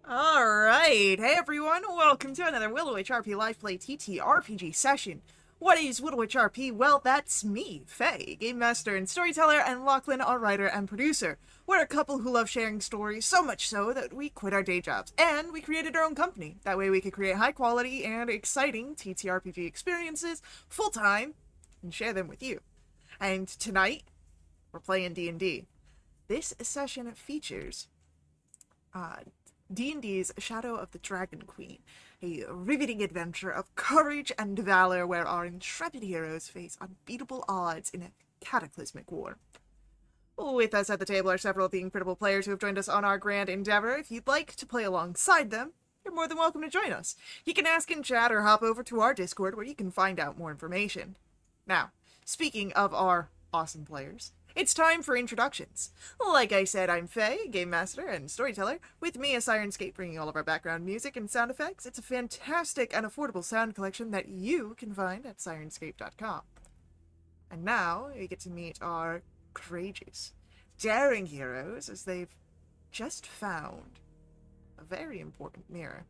Alright, hey everyone, welcome to another WRP Live Play TTRPG session. What is WRP? Well, that's me, Faye, Game Master and Storyteller, and Lachlan, our writer and producer. We're a couple who love sharing stories, so much so that we quit our day jobs, and we created our own company. That way we could create high quality and exciting TTRPG experiences full-time and share them with you. And tonight, we're playing D&D. This session features uh, D&D's Shadow of the Dragon Queen, a riveting adventure of courage and valor where our intrepid heroes face unbeatable odds in a cataclysmic war. With us at the table are several of the incredible players who have joined us on our grand endeavor. If you'd like to play alongside them, you're more than welcome to join us. You can ask in chat or hop over to our Discord where you can find out more information. Now, speaking of our awesome players, it's time for introductions. Like I said, I'm Faye, Game Master and Storyteller. With me is Sirenscape bringing all of our background music and sound effects. It's a fantastic and affordable sound collection that you can find at Sirenscape.com. And now we get to meet our courageous, daring heroes as they've just found a very important mirror.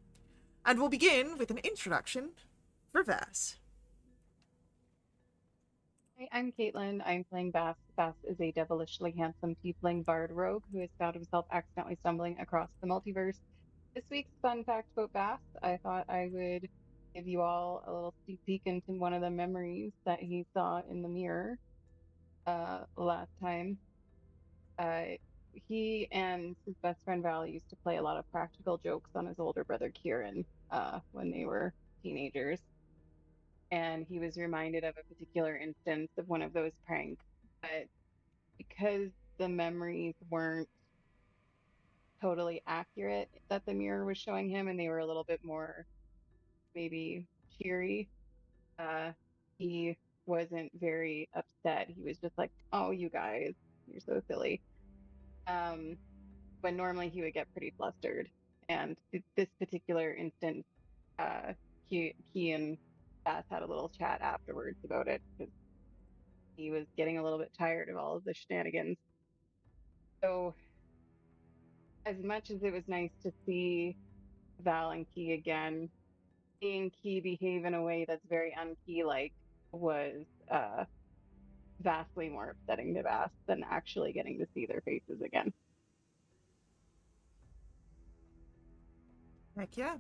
And we'll begin with an introduction for Vass. Hi, I'm Caitlin. I'm playing Bass. Bass is a devilishly handsome tiefling bard rogue who has found himself accidentally stumbling across the multiverse. This week's fun fact about Bass, I thought I would give you all a little sneak peek into one of the memories that he saw in the mirror last time. Uh, he and his best friend Val used to play a lot of practical jokes on his older brother Kieran when they were teenagers, and he was reminded of a particular instance of one of those pranks. But because the memories weren't totally accurate that the mirror was showing him, and they were a little bit more maybe cheery, uh, he wasn't very upset. He was just like, "Oh, you guys, you're so silly." Um, when normally he would get pretty flustered. And this particular instance, uh, he and Bass had a little chat afterwards about it because he was getting a little bit tired of all of the shenanigans. So, as much as it was nice to see Val and Key again, seeing Key behave in a way that's very un-Key like was vastly more upsetting to Vass than actually getting to see their faces again. Heck yeah.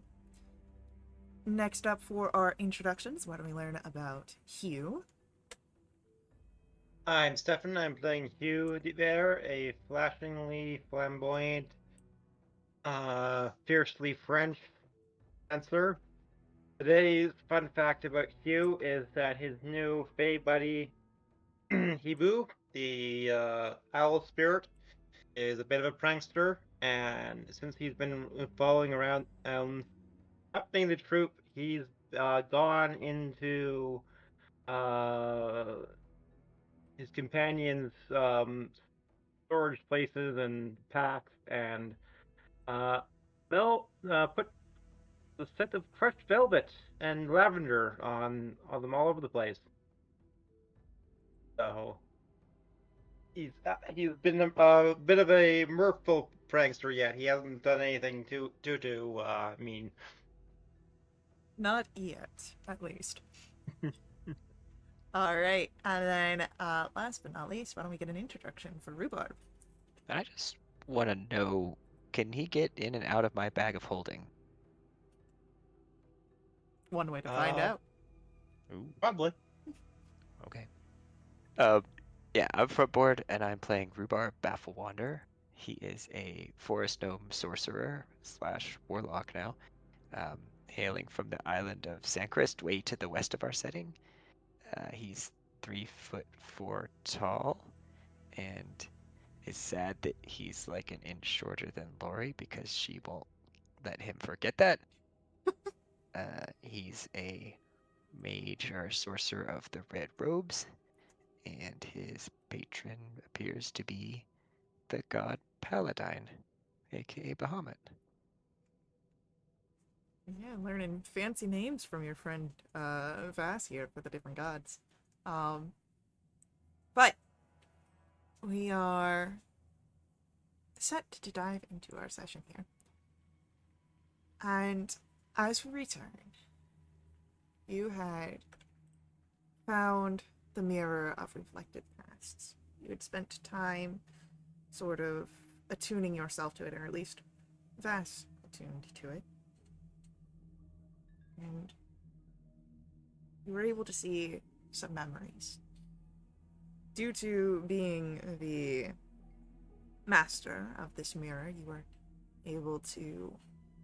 Next up for our introductions, why don't we learn about Hugh? I'm Stefan. I'm playing Hugh there, a flashingly flamboyant, fiercely French dancer. Today's fun fact about Hugh is that his new Fey buddy, Hibu, the owl spirit, is a bit of a prankster, and since he's been following around, happening the troop, he's gone into uh, his companions' storage places and packs, and uh, they'll put the scent of crushed velvet and lavender on them all over the place. So he's been a bit of a mirthful prankster yet. He hasn't done anything too mean. Not yet, at least. Alright, and then last but not least, why don't we get an introduction for Rhubarb? I just want to know, can he get in and out of my bag of holding? One way to find Uh, out. Ooh, Probably. okay. Uh, yeah, I'm frontboard and I'm playing Rhubarb Bafflewander. He is a forest gnome sorcerer slash warlock now, hailing from the island of Sancrist, way to the west of our setting. He's 3'4" tall, and it's sad that he's like an inch shorter than Lori because she won't let him forget that. He's a mage or sorcerer of the red robes, and his patron appears to be the god Paladine, aka Bahamut. Yeah, learning fancy names from your friend Vass here for the different gods. Um, but we are set to dive into our session here. And as we return, you had found the mirror of reflected pasts. You had spent time sort of attuning yourself to it, or at least Vass attuned to it. And you were able to see some memories. Due to being the master of this mirror, you were able to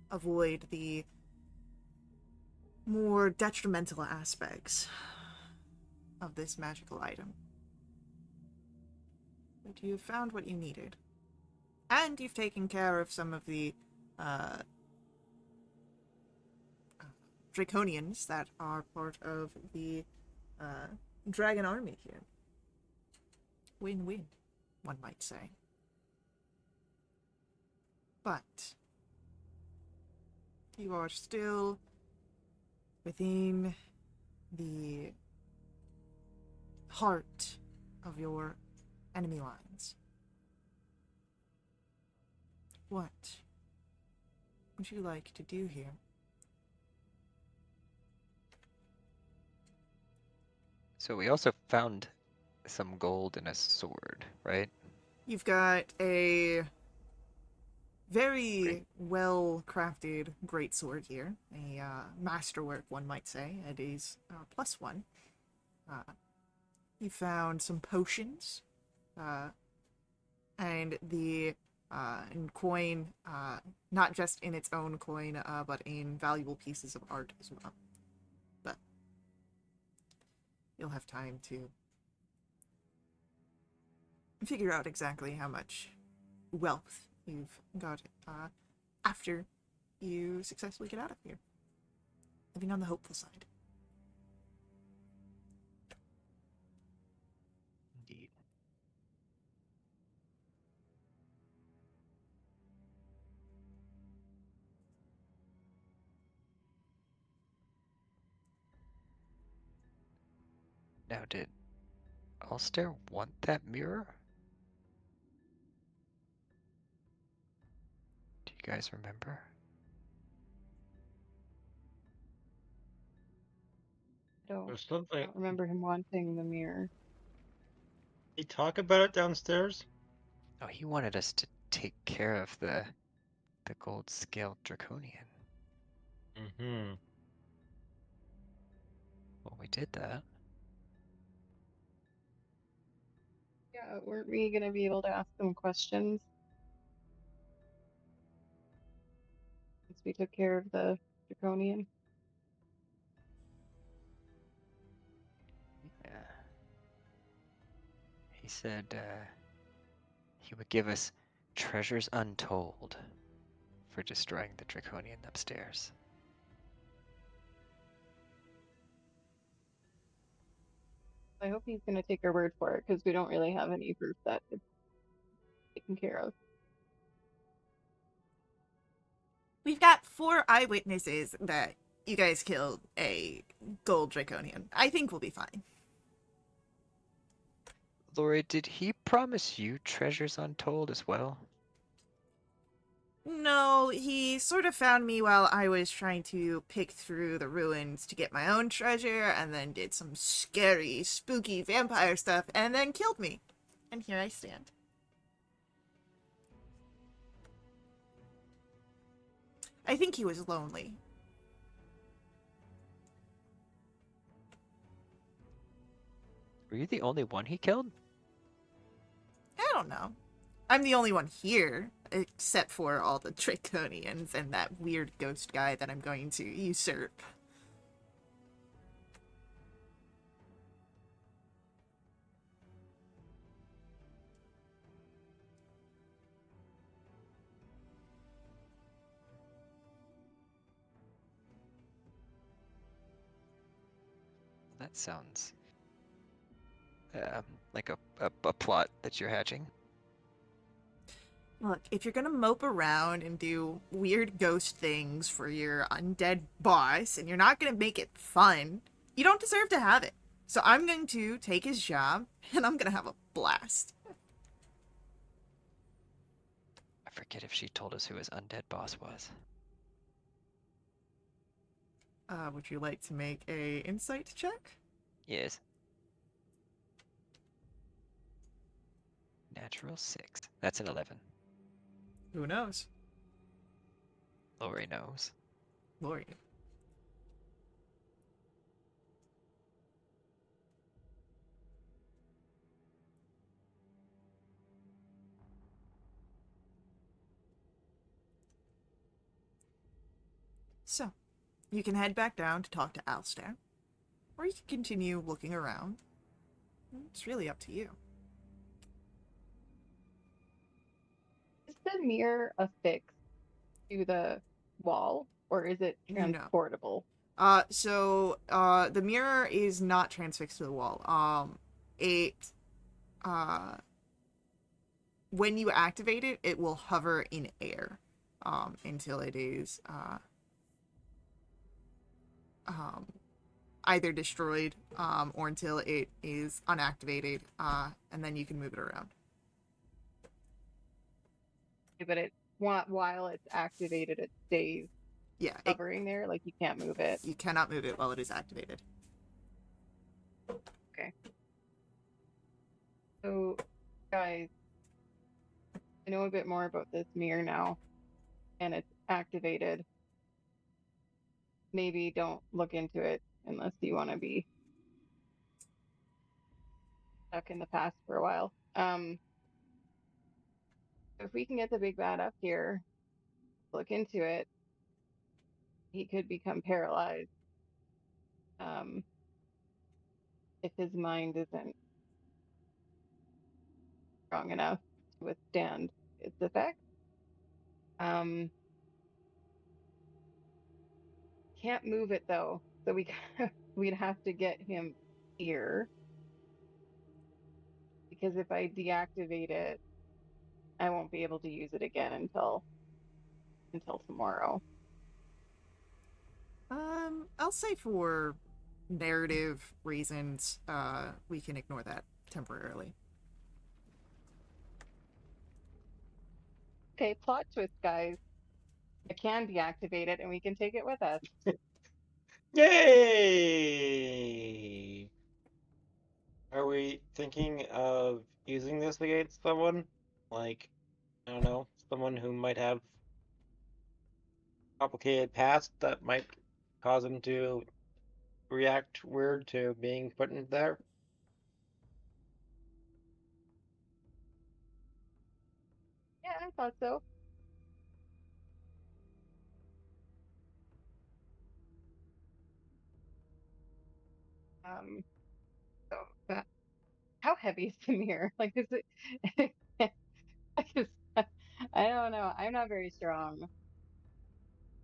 avoid the more detrimental aspects of this magical item. But you have found what you needed. And you've taken care of some of the Draconians that are part of the dragon army here. Win-win, one might say. But you are still within the heart of your enemy lines. What would you like to do here? So we also found some gold and a sword, right? You've got a very Great. well-crafted greatsword here. A masterwork, one might say. It is +1. You found some potions. And the in coin, not just in its own coin, but in valuable pieces of art as well. But you'll have time to figure out exactly how much wealth you've got after you successfully get out of here. Living on the hopeful side. Indeed. Now, did Alster want that mirror? Do you guys remember? There's I something. don't remember him wanting the mirror. He talk about it downstairs? Oh, he wanted us to take care of the gold scaled draconian. Mm-hmm. Well, we did that. Yeah, weren't we gonna be able to ask them questions once we took care of the draconian? Yeah. He said he would give us treasures untold for destroying the draconian upstairs. I hope he's gonna take our word for it, because we don't really have any proof that it's taken care of. We've got 4 eyewitnesses that you guys killed a gold draconian. I think we'll be fine. Lori, did he promise you treasures untold as well? No, he sort of found me while I was trying to pick through the ruins to get my own treasure, and then did some scary, spooky vampire stuff, and then killed me. And here I stand. I think he was lonely. Were you the only one he killed? I don't know. I'm the only one here, except for all the Draconians and that weird ghost guy that I'm going to usurp. That sounds like a plot that you're hatching. Look, if you're gonna mope around and do weird ghost things for your undead boss, and you're not gonna make it fun, you don't deserve to have it. So I'm going to take his job, and I'm gonna have a blast. I forget if she told us who his undead boss was. Would you like to make a insight check? Yes. Natural 6. That's an 11. Who knows? Lori knows. Lori. So, you can head back down to talk to Alistair, or you can continue looking around. It's really up to you. Is the mirror affixed to the wall, or is it No. transportable? The mirror is not transfixed to the wall. When you activate it, it will hover in air, until it is, either destroyed, or until it is unactivated, and then you can move it around. But while it's activated, it stays Yeah, hovering there. Like, you can't move it. you cannot move it while it is activated. Okay. So, guys, I know a bit more about this mirror now, and it's activated. Maybe don't look into it unless you want to be stuck in the past for a while. If we can get the big bad up here, look into it, he could become paralyzed. If his mind isn't strong enough to withstand its effects. Can't move it though, so we'd have to get him here, because if I deactivate it, I won't be able to use it again until tomorrow. I'll say for narrative reasons, we can ignore that temporarily. Okay, plot twist, guys. I can deactivate it and we can take it with us. Yay! Are we thinking of using this against someone? Like, I don't know, someone who might have complicated past that might cause them to react weird to being put in there? Yeah, I thought so. So that, how heavy is the mirror? Like, is it? I just, I don't know. I'm not very strong.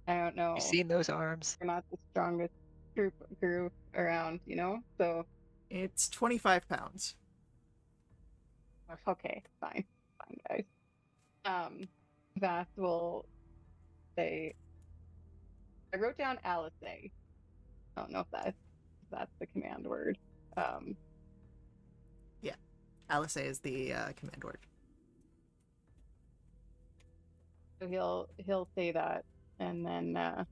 I don't You know. seen those arms? We're not the strongest group around, So It's 25 pounds. okay, fine, guys. Vass will say. I wrote down Alice. I don't know if that's the command word. Yeah, Alice is the command word. So he'll say that, and then I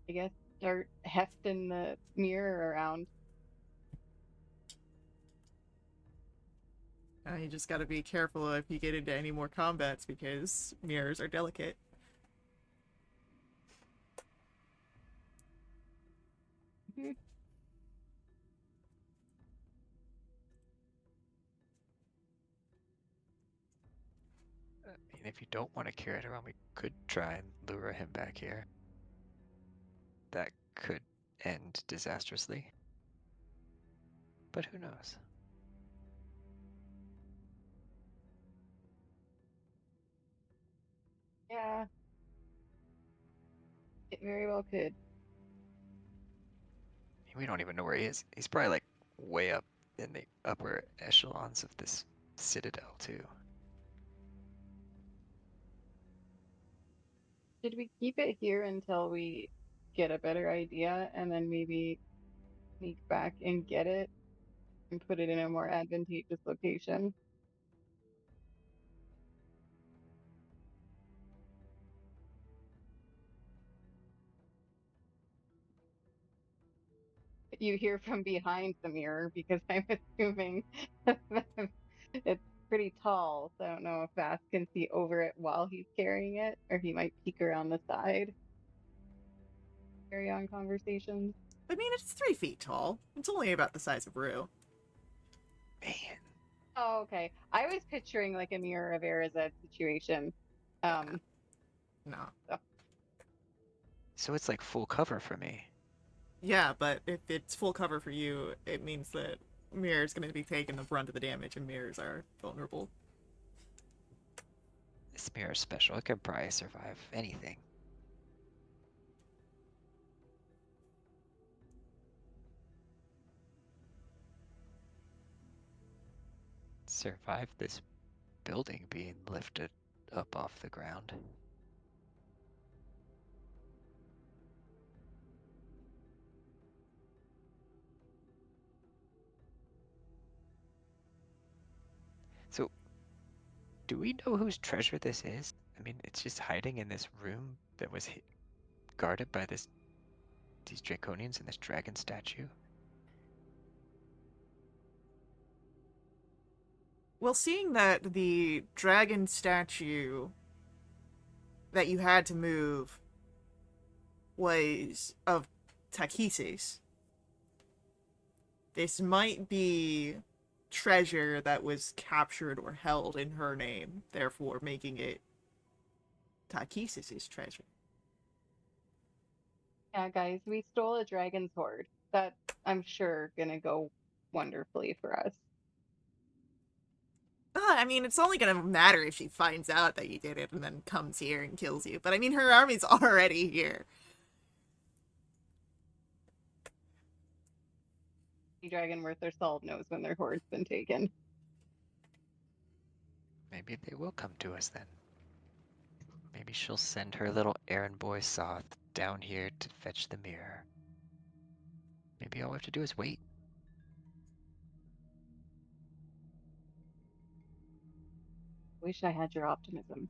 guess start hefting the mirror around. You just gotta be careful if you get into any more combats because mirrors are delicate. Mm-hmm. I mean, if you don't want to carry it around, we could try and lure him back here. That could end disastrously. But who knows? Yeah, it very well could. We don't even know where he is. He's probably like way up in the upper echelons of this citadel too. Should we keep it here until we get a better idea, and then maybe sneak back and get it and put it in a more advantageous location? you hear from behind the mirror because I'm assuming it's pretty tall. So I don't know if Vass can see over it while he's carrying it, or he might peek around the side, carry on conversations. I mean, it's 3 feet tall. It's only about the size of Rue. Man. Oh, okay. I was picturing like a Mirror of Erised situation. Um, No. so So it's like full cover for me. Yeah, but if it's full cover for you, it means that Mirror's going to be taking the brunt of the damage, and mirrors are vulnerable. This mirror's special. It can probably survive anything. Survive this building being lifted up off the ground. So, do we know whose treasure this is? I mean, it's just hiding in this room that was guarded by these draconians and this dragon statue. Well, seeing that the dragon statue that you had to move was of Takesis, this might be treasure that was captured or held in her name, therefore making it Takesis' treasure. yeah, guys, we stole a dragon's hoard. That's, I'm sure, gonna go wonderfully for us. I mean, it's only gonna matter if she finds out that you did it and then comes here and kills you. But I mean, her army's already here. Any dragon worth their salt knows when their hoard's been taken. Maybe they will come to us then. Maybe she'll send her little errand boy Soth down here to fetch the mirror. Maybe all we have to do is wait. Wish I had your optimism.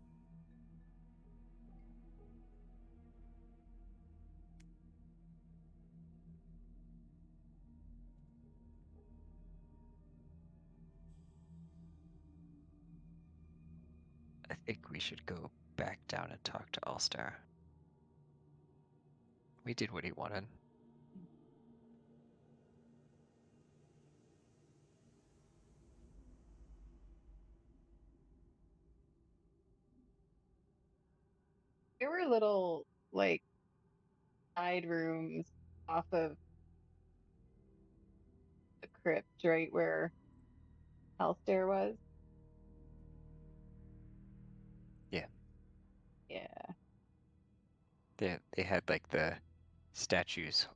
I think we should go back down and talk to Allstar. We did what he wanted. There were little, like, side rooms off of the crypt, right where Halstair was. Yeah. Yeah. They had like the statues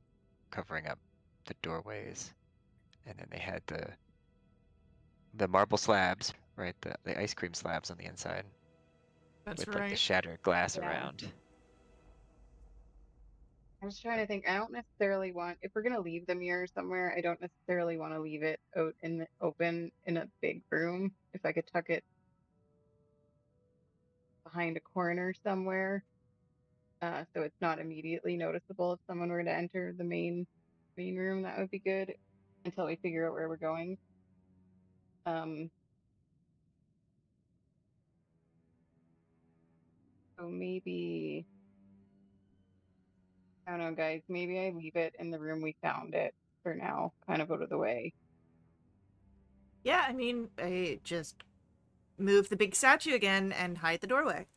covering up the doorways, and then they had the marble slabs, right? The ice cream slabs on the inside That's with like the right. shattered glass Yeah. around. I was trying to think. I don't necessarily want, if we're gonna leave the mirror somewhere, I don't necessarily want to leave it out in the open in a big room. If I could tuck it behind a corner somewhere, so it's not immediately noticeable if someone were to enter the main room, that would be good until we figure out where we're going. So maybe, I don't know, guys, maybe I leave it in the room we found it for now, kind of out of the way. Yeah, I mean, I just move the big statue again and hide the doorway.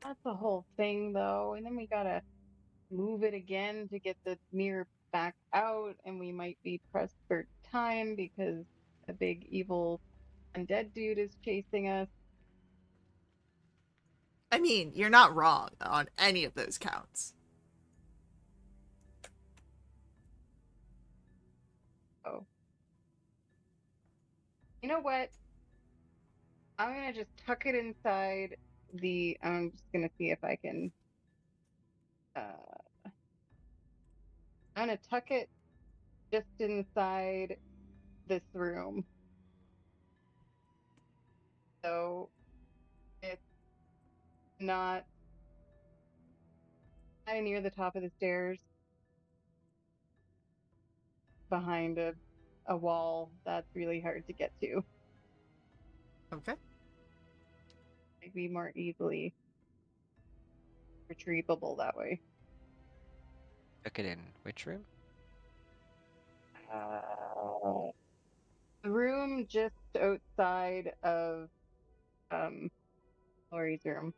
That's the whole thing, though. And then we gotta move it again to get the mirror back out, and we might be pressed for time because a big evil undead dude is chasing us. I mean, you're not wrong on any of those counts. Oh. You know what? I'm gonna just tuck it inside the, I'm just gonna see if I can, I'm gonna tuck it just inside this room. So it's not kind of near the top of the stairs, behind a wall that's really hard to get to. Okay. Maybe more easily retrievable that way. Took it in which room? The room just outside of Lori's room.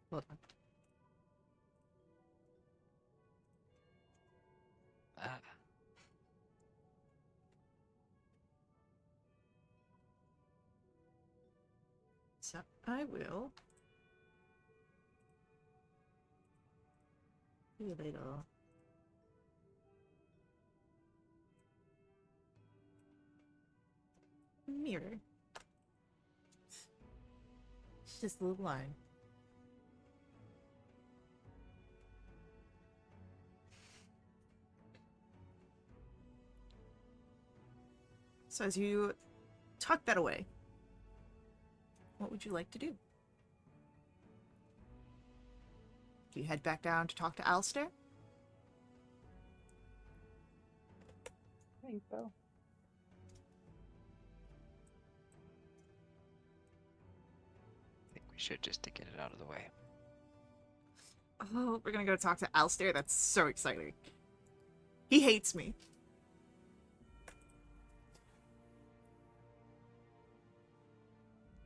Hold on. Ah, So I will do a little mirror. It's just a little line. So as you tuck that away, what would you like to do? Do you head back down to talk to Alistair? I think so. I think we should just to get it out of the way. Oh, we're gonna go talk to Alistair? That's so exciting. He hates me.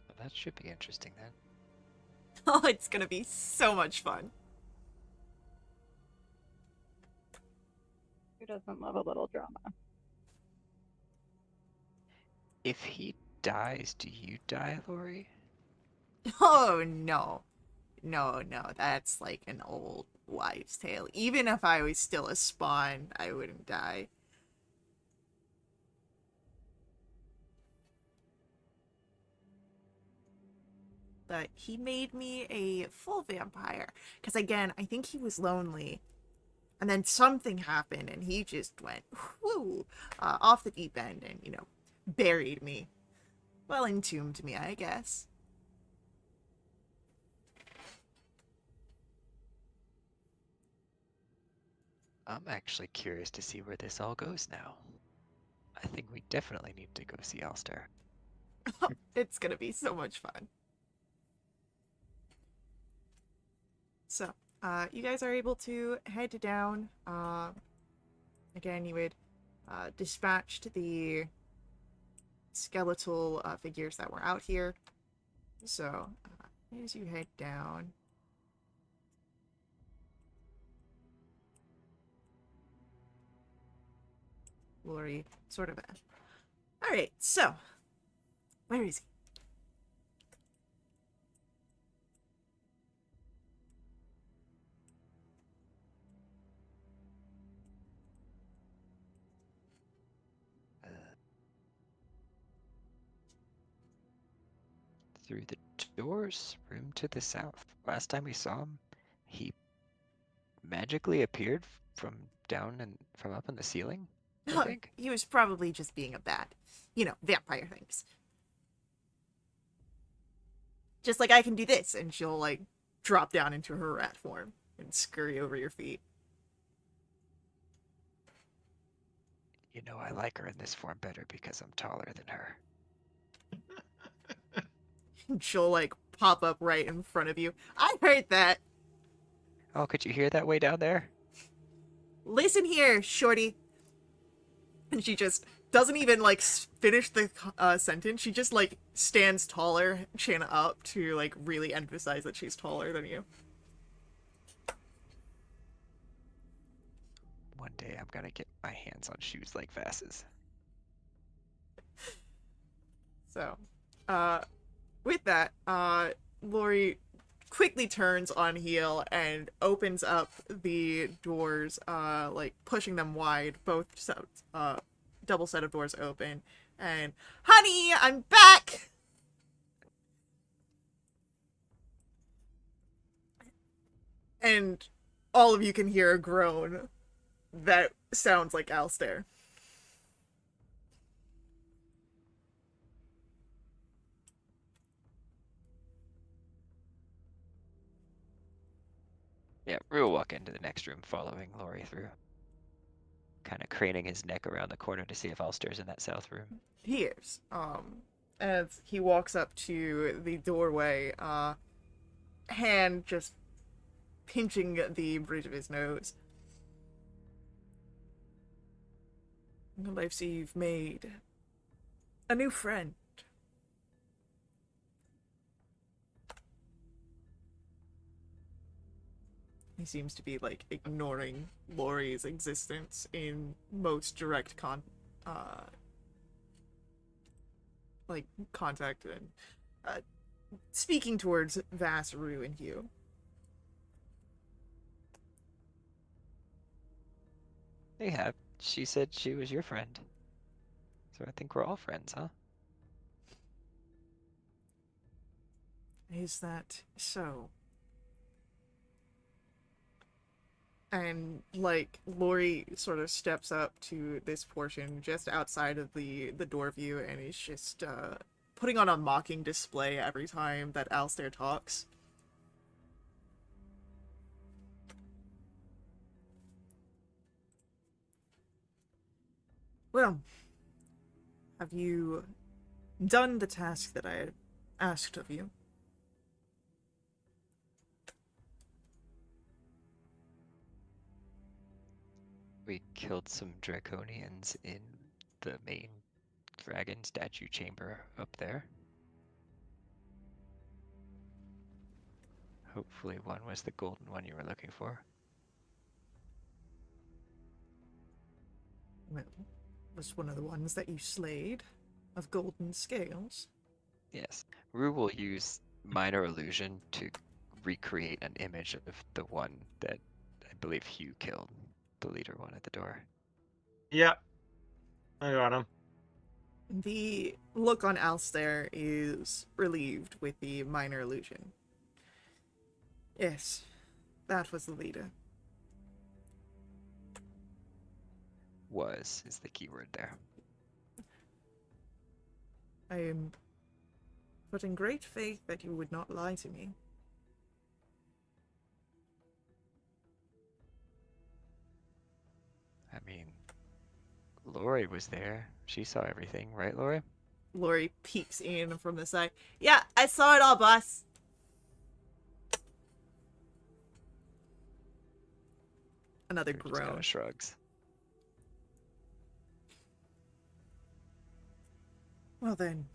Well, that should be interesting then. Oh, it's gonna be so much fun. Who doesn't love a little drama? If he dies, do you die, Lori? Oh, no. No, that's like an old wives' tale. Even if I was still a spawn, I wouldn't die. But he made me a full vampire. Because again, I think he was lonely. And then something happened and he just went, whoo, off the deep end and, buried me. Well, entombed me, I guess. I'm actually curious to see where this all goes now. I think we definitely need to go see Alistair. It's gonna be so much fun. So, you guys are able to head down. Again, you would dispatched the skeletal figures that were out here. So, as you head down, Lori sort of. All right, so where is he? Through the doors, room to the south. Last time we saw him, he magically appeared from down and from up in the ceiling, I think. He was probably just being a bat. Vampire things. Just like I can do this, and she'll, like, drop down into her rat form and scurry over your feet. You know, I like her in this form better because I'm taller than her. And she'll, like, pop up right in front of you. I heard that. Oh, could you hear that way down there? Listen here, shorty. And she just doesn't even, like, finish the sentence. She just, like, stands taller, chin up, to, like, really emphasize that she's taller than you. One day I'm gonna get my hands on shoes like Vass's. So, with that, Lori quickly turns on heel and opens up the doors, like, pushing them wide, both sets, double set of doors open, and, honey, I'm back! And all of you can hear a groan that sounds like Alistair. Yeah, Rue will walk into the next room, following Lori through, kind of craning his neck around the corner to see if Alistair's in that south room. He is. As he walks up to the doorway, hand just pinching the bridge of his nose. Well, I see you've made a new friend. He seems to be, like, ignoring Lori's existence in most direct contact and speaking towards Vass, Rue, and Hugh. They have. She said she was your friend. So I think we're all friends, huh? Is that so? And, like, Lori sort of steps up to this portion just outside of the door view and is just putting on a mocking display every time that Alistair talks. Well, have you done the task that I asked of you? We killed some draconians in the main dragon statue chamber up there. Hopefully one was the golden one you were looking for. Well, was one of the ones that you slayed of golden scales? Yes. Rue will use minor illusion to recreate an image of the one that I believe Hugh killed, the leader one at the door. Yep. I got him. The look on Alistair is relieved with the minor illusion. Yes, that was the leader. Was is the key word there. I am but in great faith that you would not lie to me. I mean, Lori was there. She saw everything, right, Lori? Lori peeks in from the side. Yeah, I saw it all, boss. Another Rue just groan. kind of shrugs. Well then.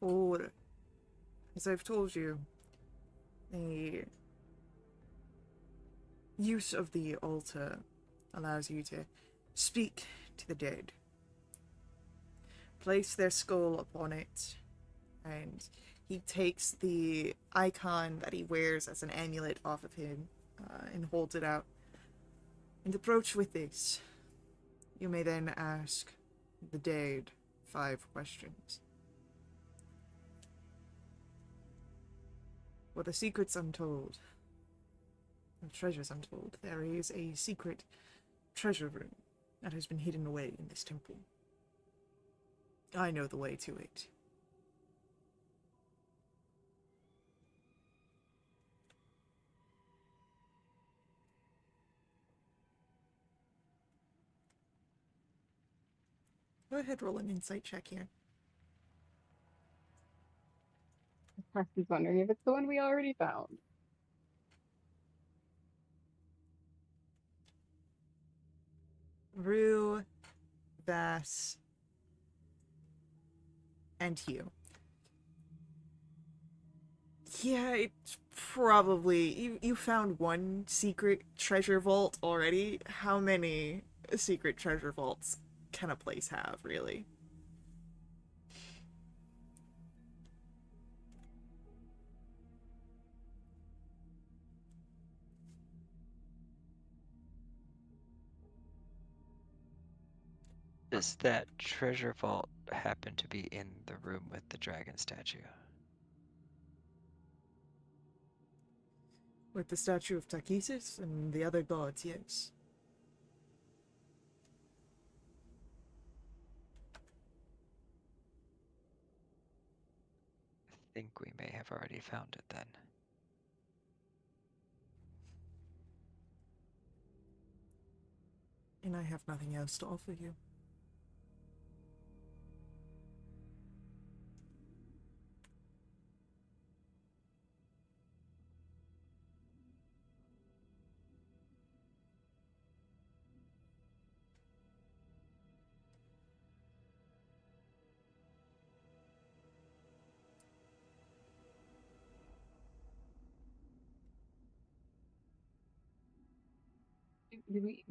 For, as I've told you, the use of the altar allows you to speak to the dead. Place their skull upon it, and he takes the icon that he wears as an amulet off of him and holds it out. And approach with this. You may then ask the dead 5 questions. For the secrets untold, the treasures untold, there is a secret treasure room that has been hidden away in this temple. I know the way to it. Go ahead, roll an insight check here. He's wondering if it's the one we already found. Rue, Vass, and Hugh. Yeah, it's probably... You found one secret treasure vault already. How many secret treasure vaults can a place have, really? Does that treasure vault happen to be in the room with the dragon statue? With the statue of Takesis and the other gods, yes. think we may have already found it then. And I have nothing else to offer you.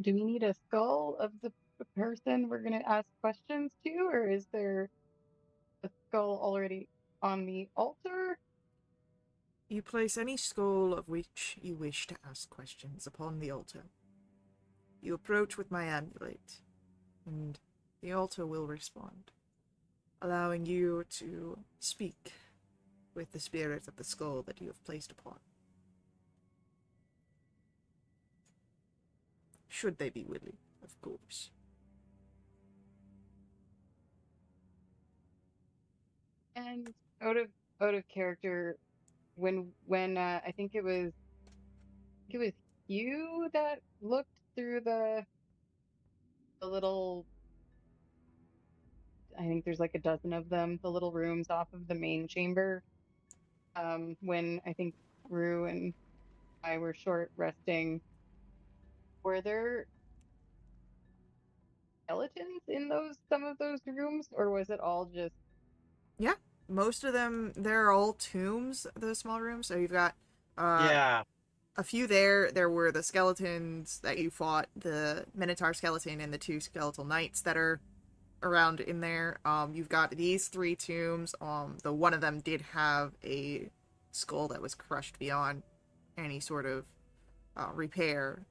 Do we need a skull of the person we're gonna ask questions to, or is there a skull already on the altar? You place any skull of which you wish to ask questions upon the altar. You approach with my amulet, and the altar will respond, allowing you to speak with the spirit of the skull that you have placed upon. Should they be willing, of course. And out of character, when I think it was you that looked through the little, I think there's like a dozen of them, the little rooms off of the main chamber. When I think Rue and I were short resting, were there skeletons in some of those rooms, or was it all just Yeah, most of them, they're all tombs, those small rooms. So you've got Yeah. a few there. There were the skeletons that you fought, the Minotaur skeleton and the two skeletal knights that are around in there. You've got these three tombs. The one of them did have a skull that was crushed beyond any sort of repair.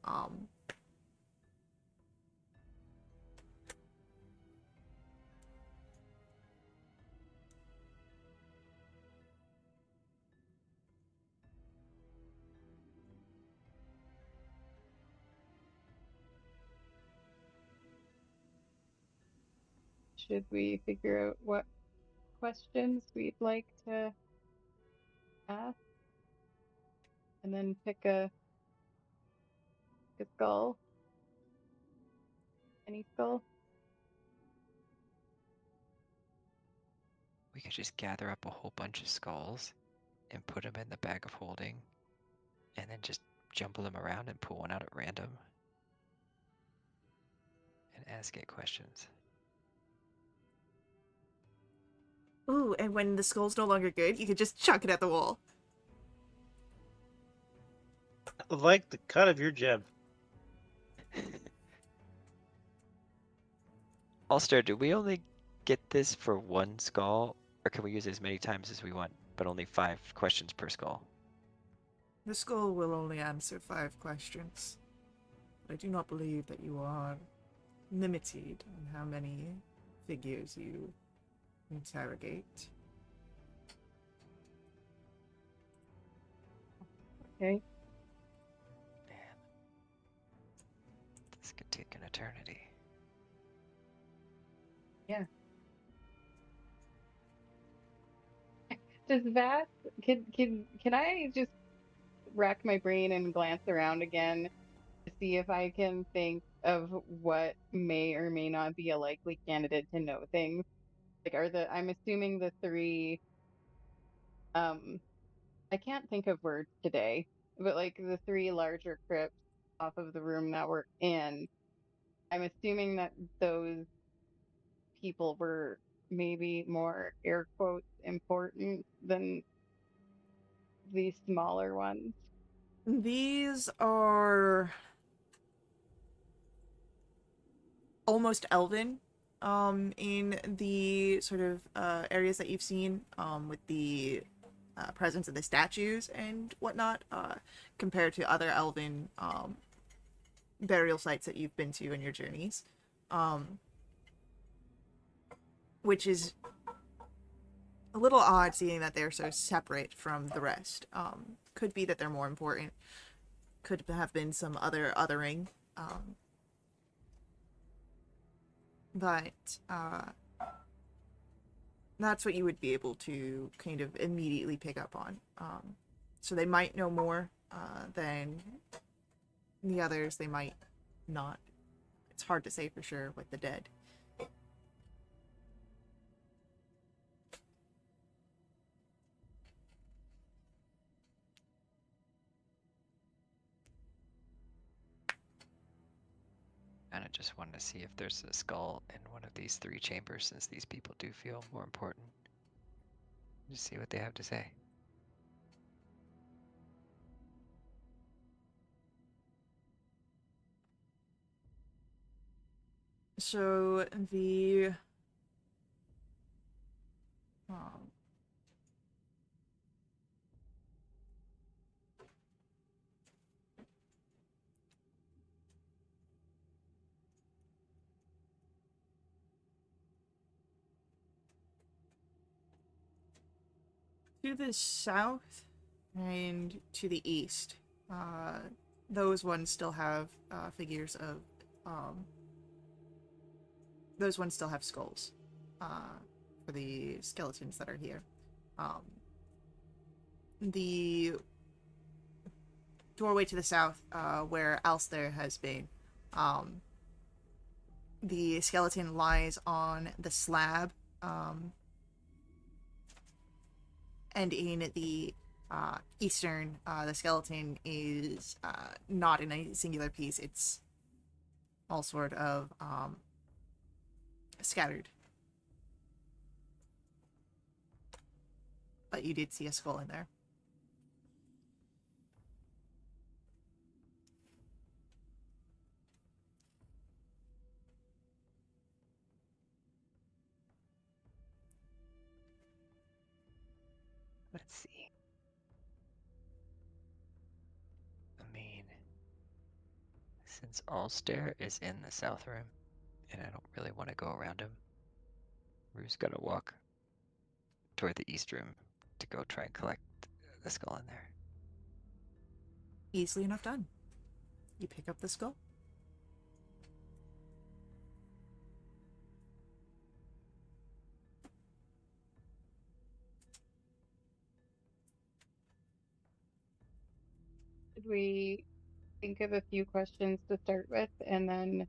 should we figure out what questions we'd like to ask and then pick a skull? Any skull? We could just gather up a whole bunch of skulls and put them in the bag of holding, and then just jumble them around and pull one out at random and ask it questions. Ooh, and when the skull's no longer good, you could just chuck it at the wall. I like the cut of your jib. Ulster, do we only get this for one skull, or can we use it as many times as we want, but only 5 questions per skull? The skull will only answer 5 questions. But I do not believe that you are limited on how many figures you interrogate. Okay. Man, this could take an eternity. Yeah. Does Vass can I just rack my brain and glance around again to see if I can think of what may or may not be a likely candidate to know things? Like I'm assuming the three um I can't think of words today, but like the three larger crypts off of the room that we're in, I'm assuming that those people were maybe more air quotes important than the smaller ones. These are almost elven in the sort of areas that you've seen with the presence of the statues and whatnot compared to other elven burial sites that you've been to in your journeys, which is a little odd seeing that they're so separate from the rest. Could be that they're more important, could have been some other othering, but That's what you would be able to kind of immediately pick up on. So they might know more than the others. They might not. It's hard to say for sure with the dead. And I just wanted to see if there's a skull in one of these 3 chambers, since these people do feel more important. Just see what they have to say. So the um, to the south and to the east, those ones still have figures of those ones still have skulls for the skeletons that are here. The doorway to the south, where Alster has been, the skeleton lies on the slab, and in the eastern, the skeleton is not in a singular piece. It's all sort of scattered. But you did see a skull in there. Let's see. I mean, since Alster is in the south room, and I don't really want to go around him, Rue's gonna walk toward the east room to go try and collect the skull in there. Easily enough done. You pick up the skull. Should we think of a few questions to start with, and then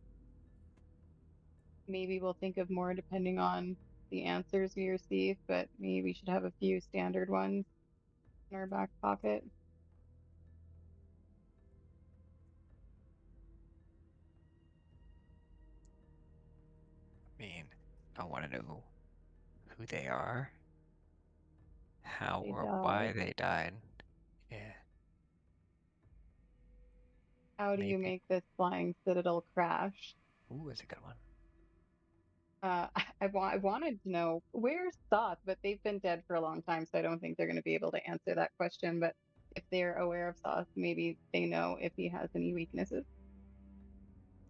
maybe we'll think of more depending on the answers we receive, but maybe we should have a few standard ones in our back pocket. I mean, I want to know who they are, how They or why died. they died. Yeah, How do you maybe. make this flying citadel crash? Ooh, that's a good one. I wanted to know where's Thoth, but they've been dead for a long time, so I don't think they're going to be able to answer that question. But if they're aware of Thoth, maybe they know if he has any weaknesses.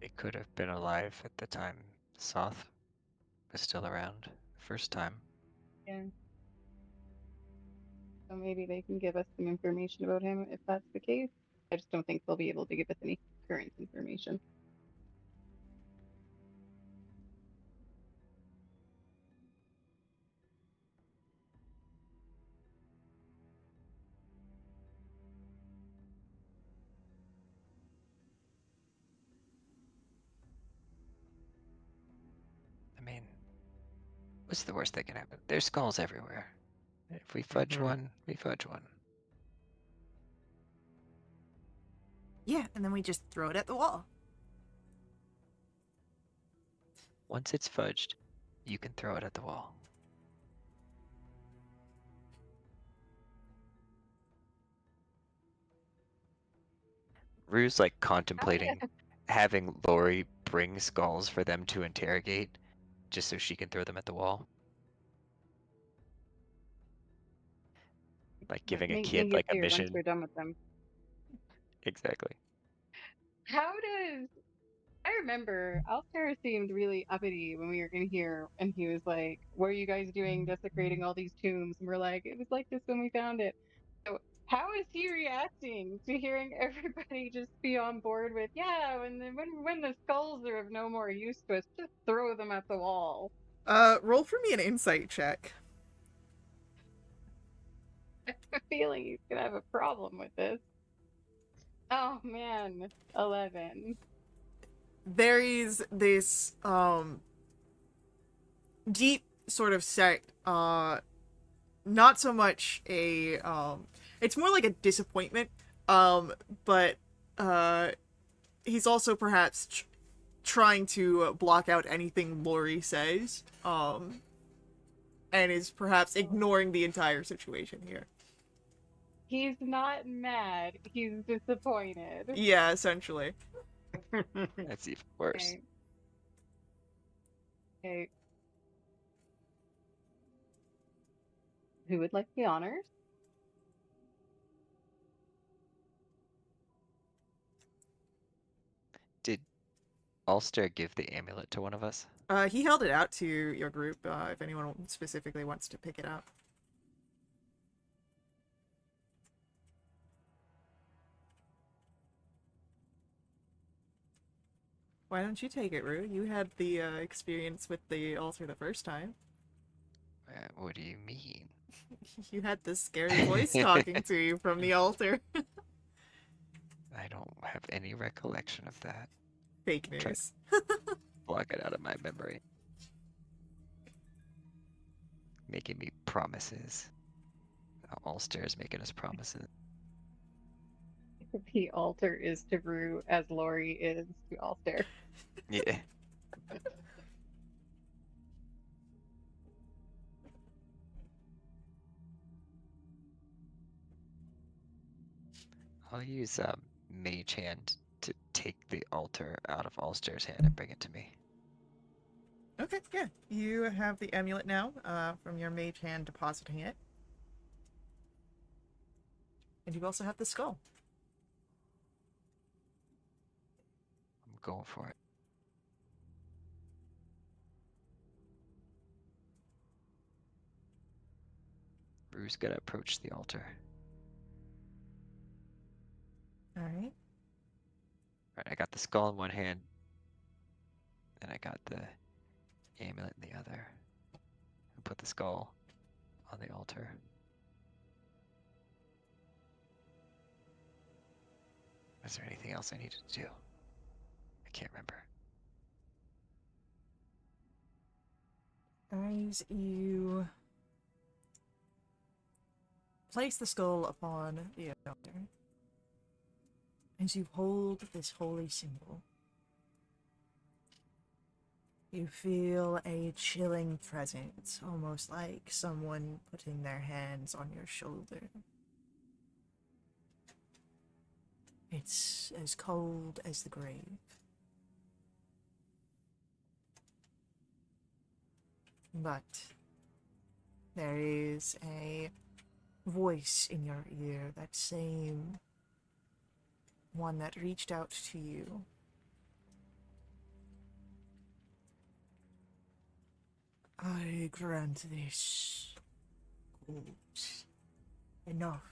They could have been alive at the time Soth was still around the first time. Yeah. So maybe they can give us some information about him if that's the case. I just don't think they'll be able to give us any current information. I mean, what's the worst that can happen? There's skulls everywhere. If we fudge one, we fudge one. Yeah, and then we just throw it at the wall. Once it's fudged, you can throw it at the wall. Rue's like contemplating having Lori bring skulls for them to interrogate, just so she can throw them at the wall. Like giving a kid Make like it a clear once mission. we're done with them. Exactly. How does I remember Altair seemed really uppity when we were in here, and he was like, "What are you guys doing desecrating all these tombs?" And we're like, "It was like this when we found it." So how is he reacting to hearing everybody just be on board with, "Yeah, when the skulls are of no more use to us, just throw them at the wall." Roll for me an insight check. feeling he's gonna have a problem with this. Oh man, 11. There is this deep sort of set, not so much a it's more like a disappointment, but he's also perhaps trying to block out anything Lori says, and is perhaps ignoring the entire situation here. He's not mad, he's disappointed. Yeah, essentially. That's even worse. Okay. Okay. Who would like the honors? Did Ulster give the amulet to one of us? He held it out to your group, if anyone specifically wants to pick it up. Why don't you take it, Rue? You had the experience with the altar the first time. What do you mean? You had this scary voice talking to you from the altar. I don't have any recollection of that. Fake Try- news. Block it out of my memory. Making me promises. Ulster is making us promises. The altar is to Rue as Lori is to Ulster. Yeah. I'll use Mage Hand to take the altar out of Ulster's hand and bring it to me. Okay, yeah. You have the amulet now, from your mage hand depositing it. And you also have the skull. I'm going for it. Rue's gonna approach the altar. Alright. Alright, I got the skull in one hand, and I got the amulet in the other. And put the skull on the altar. Is there anything else I needed to do? I can't remember. As you place the skull upon the altar, as you hold this holy symbol, you feel a chilling presence, almost like someone putting their hands on your shoulder. It's as cold as the grave. But there is a voice in your ear, that same one that reached out to you. I grant this gold enough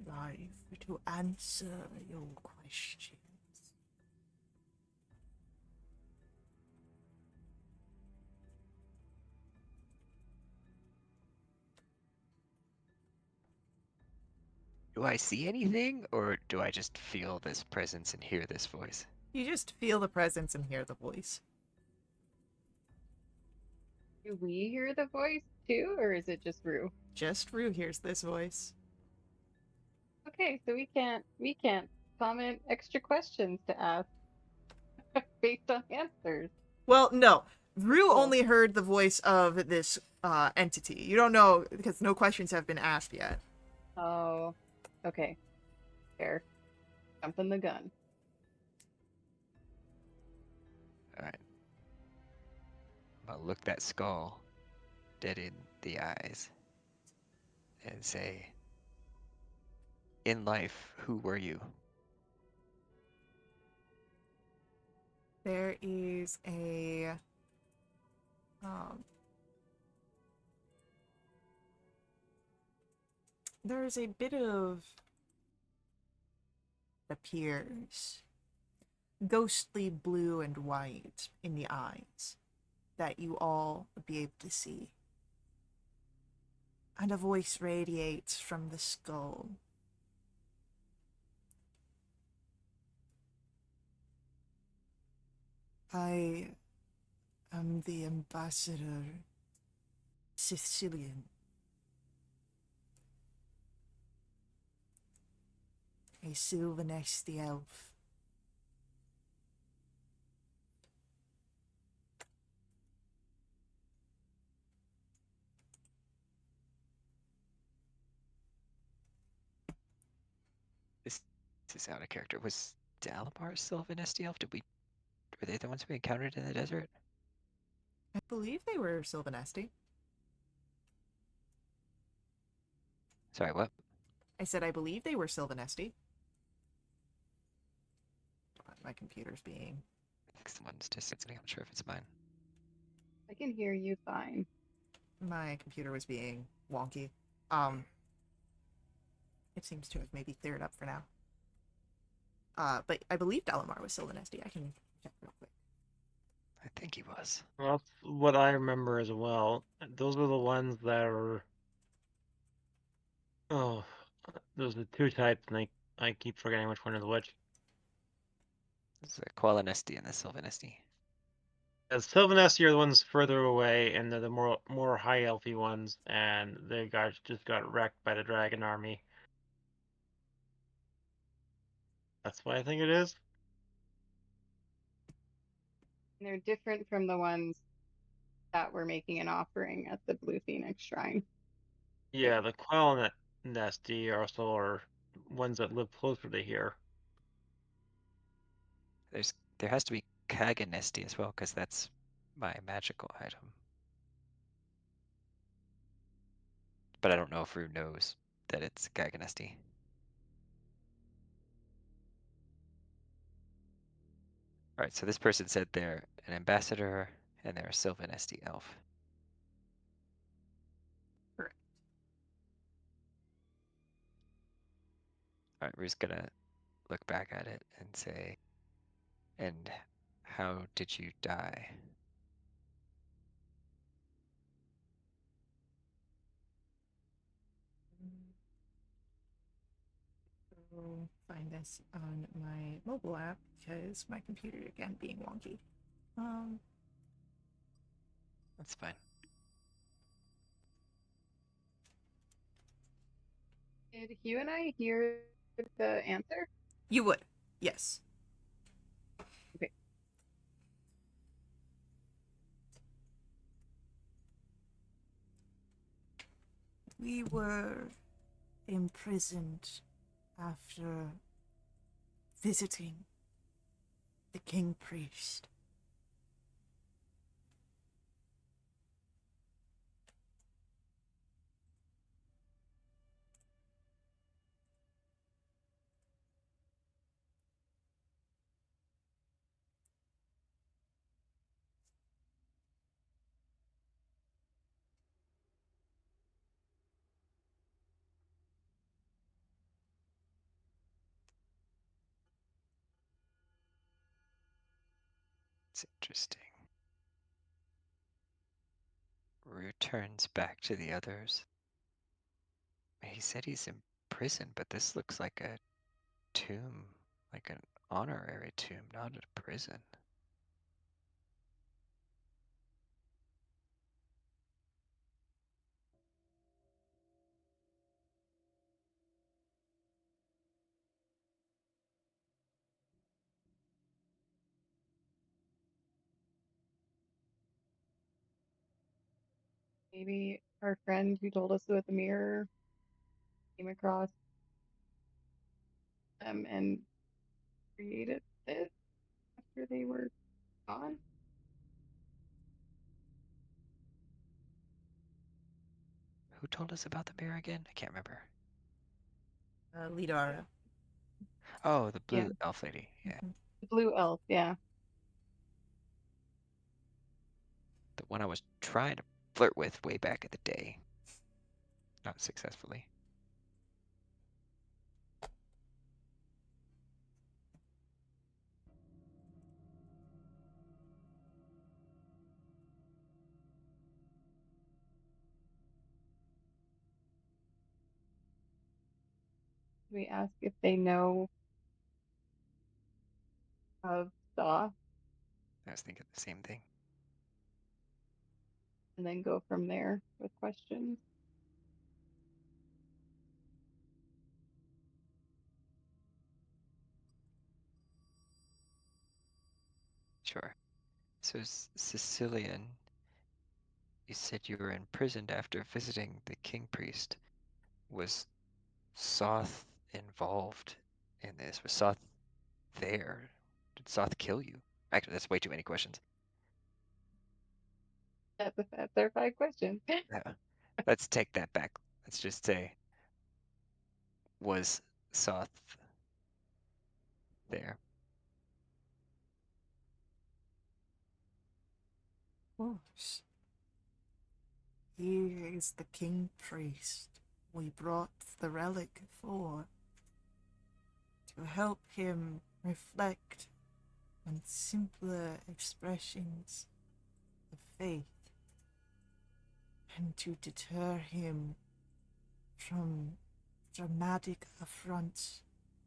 life to answer your questions. Do I see anything, or do I just feel this presence and hear this voice? You just feel the presence and hear the voice. Do we hear the voice too, or is it just Rue? Just Rue hears this voice. Okay, so we can't comment extra questions to ask based on answers. Well, no. Rue Cool. only heard the voice of this entity. You don't know, because no questions have been asked yet. Oh, okay. Fair. Jumping the gun. Alright. I'm gonna look that skull dead in the eyes and say, in life, who were you? There is there's a bit of appears ghostly blue and white in the eyes that you all would be able to see. and a voice radiates from the skull. I am the ambassador Sicilian. A Sylvanesti elf. This is out of character. Was Dalamar Sylvan SD Elf? Were they the ones we encountered in the desert? I believe they were Sylvanesti. Sorry, what? I said I believe they were Sylvanesti. My computer's being... I think someone's distancing. I'm not sure if it's mine. I can hear you fine. My computer was being wonky. It seems to have maybe cleared up for now. But I believe Dalamar was Sylvanesti. I can check real quick. I think he was. Well, that's what I remember as well. Those are the ones that are. Oh, those are the two types, and I keep forgetting which one is which. It's the Qualinesti and the Sylvanesti. As Sylvanesti are the ones further away, and they're the more high elfy ones, and they guys just got wrecked by the dragon army. That's what I think it is. And they're different from the ones that were making an offering at the Blue Phoenix Shrine. Yeah, the Qualinesti also are ones that live closer to here. There has to be Kaganesti as well, because that's my magical item. But I don't know if Rue knows that it's Kaganesti. Alright, so this person said they're an ambassador and they're a Sylvanesti elf. Correct. Alright, Rue's gonna look back at it and say, and how did you die? Go find this on my mobile app because my computer again being wonky. That's fine. Did Hugh and I hear the answer? You would, yes. Okay. We were imprisoned after visiting the king priest. It's interesting. Rue turns back to the others. He said he's in prison, but this looks like a tomb, like an honorary tomb, not a prison. Maybe our friend who told us about the mirror came across them and created this after they were gone. Who told us about the bear again? I can't remember. Lidara. Oh, the Yeah. blue elf lady. Yeah, The blue elf, yeah. the one I was trying to flirt with way back in the day. Not successfully. We ask if they know of Saw I was thinking the same thing. and then go from there with questions. Sure. So, Sicilian, you said you were imprisoned after visiting the king priest. Was Soth involved in this? Was Soth there? Did Soth kill you? Actually, that's way too many questions. That's our 5 questions. Yeah. Let's take that back. Let's just say, was Soth there? Of course. Here is the king priest we brought the relic for, to help him reflect on simpler expressions of faith, and to deter him from dramatic affronts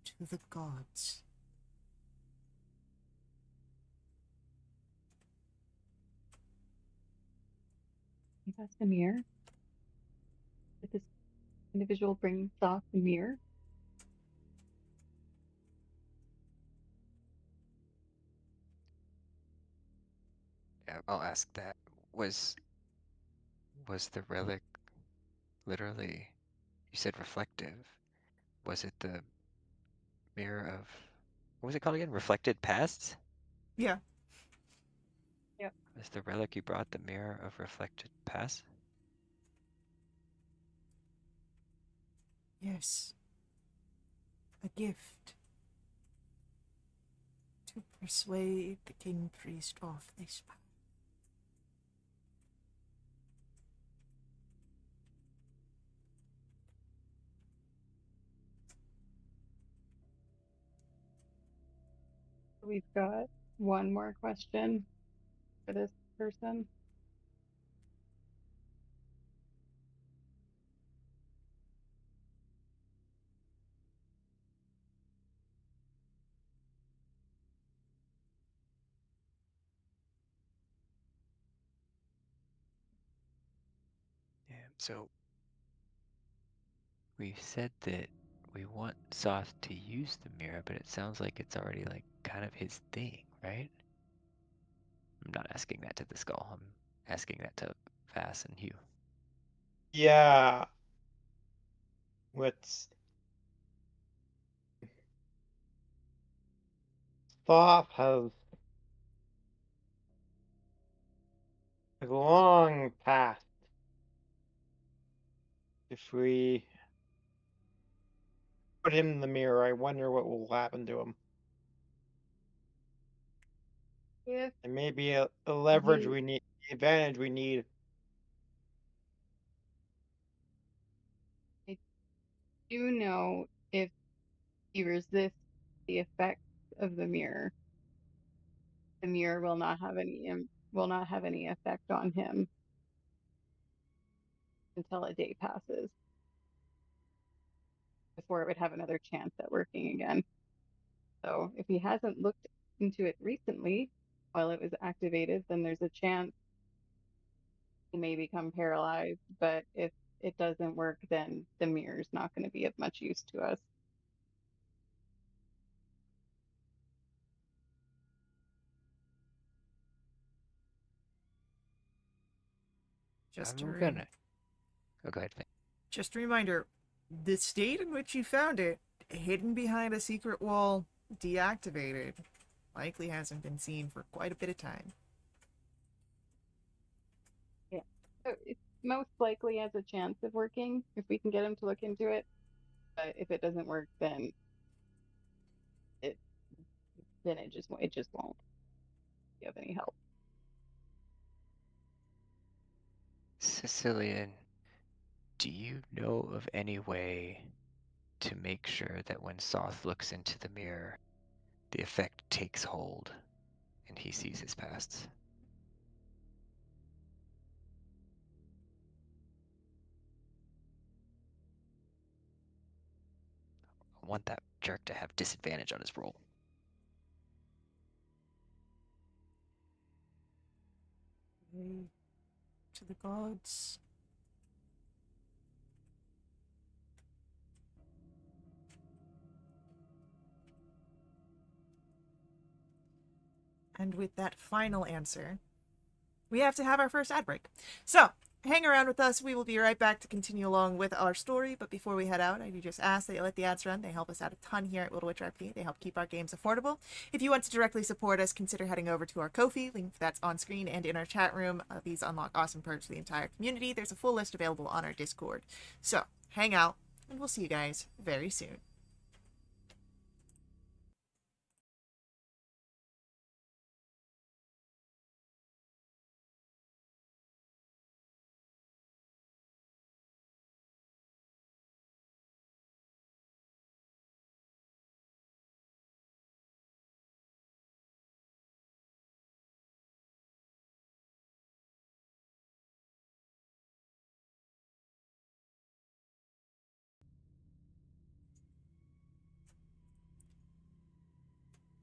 to the gods. That's the mirror. Did this individual bring Saw the mirror? Yeah, I'll ask that. Was the relic literally, you said reflective? Was it the mirror of, what was it called again? Reflected pasts? Yeah, Yep. Was the relic you brought the mirror of reflected past? yes. A gift to persuade the king priest off this path. We've got one more question for this person. Yeah, so we said that we want Soth to use the mirror, but it sounds like it's already like kind of his thing, right? I'm not asking that to the skull. I'm asking that to Vass and Hugh. Yeah. What's Thoth has a long past. If we put him in the mirror, I wonder what will happen to him. If It may be a leverage he, we need, the advantage we need. I do know if he resists the effects of the mirror will not have any effect on him until a day passes before it would have another chance at working again. So if he hasn't looked into it recently while it was activated, then there's a chance he may become paralyzed. But if it doesn't work, then the mirror's not going to be of much use to us. Just a, I'm gonna. Oh, go ahead. just a reminder, the state in which you found it, hidden behind a secret wall, deactivated, likely hasn't been seen for quite a bit of time. Yeah. So it most likely has a chance of working if we can get him to look into it. But if it doesn't work, it it just won't be of any help. Sicilian, do you know of any way to make sure that when Soth looks into the mirror, the effect takes hold and he sees his pasts? want that jerk to have disadvantage on his roll. Pray to the gods. And with that final answer, we have to have our first ad break. So, hang around with us. We will be right back to continue along with our story. But before we head out, I do just ask that you let the ads run. They help us out a ton here at WRP. They help keep our games affordable. If you want to directly support us, consider heading over to our Ko-fi. Link that's on screen and in our chat room. These unlock awesome perks for the entire community. There's a full list available on our Discord. So, hang out, and we'll see you guys very soon.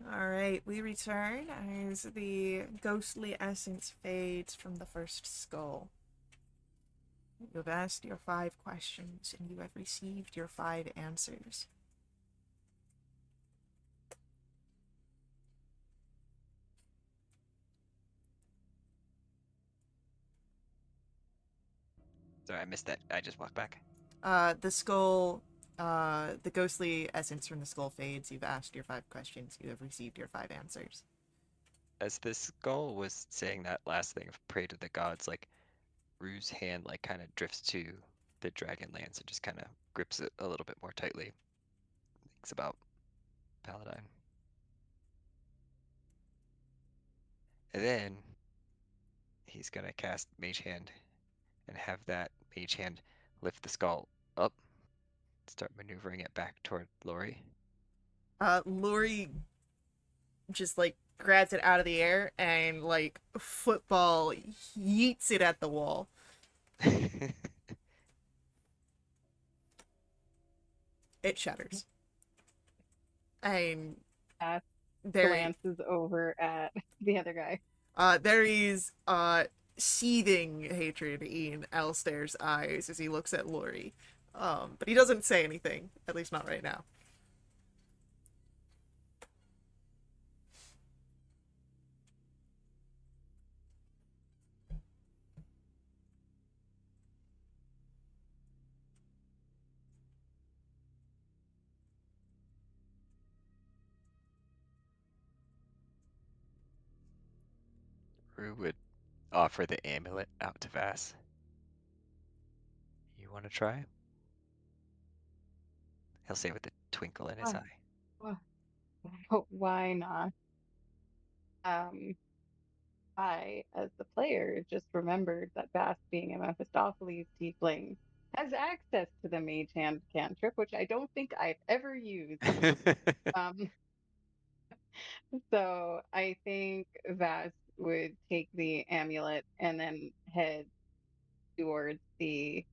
Alright, we return as the ghostly essence fades from the first skull. You have asked your 5 questions, and you have received your 5 answers. Sorry, I missed that. I just walked back. The skull, the ghostly essence from the skull fades. You've asked your 5 questions. You have received your 5 answers. As this skull was saying that last thing of pray to the gods, like Rue's hand like kind of drifts to the Dragonlance and just kind of grips it a little bit more tightly. Thinks about Paladine. And then he's gonna cast Mage Hand and have that Mage Hand lift the skull up, start maneuvering it back toward Lori. Lori just, like, grabs it out of the air and, like, football yeets it at the wall. It shatters. And Bass there, glances over at the other guy. there is, seething hatred in Alistair's eyes as he looks at Lori. But he doesn't say anything, at least not right now. Rue would offer the amulet out to Vass. You want to try? He'll say with a twinkle in his Why? eye. Why not? I, as the player, just remembered that Bass, being a Mephistopheles tiefling, has access to the Mage Hand cantrip, which I don't think I've ever used. Um, so I think Vass would take the amulet and then head towards the.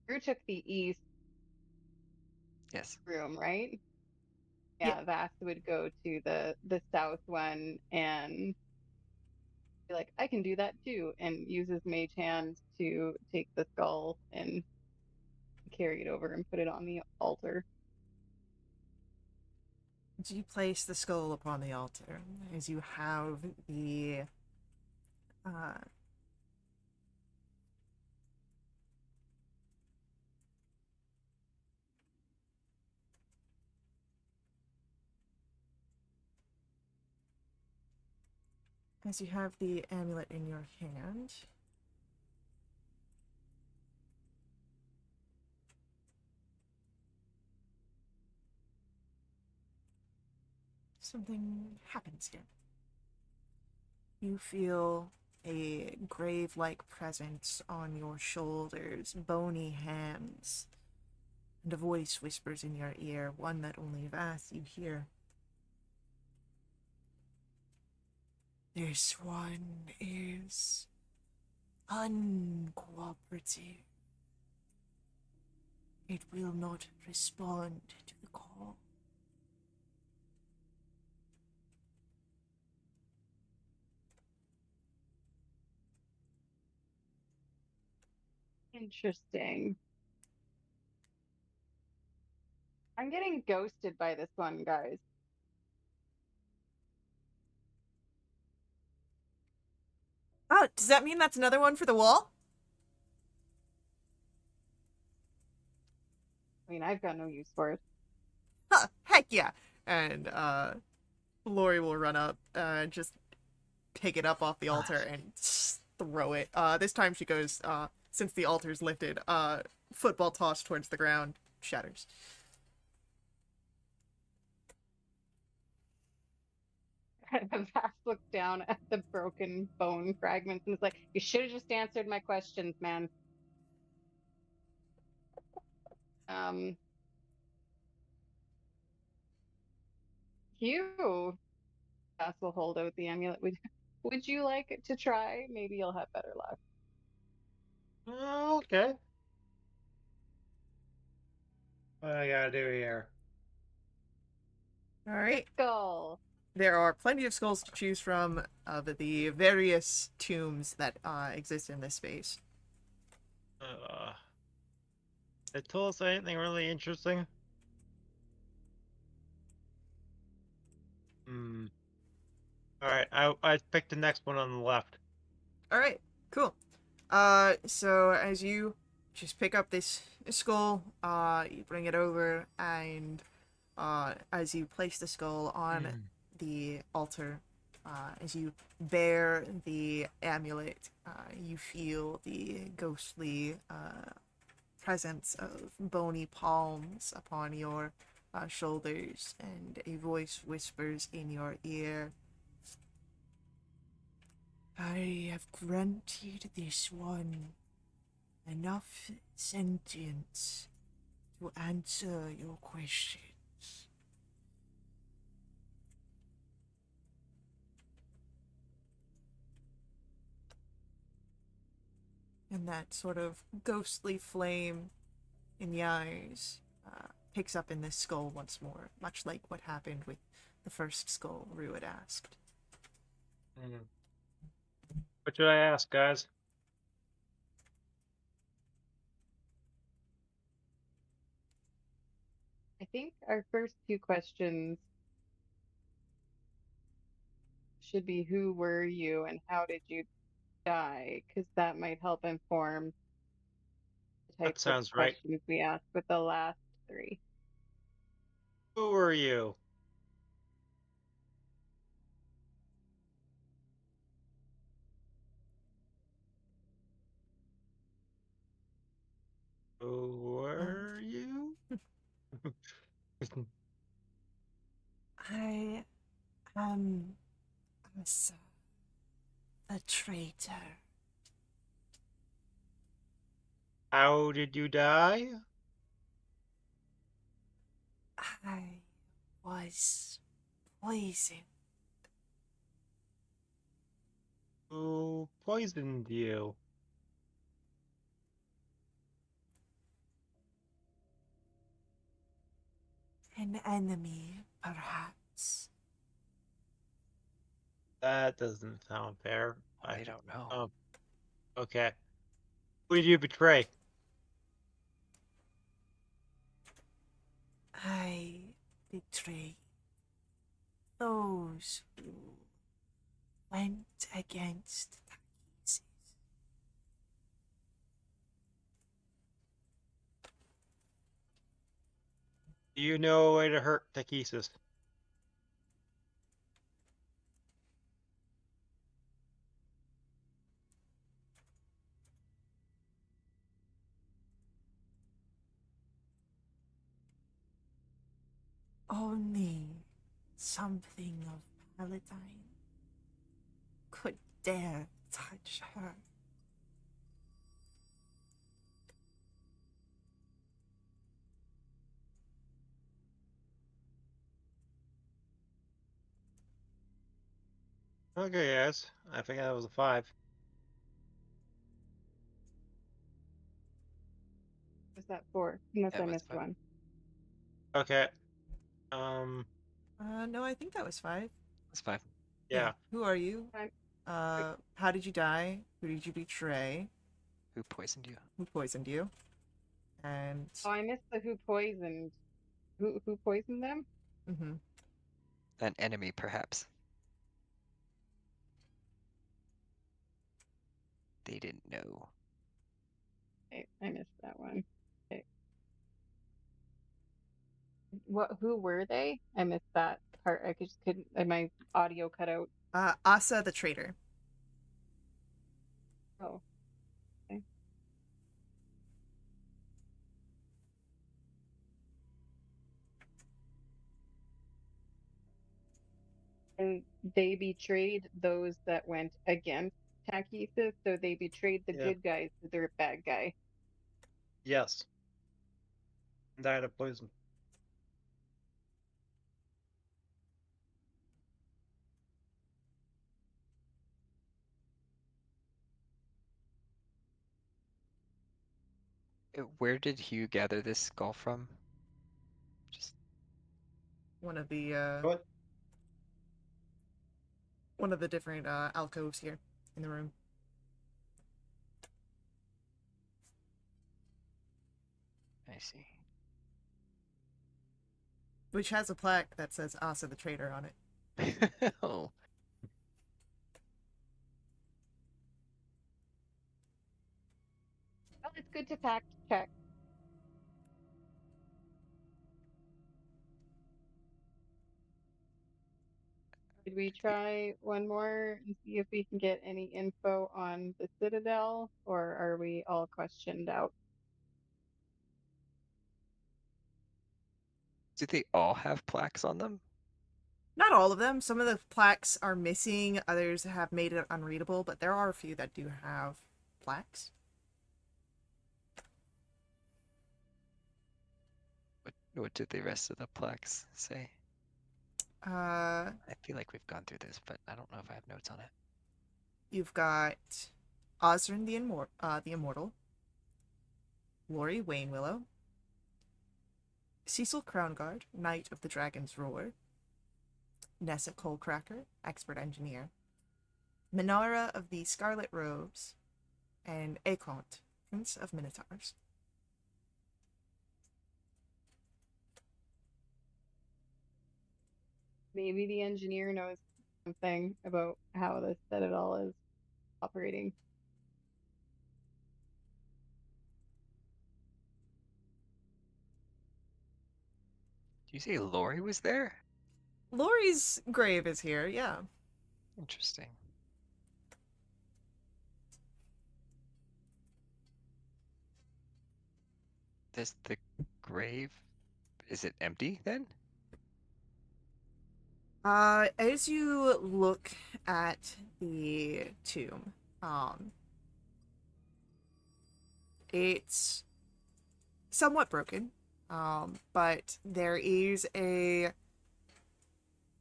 Drew took the east Yes. room, right? Yeah. Yeah, Vass would go to the south one and be like, I can do that too, and uses Mage Hand to take the skull and carry it over and put it on the altar. Do you place the skull upon the altar as you have the as you have the amulet in your hand? Something happens here. You feel a grave-like presence on your shoulders, bony hands, and a voice whispers in your ear, one that only Vass you hear. This one is uncooperative. It will not respond to the call. Interesting. I'm getting ghosted by this one, guys. Oh, does that mean that's another one for the wall? I mean, I've got no use for it. Huh, heck yeah. And Lori will run up, just pick it up off the altar and throw it. This time she goes, since the altar's lifted, football toss towards the ground, shatters. Vax looks down at the broken bone fragments and is like, "You should have just answered my questions, man." Um, you, Vax will hold out the amulet. Would you like to try? Maybe you'll have better luck. Okay. What I gotta do here? All right. Skull. There are plenty of skulls to choose from of the various tombs that exist in this space. They told us anything really interesting? Hmm. Alright, I picked the next one on the left. All right, cool. So as you just pick up this skull, you bring it over, and as you place the skull on the altar, as you bear the amulet, you feel the ghostly presence of bony palms upon your shoulders, and a voice whispers in your ear, "I have granted this one enough sentience to answer your questions." And that sort of ghostly flame in the eyes picks up in this skull once more, much like what happened with the first skull Rue had asked. What should I ask, guys? I think our first two questions should be who were you and how did you die? Because that might help inform the That types of sounds right. questions we ask with the last three. Who are you? Who were you? I am Asa, a traitor. How did you die? I was poisoned. Who poisoned you? An enemy, perhaps. That doesn't sound fair. I don't know. Oh, okay. Who did you betray? I betrayed those who went against Takesis. Do you know a way to hurt Takesis? Only something of Paladine could dare touch her. Okay, yes. I think that was a 5. Was that for? Unless That I was missed 5. one. Okay. No, I think that was 5. That's 5. Yeah. Who are you? I'm- How did you die? Who did you betray? Who poisoned you? Who poisoned you? And Oh, I missed the who poisoned. Who poisoned them? hmm An enemy, perhaps. They didn't know. Okay, I missed that one. Okay. Who were they? I missed that part. I just couldn't. My audio cut out. Asa the traitor. Oh. Okay. And they betrayed those that went against Takisa, so they betrayed the Yeah. good guys, so they're a bad guy. Yes. Died of poison. Where did Hugh gather this skull from? Just One of the What? different alcoves here in the room. I see. Which has a plaque that says Asa the traitor on it. Oh, Well, it's good to fact check. Did we try one more and see if we can get any info on the Citadel, or are we all questioned out? do they all have plaques on them? Not all of them. Some of the plaques are missing. Others have made it unreadable, but there are a few that do have plaques. What did the rest of the plaques say? Uh, I feel like we've gone through this, but I don't know if I have notes on it. you've got Osrin the Immortal, Lori Waynwillow, Cecil Crownguard, Knight of the Dragon's Roar, Nessa Colecracker, Expert Engineer, Minara of the Scarlet Robes, and Akont, Prince of Minotaurs. Maybe the engineer knows something about how the Citadel is operating. Do you say Lori was there? Lori's grave is here, yeah. Interesting. This the grave? Is it empty then? As you look at the tomb, it's somewhat broken, but there is a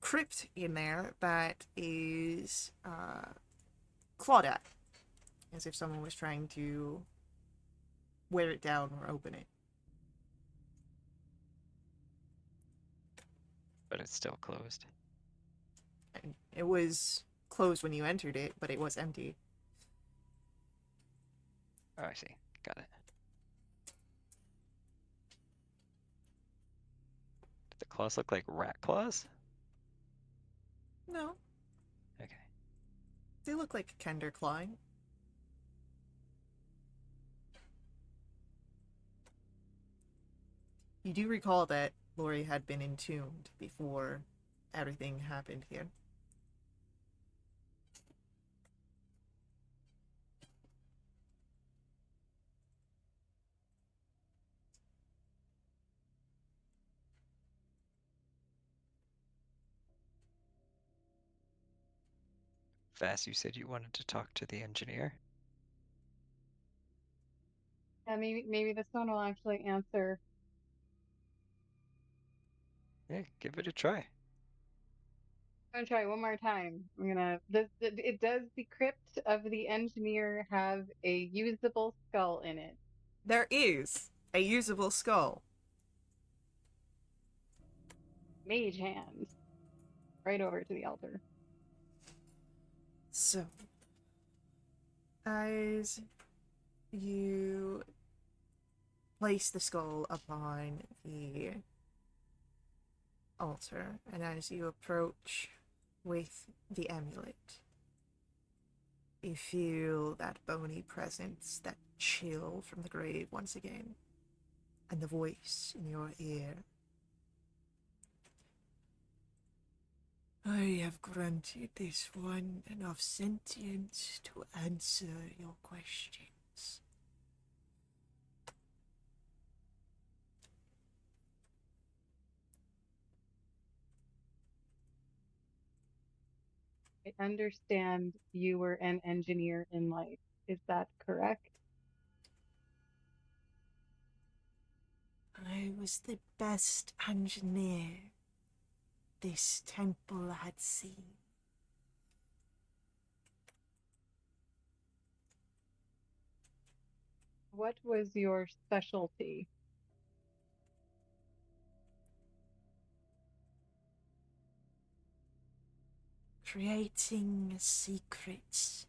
crypt in there that is clawed at, as if someone was trying to wear it down or open it. But it's still closed. And it was closed when you entered it, but it was empty. Oh, I see. Got it. Did the claws look like rat claws? No, Okay. they look like Kender clawing. You do recall that Lori had been entombed before everything happened here. Vass, you said you wanted to talk to the engineer? Yeah, maybe this one will actually answer. Yeah, give it a try. I'm gonna try one more time. Does the crypt of the engineer have a usable skull in it? There is. A usable skull. Mage hand. Right over to the altar. So, as you place the skull upon the altar, and as you approach with the amulet, you feel that bony presence, that chill from the grave once again, and the voice in your ear. I have granted this one enough sentience to answer your questions. I understand you were an engineer in life. Is that correct? I was the best engineer this temple had seen. What was your specialty? Creating secrets.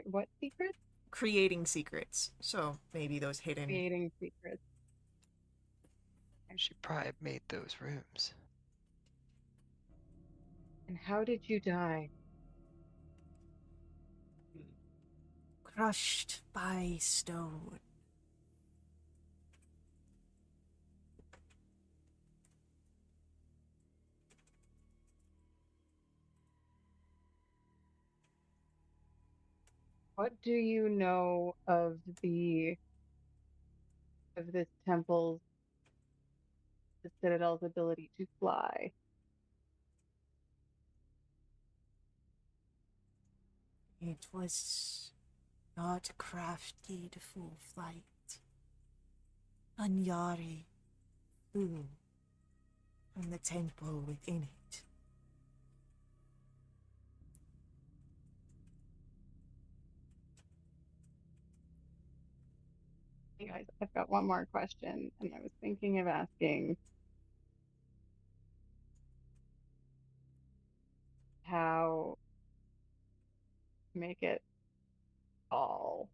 What secrets? Creating secrets. So maybe those hidden. Creating secrets. She probably made those rooms. And how did you die? Crushed by stone. What do you know of this temple's, the Citadel's ability to fly? It was not crafted for flight. Anyari flew from the temple within it. Hey guys, I've got one more question, and I was thinking of asking how to make it all.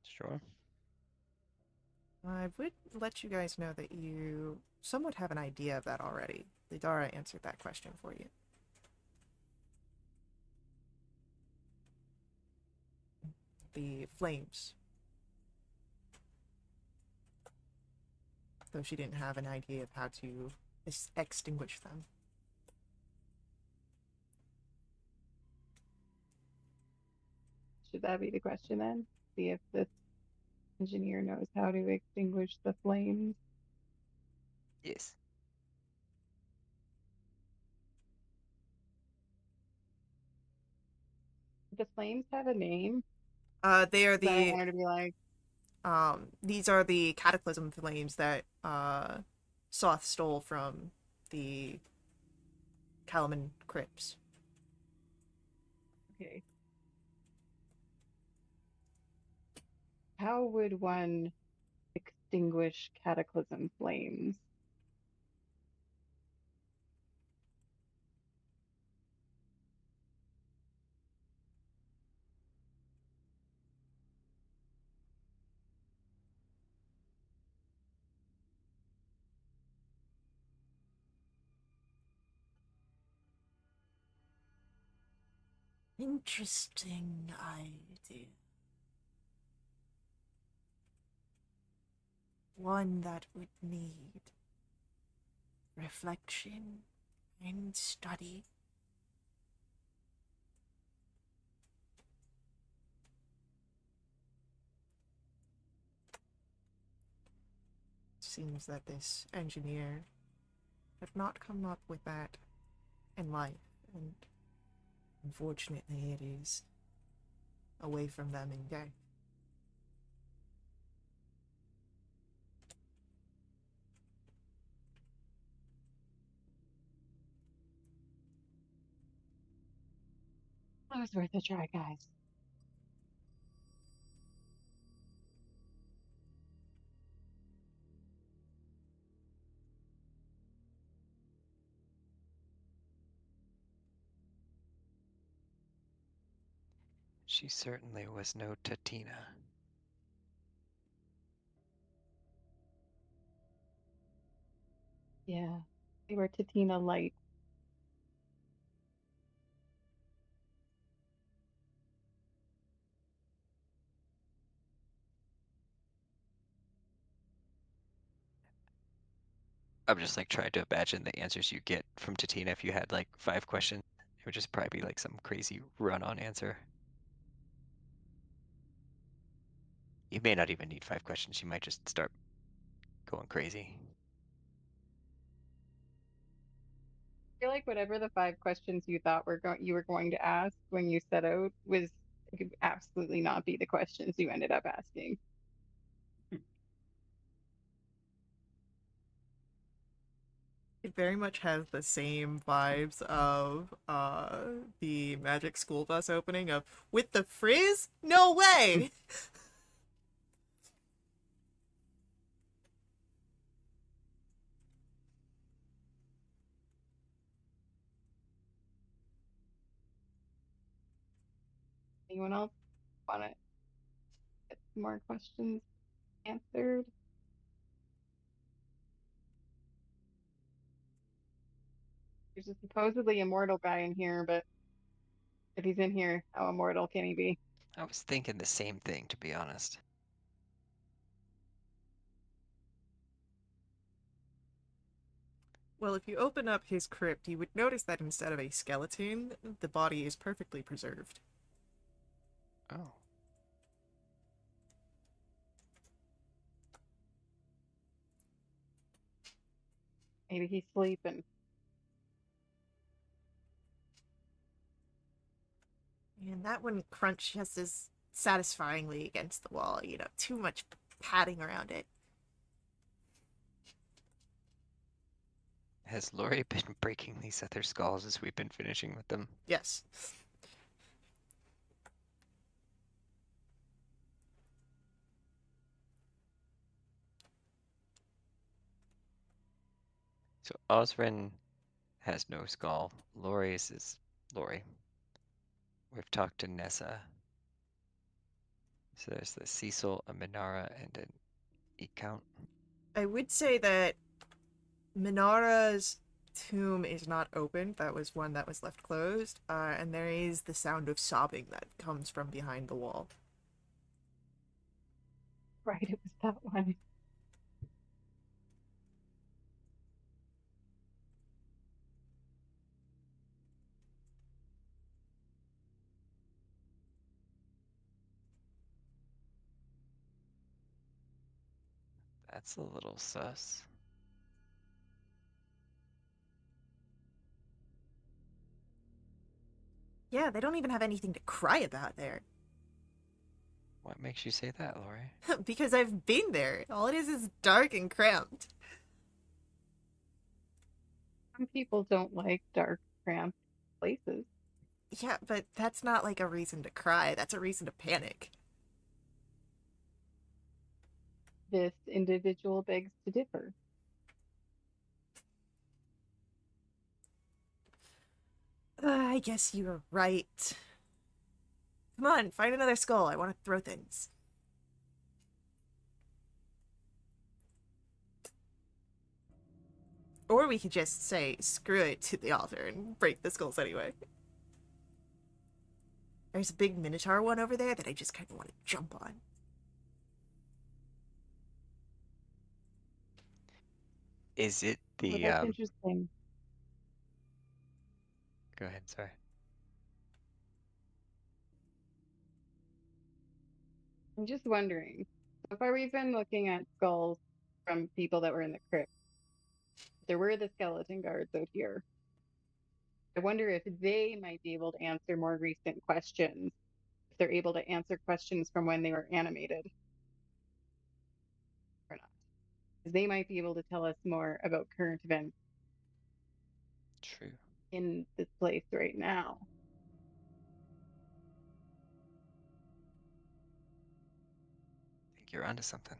Sure. I would let you guys know that you somewhat have an idea of that already. Lidara answered that question for you. The flames. Though she didn't have an idea of how to extinguish them. Should that be the question then? See if this engineer knows how to extinguish the flames. Yes. The flames have a name. They are That I the want her to be like, these are the cataclysm flames that Soth stole from the Kalaman crypts. okay. How would one extinguish cataclysm flames? Interesting idea. One that would need reflection and study. Seems that this engineer had not come up with that in life, and unfortunately it is away from them in death. It was worth a try, guys. She certainly was no Tatina. Yeah, they were Tatina light. I'm just like trying to imagine the answers you get from Tatina if you had like 5 questions. It would just probably be like some crazy run-on answer. You may not even need 5 questions. You might just start going crazy. I feel like whatever the 5 questions you thought you were going to ask when you set out was could absolutely not be the questions you ended up asking. It very much has the same vibes of the Magic School Bus opening of with the frizz? No way! Anyone else want to get some more questions answered? There's a supposedly immortal guy in here, but if he's in here, how immortal can he be? I was thinking the same thing, to be honest. Well, if you open up his crypt, you would notice that instead of a skeleton, the body is perfectly preserved. Oh. Maybe he's sleeping. And that wouldn't crunch just as satisfyingly against the wall, too much padding around it. Has Lori been breaking these other skulls as we've been finishing with them? Yes. So Osrin has no skull. Lori's is Lori. We've talked to Nessa. So there's the Cecil, a Minara, and an E-count. I would say that Minara's tomb is not open. That was one that was left closed. And there is the sound of sobbing that comes from behind the wall. Right, it was that one. That's a little sus. Yeah, they don't even have anything to cry about there. What makes you say that, Lori? Because I've been there. All it is dark and cramped. Some people don't like dark, cramped places. Yeah, but that's not like a reason to cry. That's a reason to panic. This individual begs to differ. I guess you were right. Come on, find another skull. I want to throw things. Or we could just say, screw it to the altar and break the skulls anyway. There's a big Minotaur one over there that I just kind of want to jump on. Is it Well, the, that's interesting. Go ahead, sorry. I'm just wondering. So far, we've been looking at skulls from people that were in the crypt. There were the skeleton guards out here. I wonder if they might be able to answer more recent questions, if they're able to answer questions from when they were animated or not. Because they might be able to tell us more about current events True. in this place right now. like you're onto something.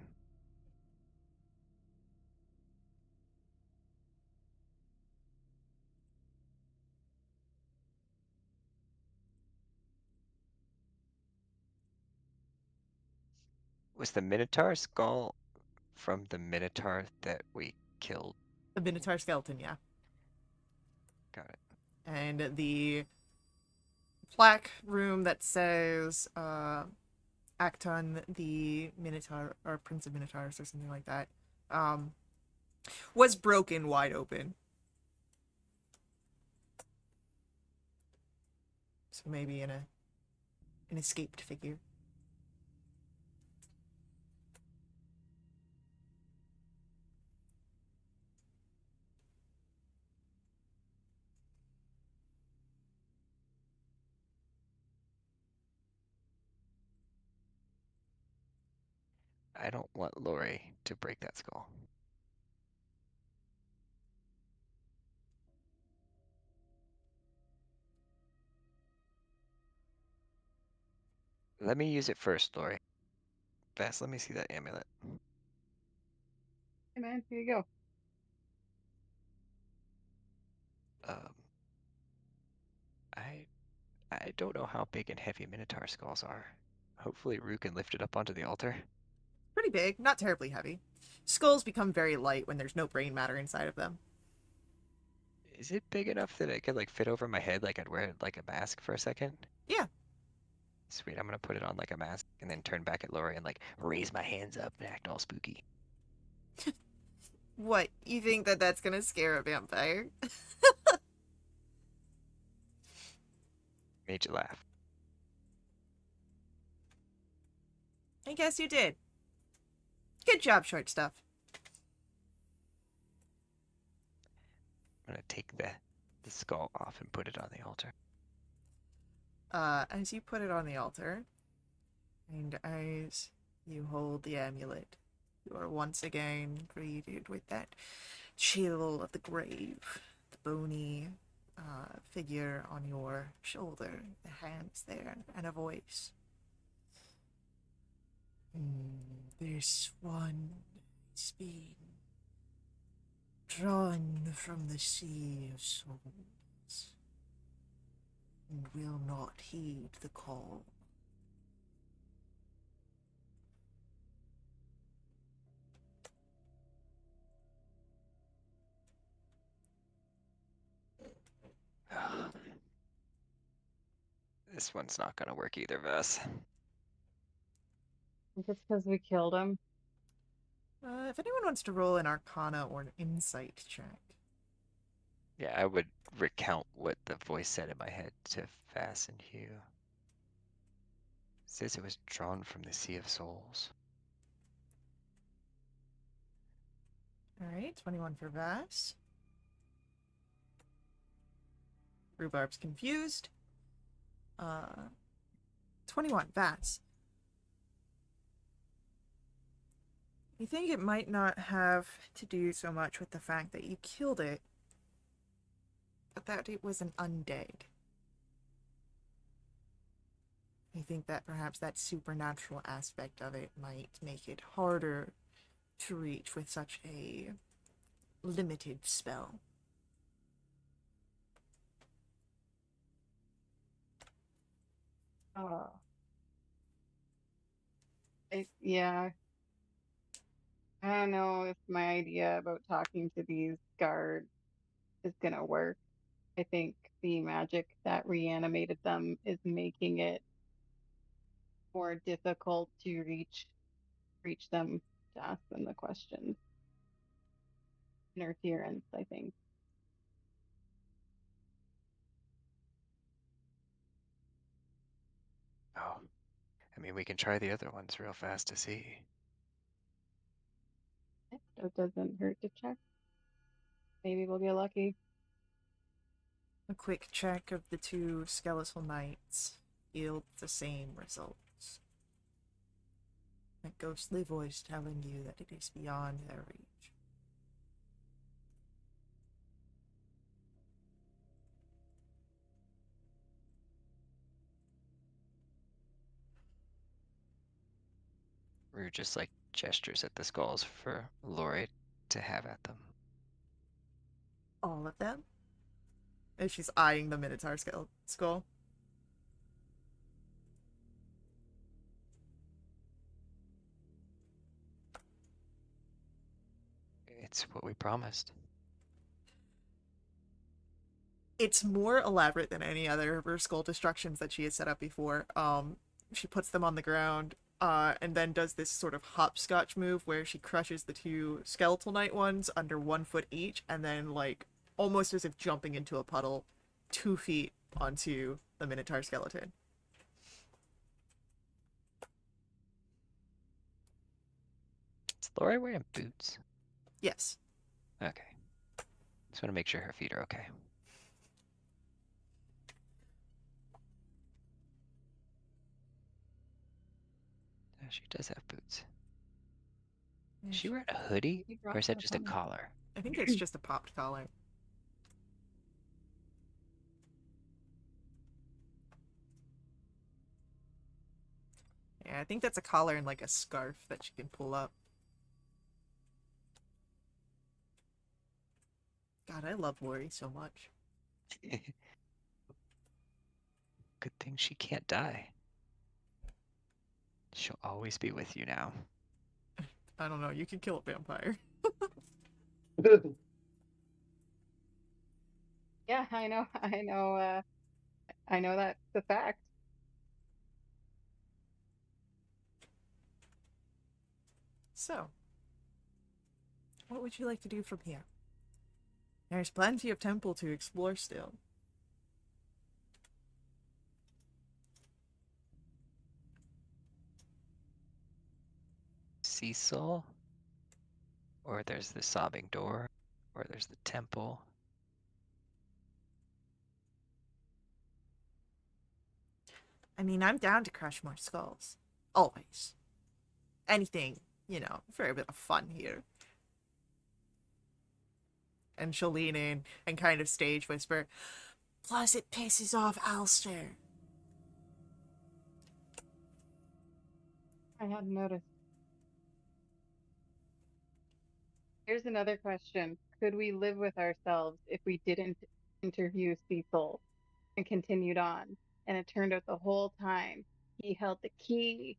Was the Minotaur skull from the Minotaur that we killed? The Minotaur skeleton, yeah. Got it. And the plaque room that says Acton the Minotaur, or Prince of Minotaurs, or something like that, was broken wide open. So maybe an escaped figure. I don't want Lori to break that skull. Let me use it first, Lori. Fast, let me see that amulet. Hey man, here you go. Um, I don't know how big and heavy Minotaur skulls are. Hopefully Rue can lift it up onto the altar. Pretty big, not terribly heavy. Skulls become very light when there's no brain matter inside of them. Is it big enough that it could like fit over my head like I'd wear like a mask for a second? Yeah. Sweet, I'm gonna put it on like a mask and then turn back at Lori and like raise my hands up and act all spooky. What, you think that that's gonna scare a vampire? Made you laugh. I guess you did. Good job, short stuff. I'm gonna take the skull off and put it on the altar. As you put it on the altar, and as you hold the amulet, you are once again greeted with that chill of the grave, the bony figure on your shoulder, the hands there, and a voice. This one is being drawn from the sea of souls and will not heed the call. This one's not gonna work either, Vess. Just because we killed him. If anyone wants to roll an Arcana or an Insight check. Yeah, I would recount what the voice said in my head to fasten you. It says it was drawn from the Sea of Souls. Alright, 21 for Vass. Rhubarb's confused. 21, Vass. You think it might not have to do so much with the fact that you killed it, but that it was an undead. You think that perhaps that supernatural aspect of it might make it harder to reach with such a limited spell. Oh. Yeah. I don't know if my idea about talking to these guards is gonna work. I think the magic that reanimated them is making it more difficult to reach them to ask them the questions. Interference, I think. Oh, I mean, we can try the other ones real fast to see. It doesn't hurt to check. Maybe we'll get lucky. A quick check of the two skeletal knights yield the same results. A ghostly voice telling you that it is beyond their reach. Or just like gestures at the skulls for Lori to have at them. All of them? And she's eyeing the Minotaur skull. It's what we promised. It's more elaborate than any other of her skull destructions that she has set up before. She puts them on the ground, and then does this sort of hopscotch move where she crushes the two skeletal knight ones under 1 foot each, and then, like, almost as if jumping into a puddle, 2 feet onto the Minotaur skeleton. Is Lori wearing boots? Yes. Okay. Just want to make sure her feet are okay. She does have boots. Is she wearing a hoodie? You Or brought is that that just a on. collar? I think it's just a popped collar. Yeah, I think that's a collar and like a scarf that she can pull up. God, I love Lori so much. Good thing she can't die. She'll always be with you now. I don't know, you can kill a vampire. Yeah, I know. I know that's the fact. So, what would you like to do from here? There's plenty of temple to explore still. Cecil? Or there's the sobbing door? Or there's the temple? I mean, I'm down to crush more skulls. Always. Anything, for a bit of fun here. And she'll lean in and kind of stage whisper, plus it pisses off Alistair. I hadn't noticed. Here's another question. Could we live with ourselves if we didn't interview Cecil and continued on? And it turned out the whole time he held the key,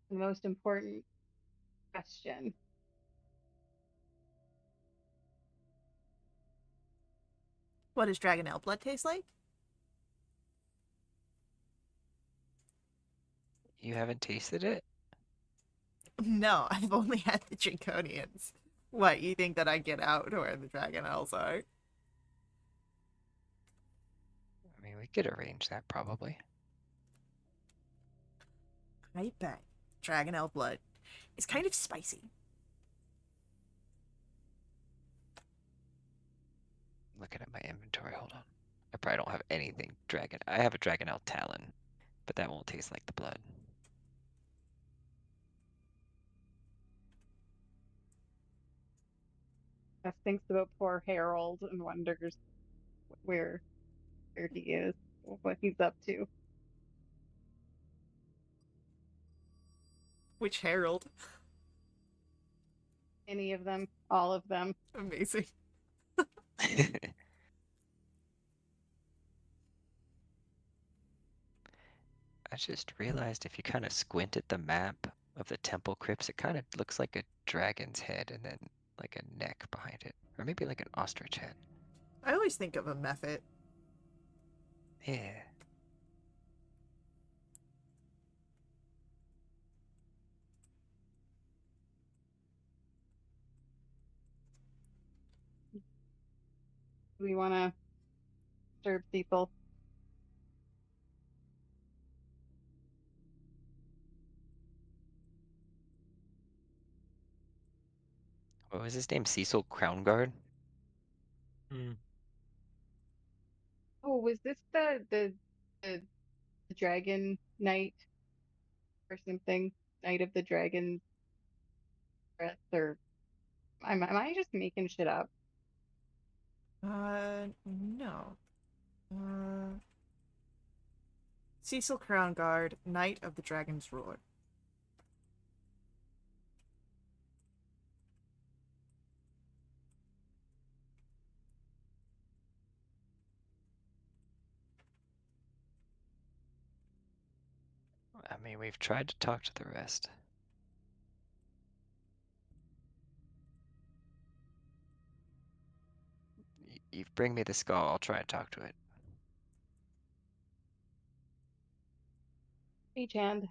the most important question. What does Dragonelle blood taste like? You haven't tasted it? No, I've only had the Draconians. What, you think that I get out where the Dragonelles are? I mean, we could arrange that probably. I bet Dragonelle blood is kind of spicy. Looking at my inventory, hold on. I probably don't have anything dragon. I have a Dragonelle Talon, but that won't taste like the blood. Beth thinks about poor Harold and wonders where he is, what he's up to. Which Harold? Any of them, all of them. Amazing. I just realized if you kind of squint at the map of the temple crypts, it kind of looks like a dragon's head and then like a neck behind it. Or maybe like an ostrich head. I always think of a Mephit. Yeah. Do we want to serve Cecil? What was his name? Cecil Crownguard? Hmm. Oh, was this the dragon knight or something? Knight of the Dragon's Breath, or am I just making shit up? No. Cecil Crownguard, Knight of the Dragon's Roar. I mean, we've tried to talk to the rest. You bring me the skull, I'll try and talk to it. Mage hand.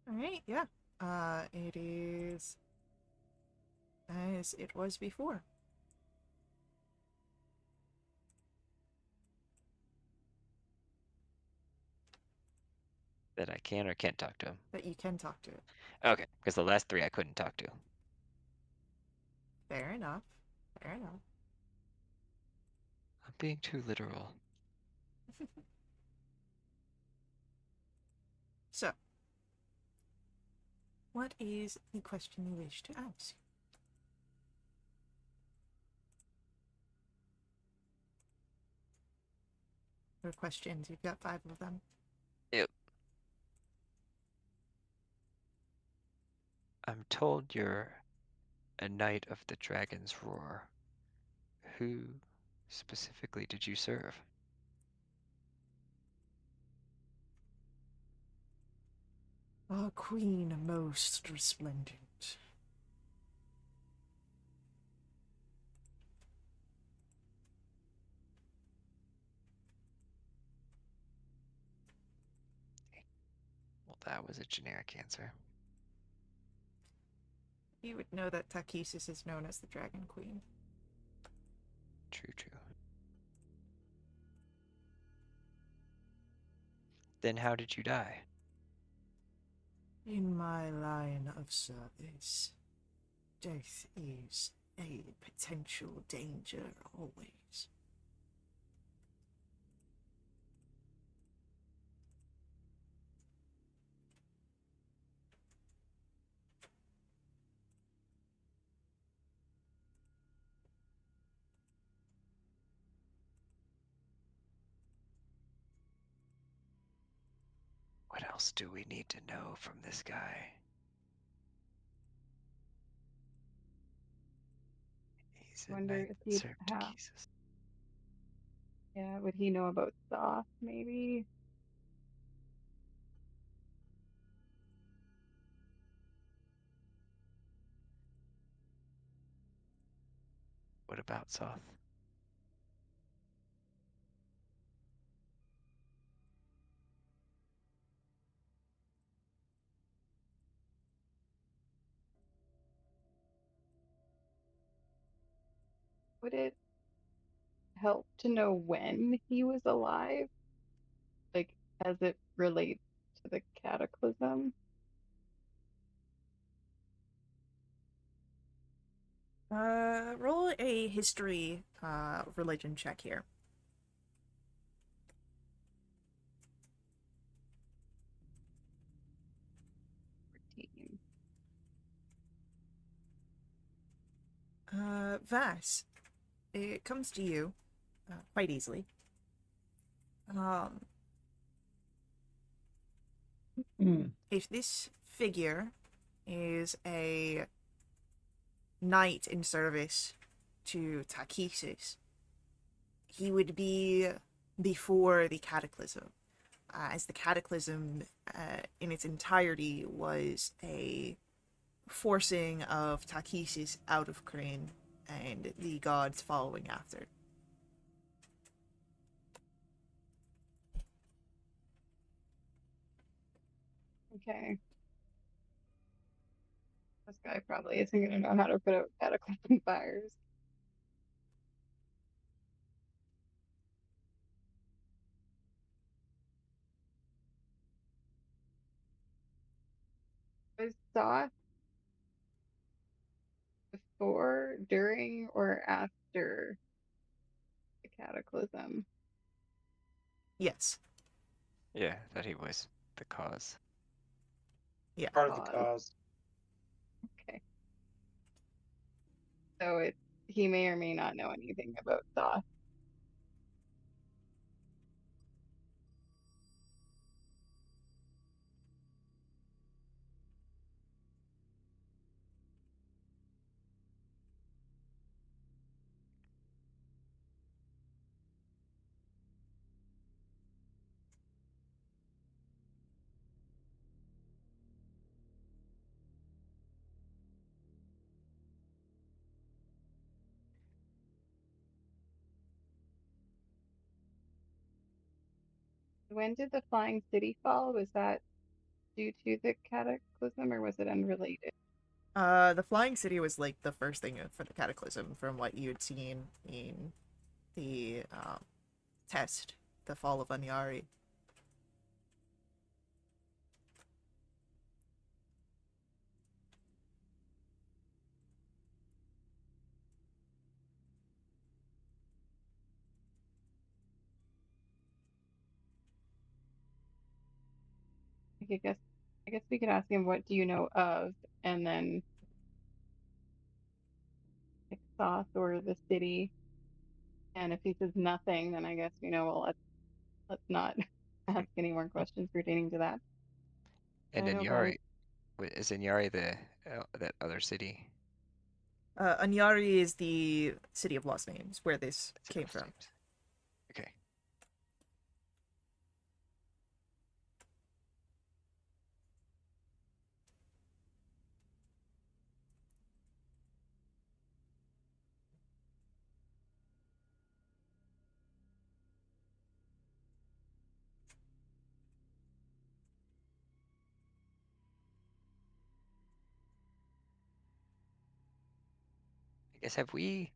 All right, yeah. It is as it was before. That I can or can't talk to him. That you can talk to it. Okay, because the last 3 I couldn't talk to. Fair enough. Fair enough. I'm being too literal. So, what is the question you wish to ask? Or questions? You've got 5 of them. Yep. I'm told you're a knight of the Dragon's Roar. Who specifically did you serve? Our queen most resplendent. Well, that was a generic answer. You would know that Takesis is known as the Dragon Queen. True, true. Then how did you die? In my line of service, death is a potential danger always. What else do we need to know from this guy? He's a Wonder knight if that he'd served have. Takesis. Yeah, would he know about Thoth, maybe? What about Soth? Would it help to know when he was alive? Like, as it relates to the cataclysm? Roll a history, religion check here. 14. Vass, it comes to you, quite easily. If this figure is a knight in service to Takesis, he would be before the cataclysm, as the cataclysm in its entirety was a forcing of Takesis out of Kryn and the gods following after. Okay. This guy probably isn't going to know how to put out cataclysm fires. Was Thoth before, during, or after the cataclysm? Yes. Yeah, that he was the cause. Yeah. Part of the Cause. cause. Okay. So he may or may not know anything about Thoth. When did the Flying City fall? Was that due to the cataclysm or was it unrelated? The Flying City was like the first thing for the Cataclysm from what you had seen in the test, the Fall of Anyari. I guess we could ask him, what do you know of? And then like Soth or the city. And if he says nothing, then I guess, well, let's not ask any more questions pertaining to that. And I know about Inyari, it. is Inyari the that other city? Anyari is the City of Lost Names, where this That's came enough from. names. Okay. I guess have we?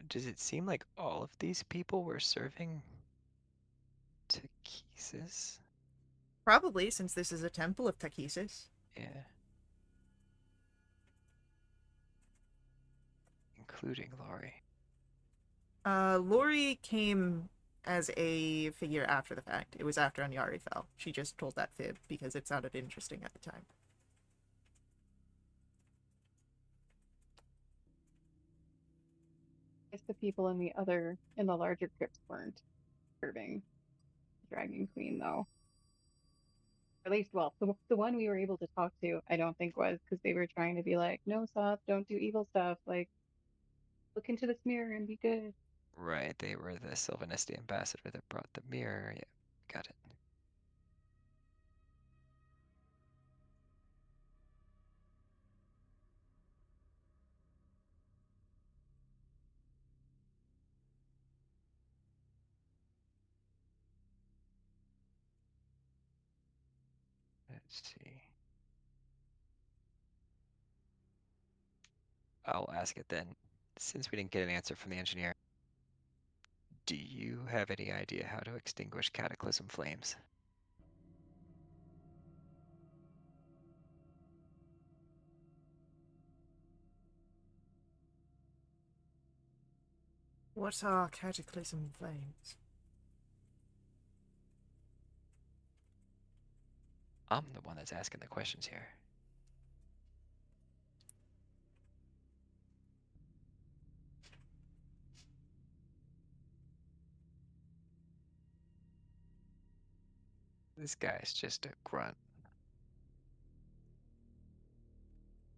Does it seem like all of these people were serving Takesis? Probably, since this is a temple of Takesis. Yeah. Including Laurie. Lori came as a figure after the fact. It was after Anyari fell. She just told that fib because it sounded interesting at the time. I guess the people in the larger crypts weren't serving the Dragon Queen, though. At least, well, the one we were able to talk to, I don't think was, because they were trying to be like, no, Soth, don't do evil stuff. Like, look into this mirror and be good. Right, they were the Sylvanesti ambassador that brought the mirror. Yeah, got it. Let's see. I'll ask it then. Since we didn't get an answer from the engineer, do you have any idea how to extinguish cataclysm flames? What are Cataclysm Flames? I'm the one that's asking the questions here. This guy's just a grunt.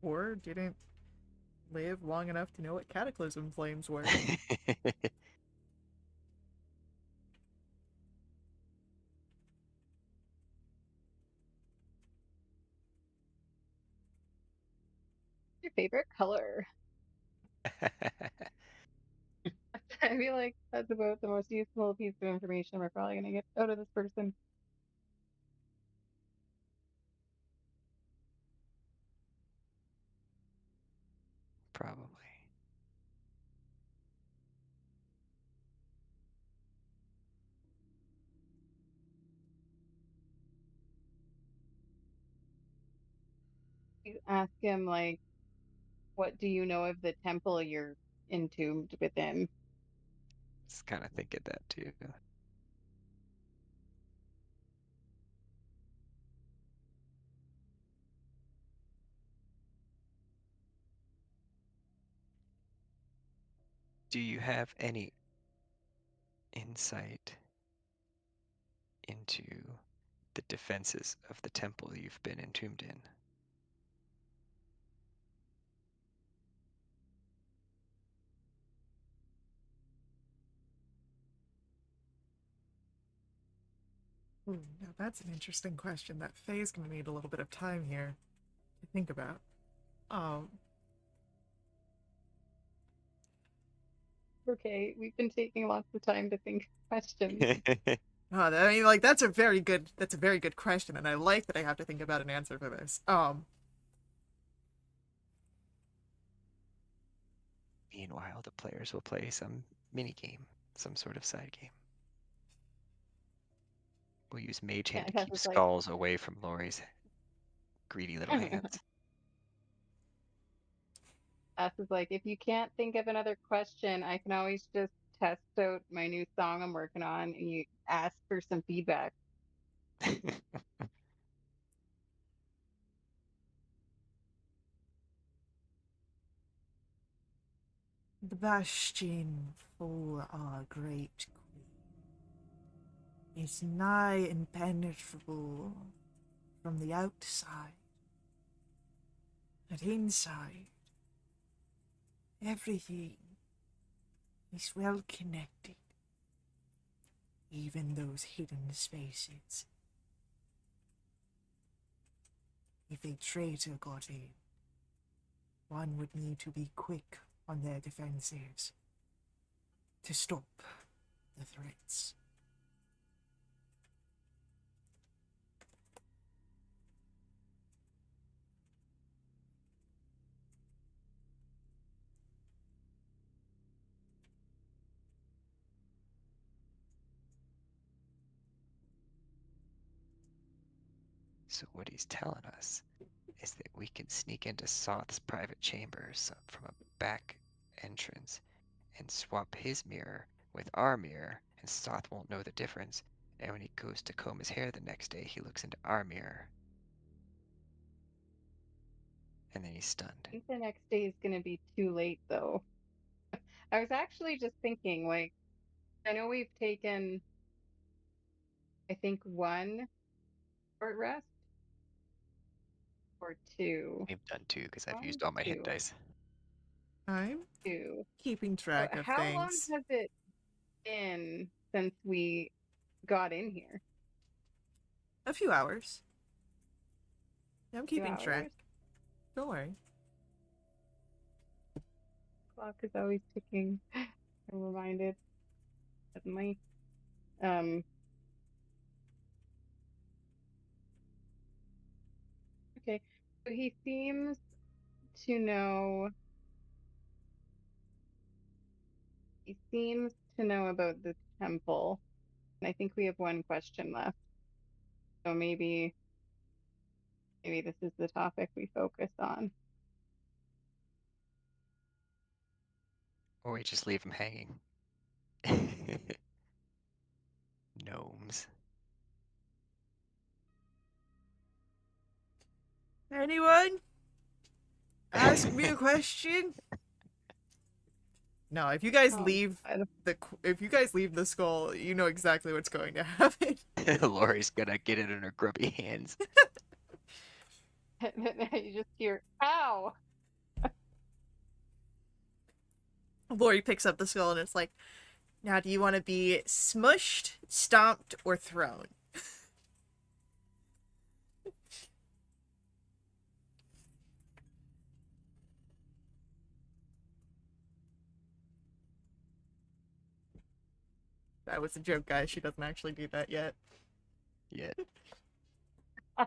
Or didn't live long enough to know what Cataclysm Flames were. Your favorite color? I feel like that's about the most useful piece of information we're probably going to get out of this person. Probably. You ask him, like, what do you know of the temple you're entombed within? Just kind of thinking that too. Do you have any insight into the defenses of the temple you've been entombed in? Ooh, now that's an interesting question that Faye's gonna need a little bit of time here to think about. Um, Okay, we've been taking lots of time to think questions. Oh, I mean, like that's a very good question, and I like that I have to think about an answer for this. Meanwhile, the players will play some mini game, some sort of side game. We'll use Mage Hand to Tess keep is like, skulls away from Lori's greedy little hands. Tess is like, if you can't think of another question, I can always just test out my new song I'm working on, and you ask for some feedback. The bastion for our great queen is nigh impenetrable from the outside, but inside, everything is well connected, even those hidden spaces. If a traitor got in, one would need to be quick on their defenses to stop the threats. So what he's telling us is that we can sneak into Soth's private chambers from a back entrance and swap his mirror with our mirror, and Soth won't know the difference. And when he goes to comb his hair the next day, he looks into our mirror. And then he's stunned. I think the next day is going to be too late, though. I was actually just thinking, like, I know we've taken, I think, one short rest or two. We've done two because I've One, used all my hit two, dice. I'm two. keeping So track of how long things. has it been since we got in here? A few hours. I'm 2 keeping track. hours? Don't worry. Clock is always ticking. I'm reminded suddenly. Um, okay. So he seems to know, about the temple. And I think we have one question left. So maybe this is the topic we focus on. Or we just leave him hanging. Gnomes. Anyone? Ask me a question? No, if you guys Oh, leave God. if you guys leave the skull, you know exactly what's going to happen. Lori's gonna get it in her grubby hands. You just hear, ow! Lori picks up the skull and it's like, now do you want to be smushed, stomped, or thrown? That was a joke, guys. She doesn't actually do that yet. Yeah.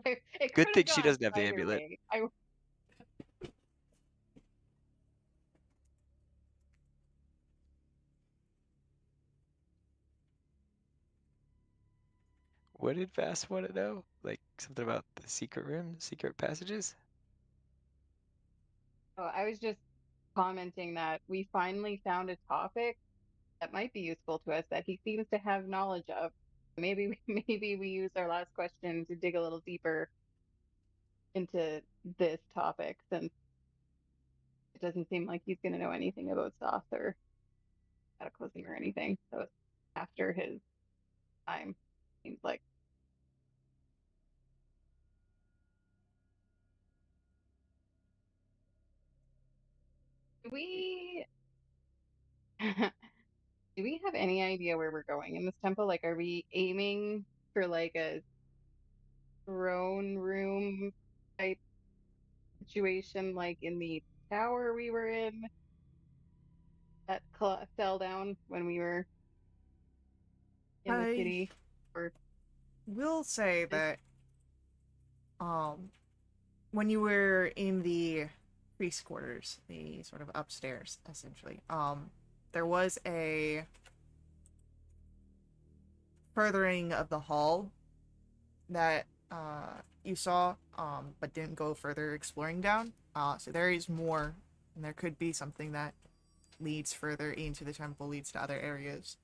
It Good could thing have she gone doesn't have the either amulet. way. What did Vass want to know? Like something about the secret room, secret passages? I was just commenting that we finally found a topic that might be useful to us that he seems to have knowledge of. Maybe maybe we use our last question to dig a little deeper into this topic, since it doesn't seem like he's going to know anything about Soth or cataclysm or anything. So it's after his time, seems like. Do we do we have any idea where we're going in this temple? Like, are we aiming for like a throne room type situation, like in the tower we were in that fell down when we were in the I city? Or We'll say that when you were in the priest quarters, the sort of upstairs, essentially, there was a furthering of the hall that you saw, but didn't go further exploring down. So there is more, and there could be something that leads further into the temple, leads to other areas.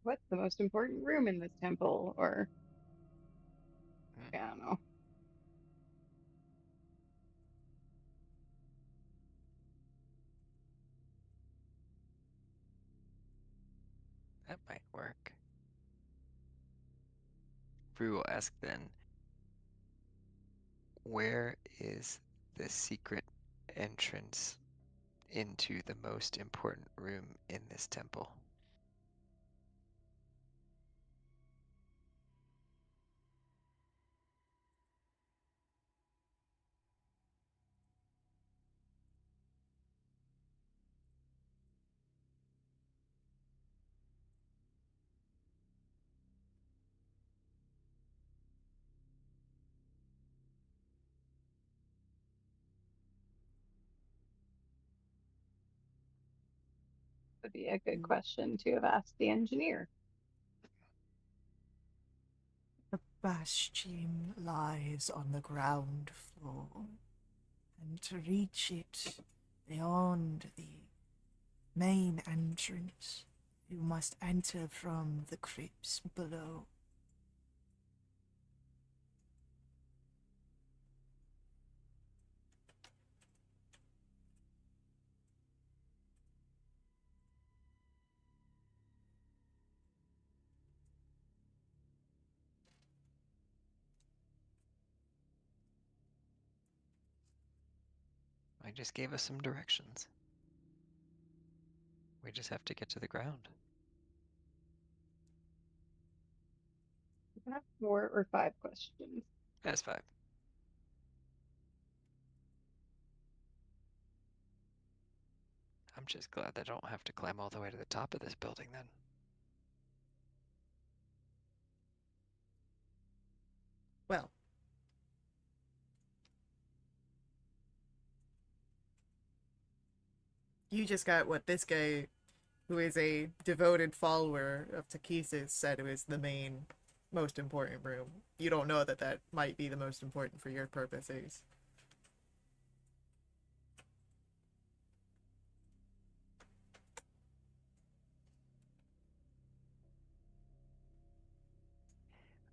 what's the most important room in this temple? Or Hmm, I don't know. that might work. We will ask then, where is the secret entrance into the most important room in this temple? Would be a good question to have asked the engineer. The bastion lies on the ground floor, and to reach it beyond the main entrance, you must enter from the crypts below. I just gave us some directions. We just have to get to the ground. You can have 4 or 5 questions. That's 5. I'm just glad that I don't have to climb all the way to the top of this building then. Well, you just got what this guy, who is a devoted follower of Takisa's, said it was the main, most important room. You don't know that that might be the most important for your purposes.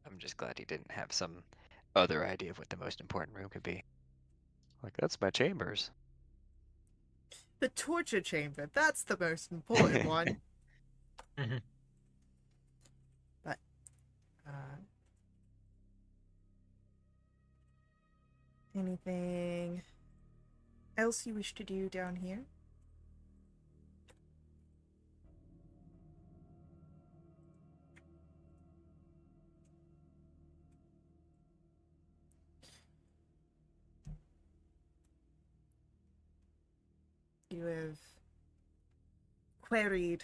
I'm just glad he didn't have some other idea of what the most important room could be. Like, that's my chambers. The torture chamber, that's the most important one. Mhm. But, uh, anything else you wish to do down here? You have queried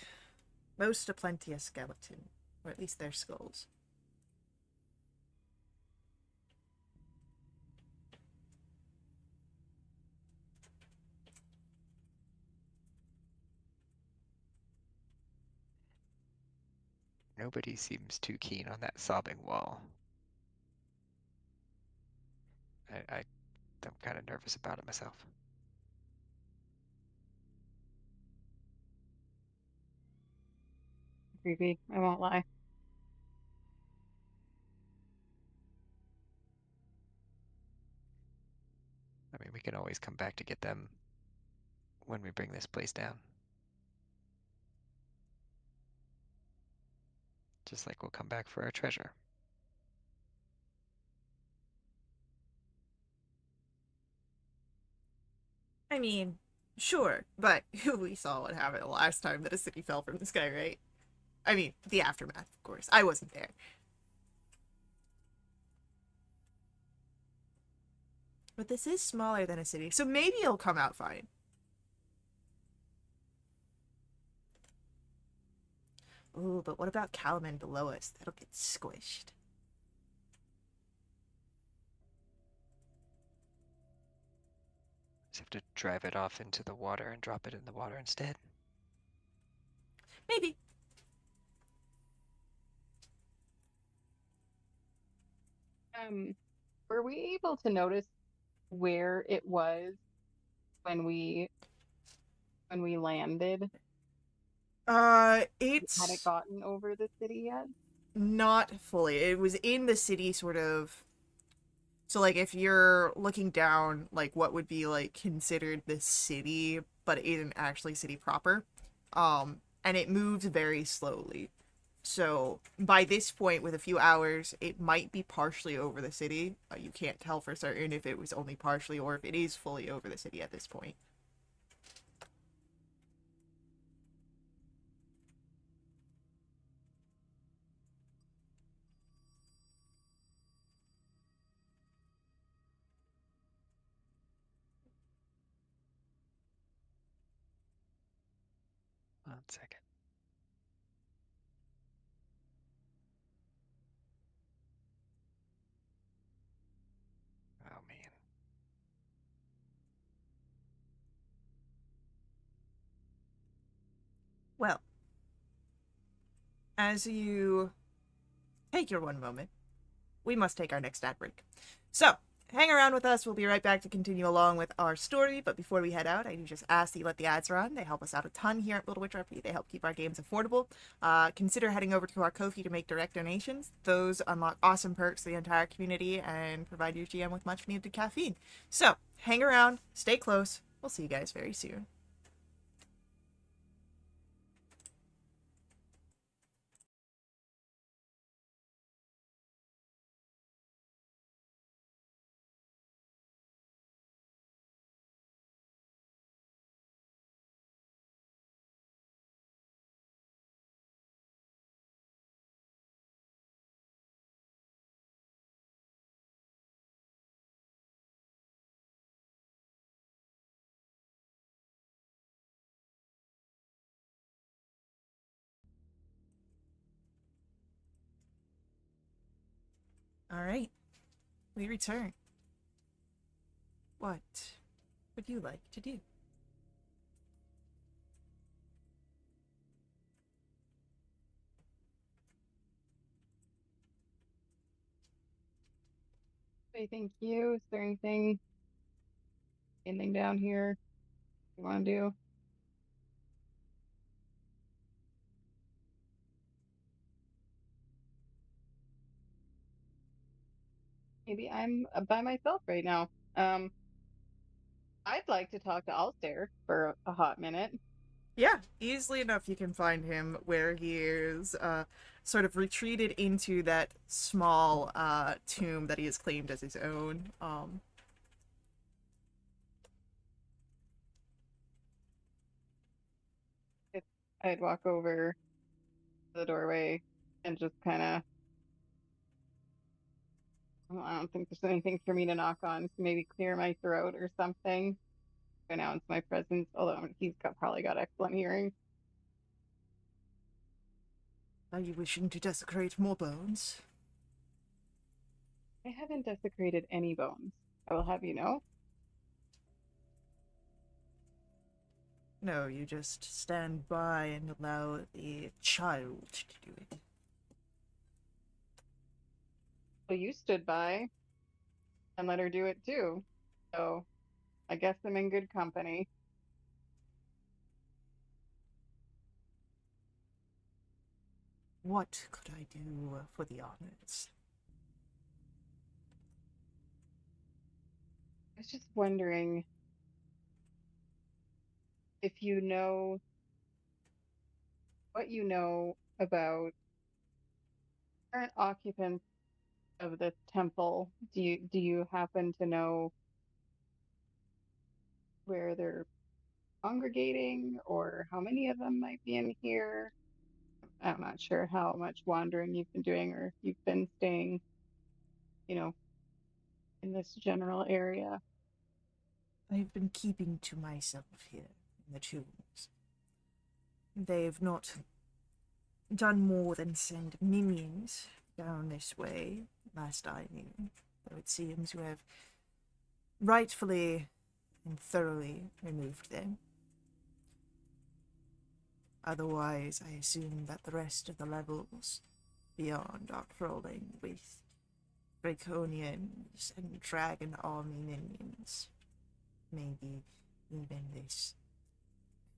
most aplenty a skeleton, or at least their skulls. Nobody seems too keen on that sobbing wall. I'm kind of nervous about it myself. Creepy, I won't lie. I mean, we can always come back to get them when we bring this place down. Just like we'll come back for our treasure. I mean, sure, but we saw what happened the last time that a city fell from the sky, right? I mean, the aftermath, of course. I wasn't there. But this is smaller than a city, so maybe it'll come out fine. Ooh, but what about Kalaman below us? That'll get squished. Just have to drive it off into the water and drop it in the water instead. Maybe. Were we able to notice where it was when we landed? Had it It's gotten over the city yet? not fully. It was in the city, sort of. So, like, if you're looking down, like, what would be, like, considered the city, but it isn't actually city proper. And it moves very slowly. So, by this point, with a few hours, it might be partially over the city. You can't tell for certain if it was only partially or if it is fully over the city at this point. One second. Oh man. Well, as you take your one moment, we must take our next ad break. So, hang around with us. We'll be right back to continue along with our story. But before we head out, I do just ask that you let the ads run. They help us out a ton here at Little Witch RP. They help keep our games affordable. Consider heading over to our Ko-fi to make direct donations. Those unlock awesome perks to the entire community and provide your GM with much needed caffeine. So, hang around, stay close. We'll see you guys very soon. All right, we return. What would you like to do? Okay, thank you. Is there anything down here you want to do? Maybe I'm by myself right now. I'd like to talk to Altair for a hot minute. Yeah, easily enough you can find him where he is sort of retreated into that small tomb that he has claimed as his own. If I'd walk over to the doorway and just kind of, well, I don't think there's anything for me to knock on, so maybe clear my throat or something, announce my presence, although probably got excellent hearing. Are you wishing to desecrate more bones? I haven't desecrated any bones, I will have you know. No, you just stand by and allow the child to do it. Well, you stood by and let her do it too, so I guess I'm in good company. What could I do for the honors? I was just wondering if you know what you know about current occupants of the temple. Do you happen to know where they're congregating or how many of them might be in here? I'm not sure how much wandering you've been doing or if you've been staying, you know, in this general area. I've been keeping to myself here in the tombs. They've not done more than send minions down this way, last I knew, though it seems you have rightfully and thoroughly removed them. Otherwise, I assume that the rest of the levels beyond are crawling with Draconians and Dragon Army minions. Maybe even this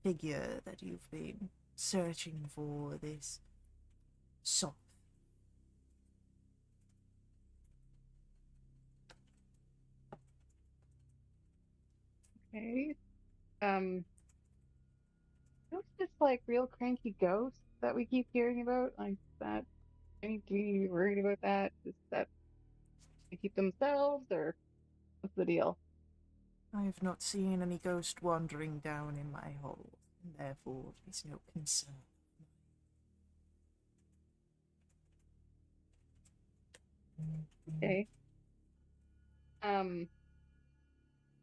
figure that you've been searching for, this Soth. Okay. What's this like real cranky ghost that we keep hearing about? Like that, I need to be worried about that. Is that they keep themselves, or what's the deal? I have not seen any ghost wandering down in my hole, and therefore it is no concern. Okay.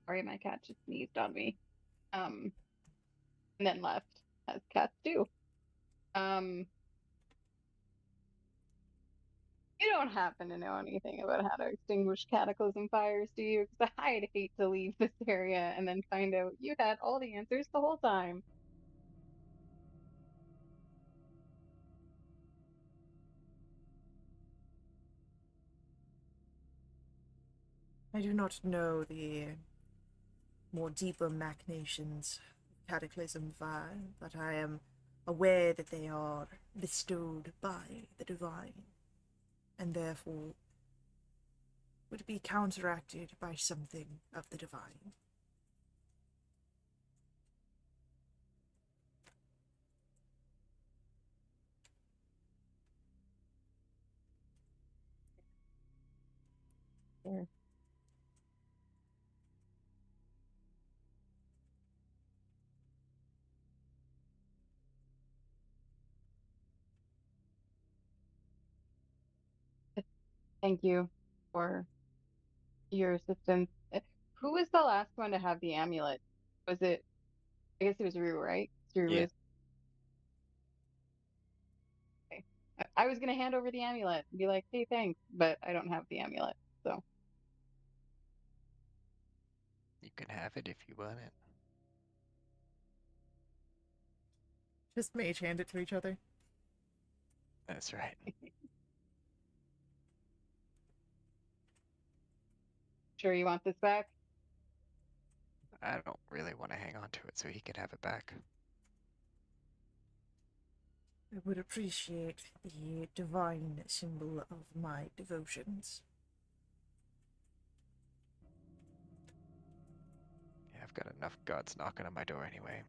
Sorry, my cat just sneezed on me. And then left, as cats do. Um, you don't happen to know anything about how to extinguish cataclysm fires, do you? Because I'd hate to leave this area and then find out you had all the answers the whole time. I do not know the more deeper machinations of Cataclysm Fire, but I am aware that they are bestowed by the Divine, and therefore would be counteracted by something of the Divine. Sure. Thank you for your assistance. Who was the last one to have the amulet? Was it? I guess it was Rue, right? Rue Yeah. was. Okay. I was gonna hand over the amulet and be like, "Hey, thanks," but I don't have the amulet, so You can have it if you want it. Just mage hand it to each other. That's right. sure you want this back. I don't really want to hang on to it, so he can have it back. I would appreciate the divine symbol of my devotions. Yeah, I've got enough gods knocking on my door anyway.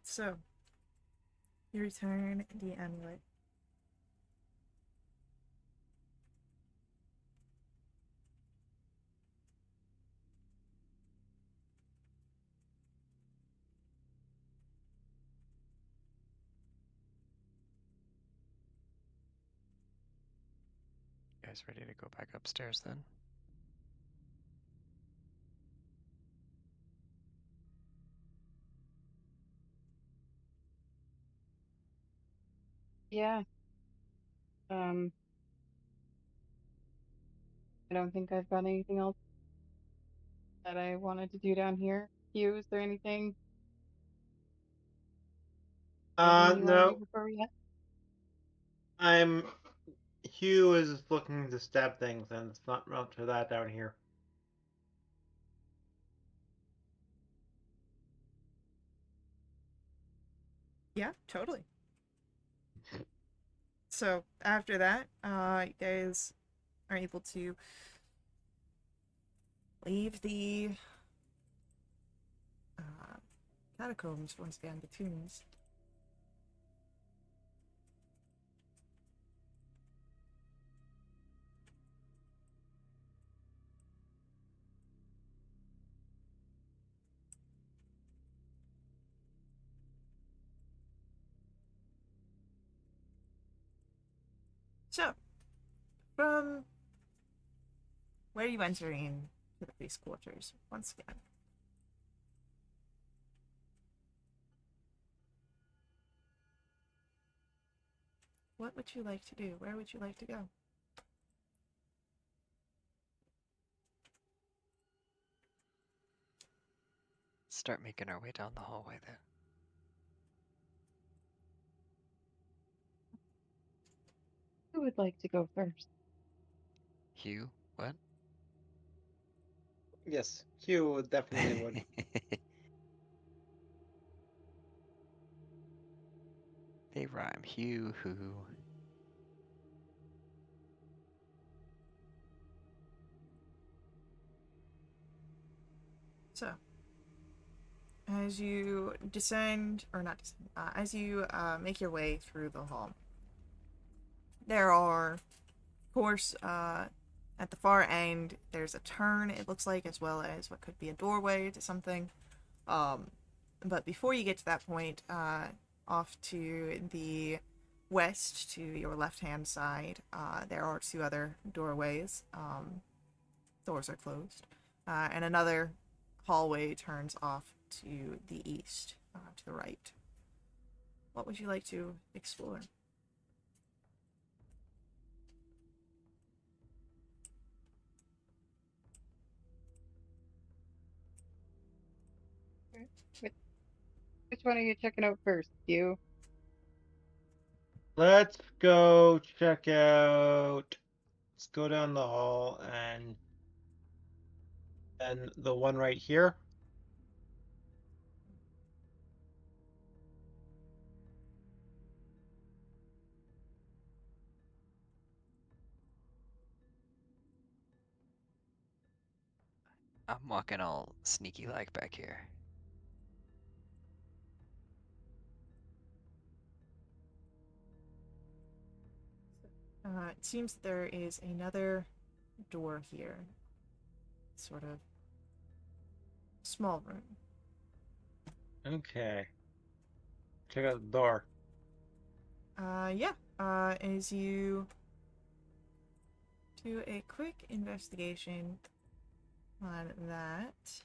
So, you return the amulet. You guys ready to go back upstairs then? Yeah. Um, I don't think I've got anything else that I wanted to do down here. Hugh, is there anything you want to do No, before we head? I'm. Hugh is looking to stab things, and it's not up to that down here. Yeah, totally. So after that, you guys are able to leave the Catacombs, once again, the tombs. So, from where are you entering to the base quarters once again? What would you like to do? Where would you like to go? Start making our way down the hallway then. Who would like to go first? Hugh, what? Yes, Hugh definitely would. They rhyme. Hugh, who. So, as you descend, or not descend, as you make your way through the hall, there are, of course, at the far end, there's a turn, it looks like, as well as what could be a doorway to something. But before you get to that point, off to the west, to your left-hand side, there are two other doorways. Doors are closed. And another hallway turns off to the east, to the right. What would you like to explore? Which one are you checking out first? You? Let's go check out. Let's go down the hall and the one right here. I'm walking all sneaky like back here. It seems that there is another door here. Sort of small room. Okay. Check out the door. Yeah. As you do a quick investigation on that,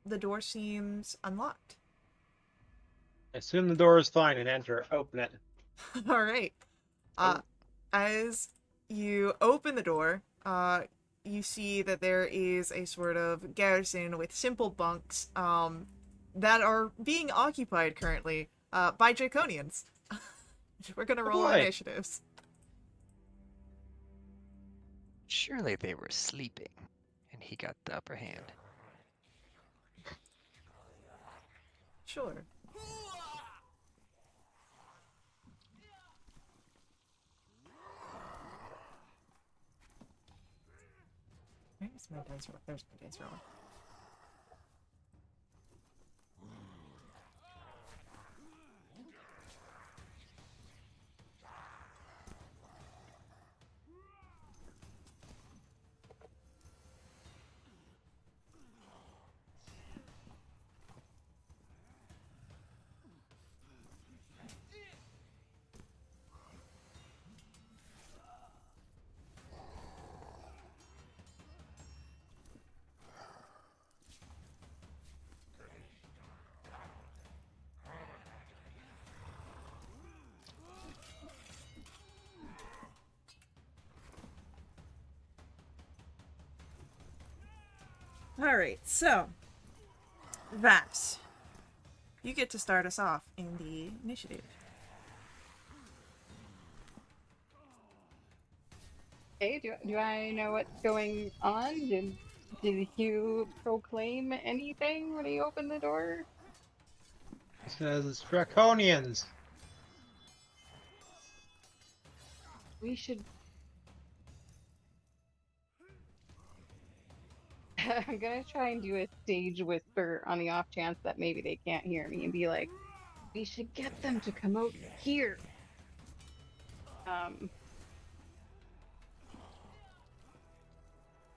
the door seems unlocked. Assume the door is fine and enter. Open it. All right. As you open the door, you see that there is a sort of garrison with simple bunks that are being occupied currently by Draconians. We're gonna roll Boy. initiatives. Surely they were sleeping, and he got the upper hand. Sure. Where's my dice roll? There's my dice roll. Alright, so that you get to start us off in the initiative. Okay, do I know what's going on? Did Hugh proclaim anything when he opened the door? It says Draconians. We should. I'm gonna try and do a stage whisper on the off chance that maybe they can't hear me and be like, we should get them to come out here.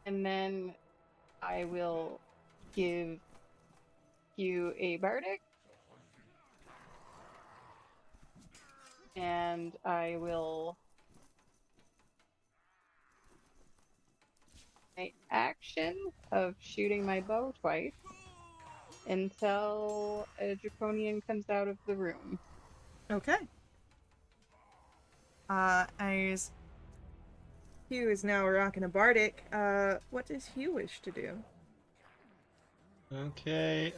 And then I will give you a bardic, and I will my action of shooting my bow twice until a draconian comes out of the room. Okay. As Hugh is now rocking a bardic, what does Hugh wish to do? Okay.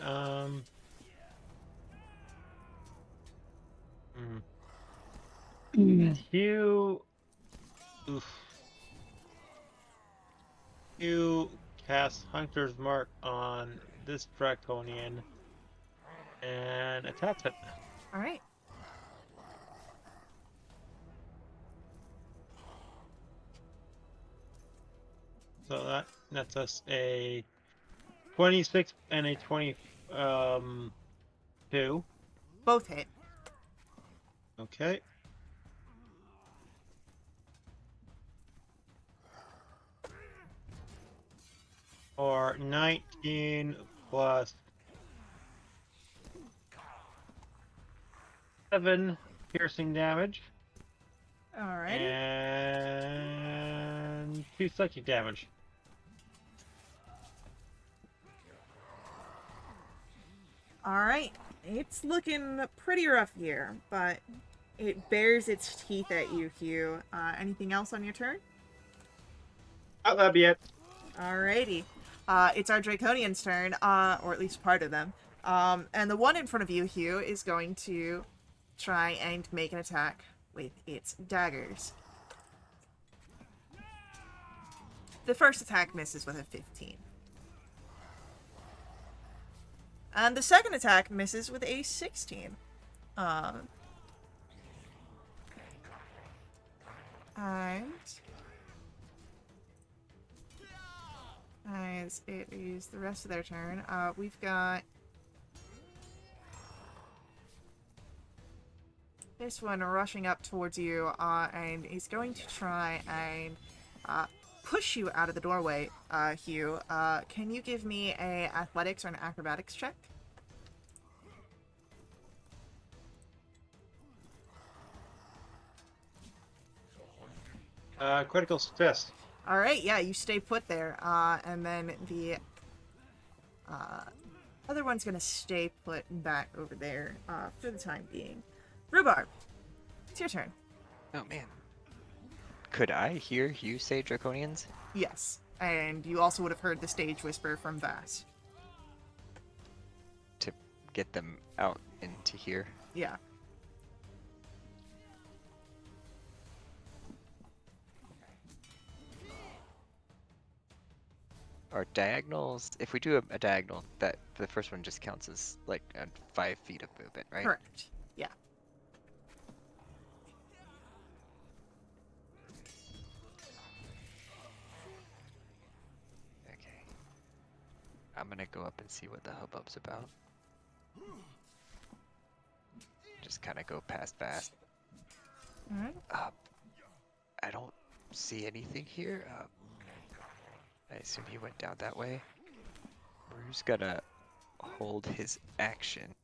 Hugh. Oof. Hugh casts Hunter's Mark on this Draconian and attacks it. All right. So that nets us a 26 and a 22. Both hit. Okay. Or 19 plus 7 piercing damage. All right. And 2 psychic damage. All right. It's looking pretty rough here, but it bares its teeth at you, Hugh. Anything else on your turn? Oh, that'd be it. Alrighty. It's our Draconian's turn, or at least part of them. And the one in front of you, Hugh, is going to try and make an attack with its daggers. The first attack misses with a 15. And the second attack misses with a 16. And as it is the rest of their turn, we've got this one rushing up towards you, and is going to try and push you out of the doorway, Hugh. Can you give me a athletics or an acrobatics check? Critical success. All right, yeah, you stay put there, and then the other one's gonna stay put back over there for the time being. Rhubarb, it's your turn. Oh man. Could I hear you say Draconians? Yes, and you also would have heard the stage whisper from Vass. To get them out into here? Yeah. Are diagonals, if we do a diagonal, that the first one just counts as like 5 feet of movement, right? Correct. Yeah. Okay. I'm gonna go up and see what the hubbub's about. Just kind of go past fast. Alright. I don't see anything here. I assume he went down that way. Rue's gonna hold his action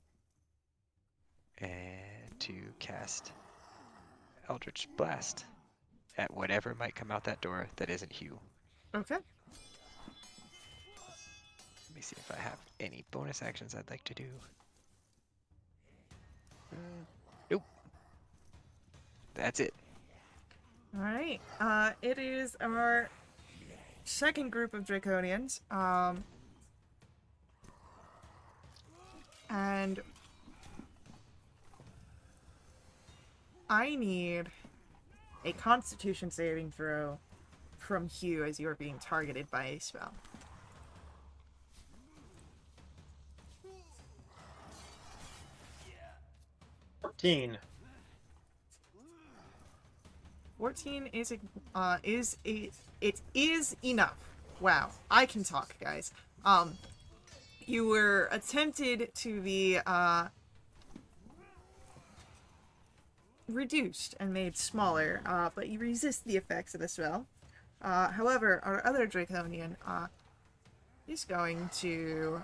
and to cast Eldritch Blast at whatever might come out that door that isn't Hugh. Okay. Let me see if I have any bonus actions I'd like to do. Nope. That's it. Alright. It is our second group of Draconians. And I need a Constitution saving throw from Hugh as you are being targeted by a spell. $14. 14 is enough. Wow, I can talk, guys. You were attempted to be reduced and made smaller, but you resist the effects of the spell. However, our other Draconian is going to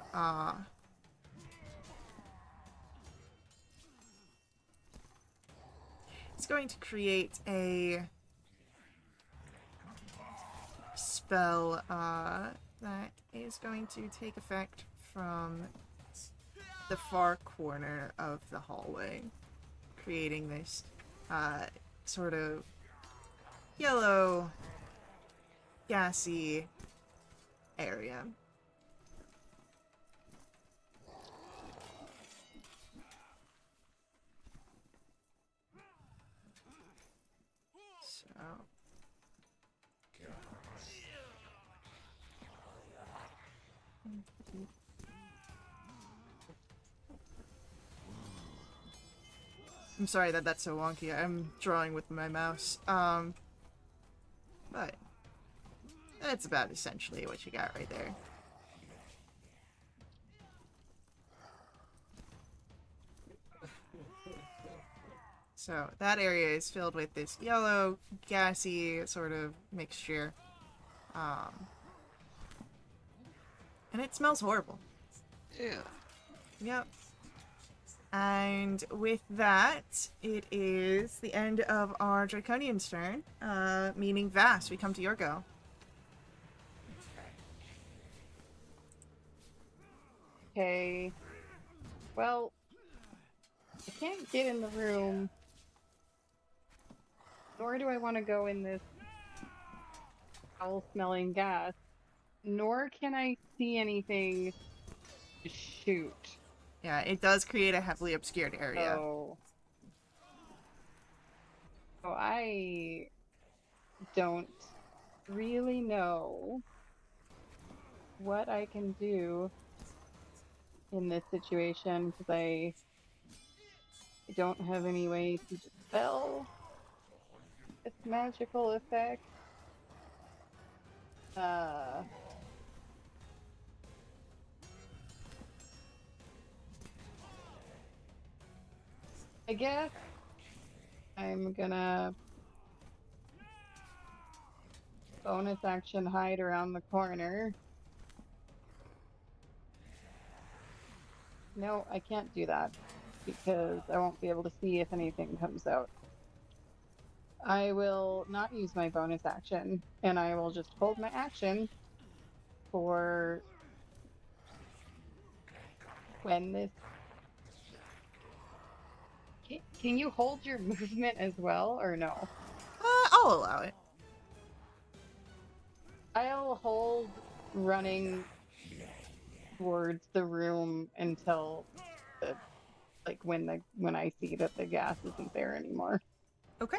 create a spell that is going to take effect from the far corner of the hallway, creating this sort of yellow, gassy area. So I'm sorry that that's so wonky. I'm drawing with my mouse. But that's about essentially what you got right there. So that area is filled with this yellow, gassy sort of mixture. And it smells horrible. Yeah. Yep. And with that, it is the end of our Draconian's turn, meaning Vast. We come to your go. Okay. Well, I can't get in the room, nor do I want to go in this foul-smelling gas, nor can I see anything to shoot. Yeah, it does create a heavily obscured area. So I don't really know what I can do in this situation because I don't have any way to dispel its magical effect. I guess I'm gonna bonus action hide around the corner. No, I can't do that because I won't be able to see if anything comes out. I will not use my bonus action, and I will just hold my action for when this... Can you hold your movement as well, or no? I'll allow it. I'll hold running towards the room until the, like when I see that the gas isn't there anymore. Okay.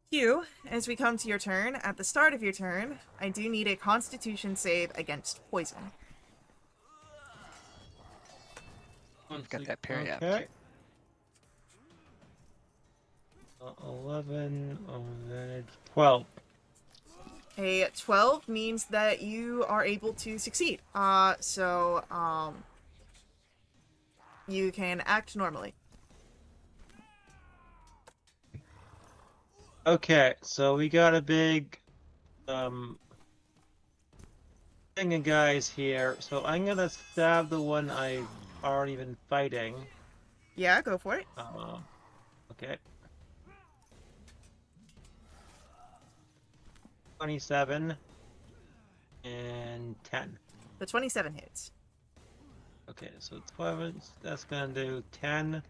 Hugh, as we come to your turn, at the start of your turn, I do need a Constitution save against poison. I've got that parry up. Okay. 11, 12. A 12 means that you are able to succeed. You can act normally. Okay, so we got a big thing of guys here. So I'm gonna stab the one I've already been fighting. Yeah, go for it. Okay. 27 and 10. The 27 hits. Okay, so 12, that's gonna do 10.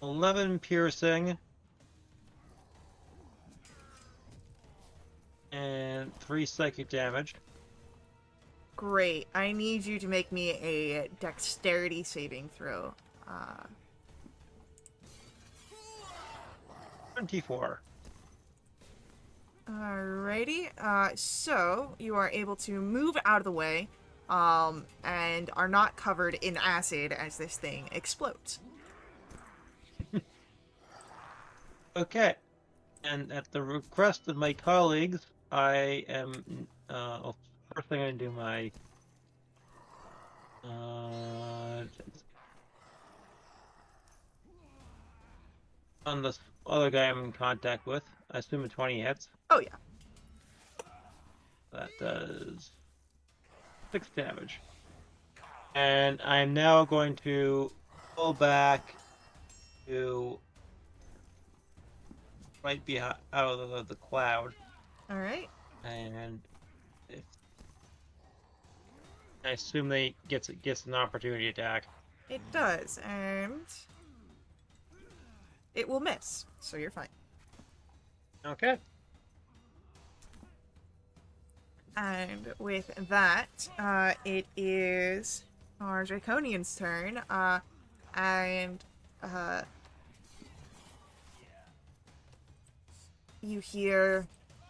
11 piercing. And 3 psychic damage. Great. I need you to make me a dexterity saving throw. 24. Alrighty. So you are able to move out of the way, and are not covered in acid as this thing explodes. Okay. And at the request of my colleagues, I am. Well, first thing I'm gonna do my. On this other guy I'm in contact with, I assume a 20 hits. Oh yeah. That does 6 damage. And I'm now going to pull back to right behind out of the cloud, All right. and if I assume they gets an opportunity attack. It does, and it will miss, so you're fine. Okay. And with that, it is our Draconian's turn, and you hear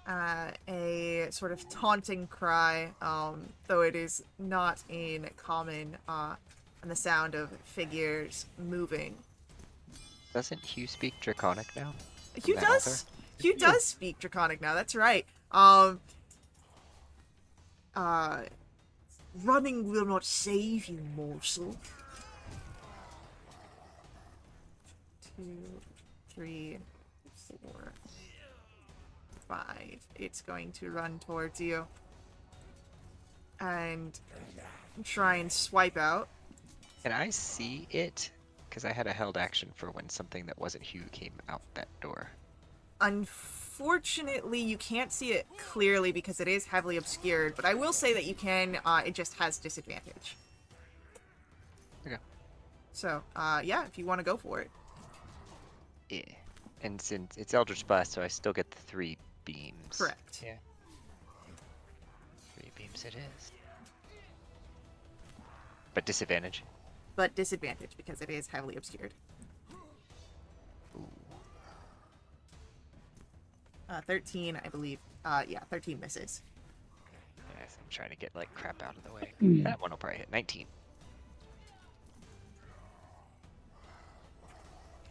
a sort of taunting cry, though it is not in common, and the sound of figures moving. Doesn't Hugh speak Draconic now? Hugh That does. Hugh does speak Draconic now. That's right. Running will not save you, morsel. 2, 3, 4, 5. It's going to run towards you and try and swipe out. Can I see it? Because I had a held action for when something that wasn't Hugh came out that door. Unfortunately, you can't see it clearly because it is heavily obscured, but I will say that you can, it just has disadvantage. Okay. So, yeah, if you want to go for it. Yeah. And since it's Eldritch Blast, so I still get the 3 beams. Correct. Yeah. 3 beams it is. But disadvantage. But disadvantage because it is heavily obscured. Ooh. 13, I believe. Yeah, 13 misses. Yes, I'm trying to get like crap out of the way. That one will probably hit 19.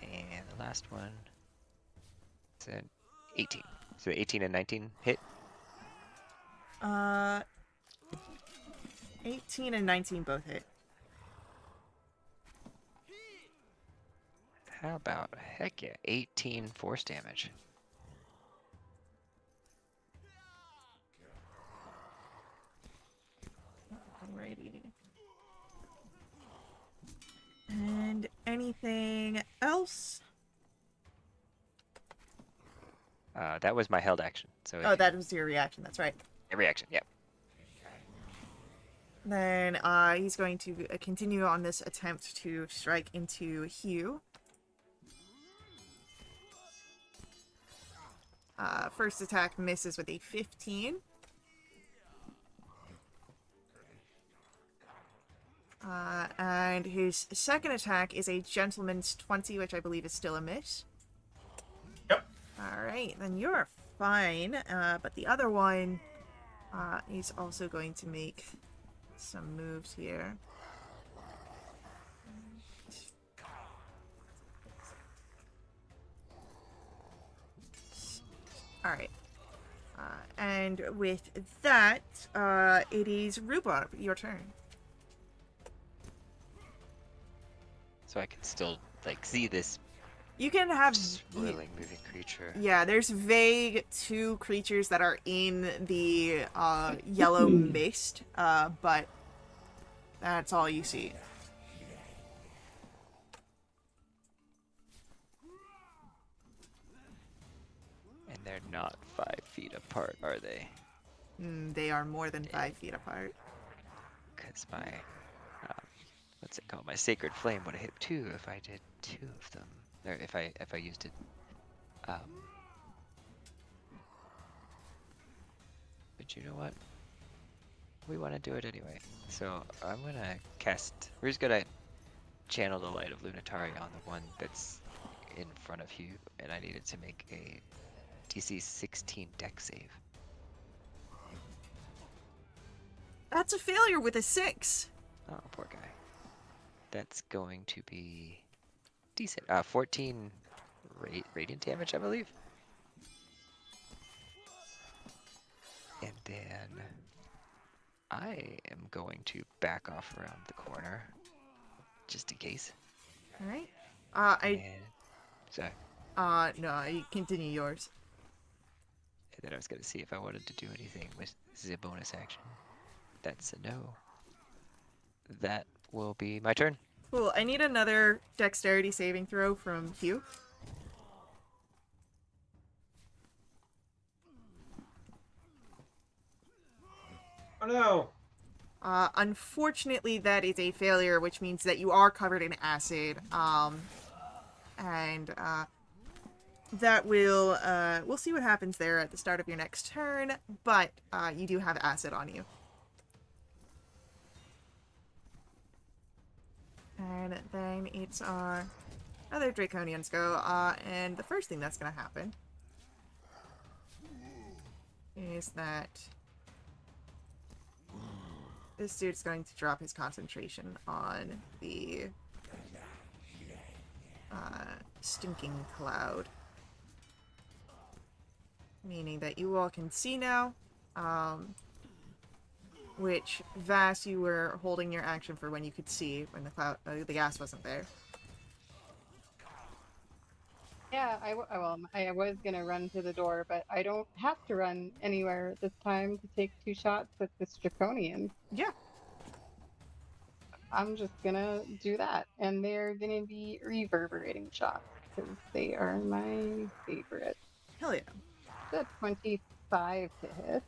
And the last one is an 18. So 18 and 19 hit. 18 and 19 both hit. How about heck yeah, 18 force damage. Alrighty. And anything else? That was my held action. So Oh, that was your reaction. That's right. reaction, yep. Then he's going to continue on this attempt to strike into Hugh. First attack misses with a 15. And his second attack is a gentleman's 20, which I believe is still a miss. Yep. Alright, then you're fine. But the other one is also going to make some moves here. Alright. And with that, it is Rhubarb, your turn. So I can still like see this You can have... swirling moving creature. Yeah, there's vague 2 creatures that are in the yellow mist, but that's all you see. And they're not 5 feet apart, are they? They are more than 5 feet apart. Because my, what's it called? My Sacred Flame would have hit 2 if I did 2 of them. Or if I used it. But you know what? We want to do it anyway. So I'm gonna cast. We're just gonna channel the light of Lunatari on the one that's in front of you, and I needed to make a DC 16 deck save. That's a failure with a 6. Oh, poor guy. That's going to be decent. 14 radiant damage, I believe. And then I am going to back off around the corner, just in case. All right. And, sorry. No, you continue yours. And then I was going to see if I wanted to do anything with the bonus action. That's a no. That will be my turn. Cool. I need another dexterity saving throw from Hugh. Oh no! Unfortunately, that is a failure, which means that you are covered in acid. And that will, we'll see what happens there at the start of your next turn, but you do have acid on you. And then it's our other Draconians go, and the first thing that's going to happen is that this dude's going to drop his concentration on the stinking cloud. Meaning that you all can see now, which Vass, you were holding your action for when you could see, when the cloud, the gas wasn't there. Yeah, I was gonna run to the door, but I don't have to run anywhere this time to take 2 shots at this Draconian. Yeah. I'm just gonna do that, and they're gonna be reverberating shots because they are my favorite. Hell yeah. The 25 to hit.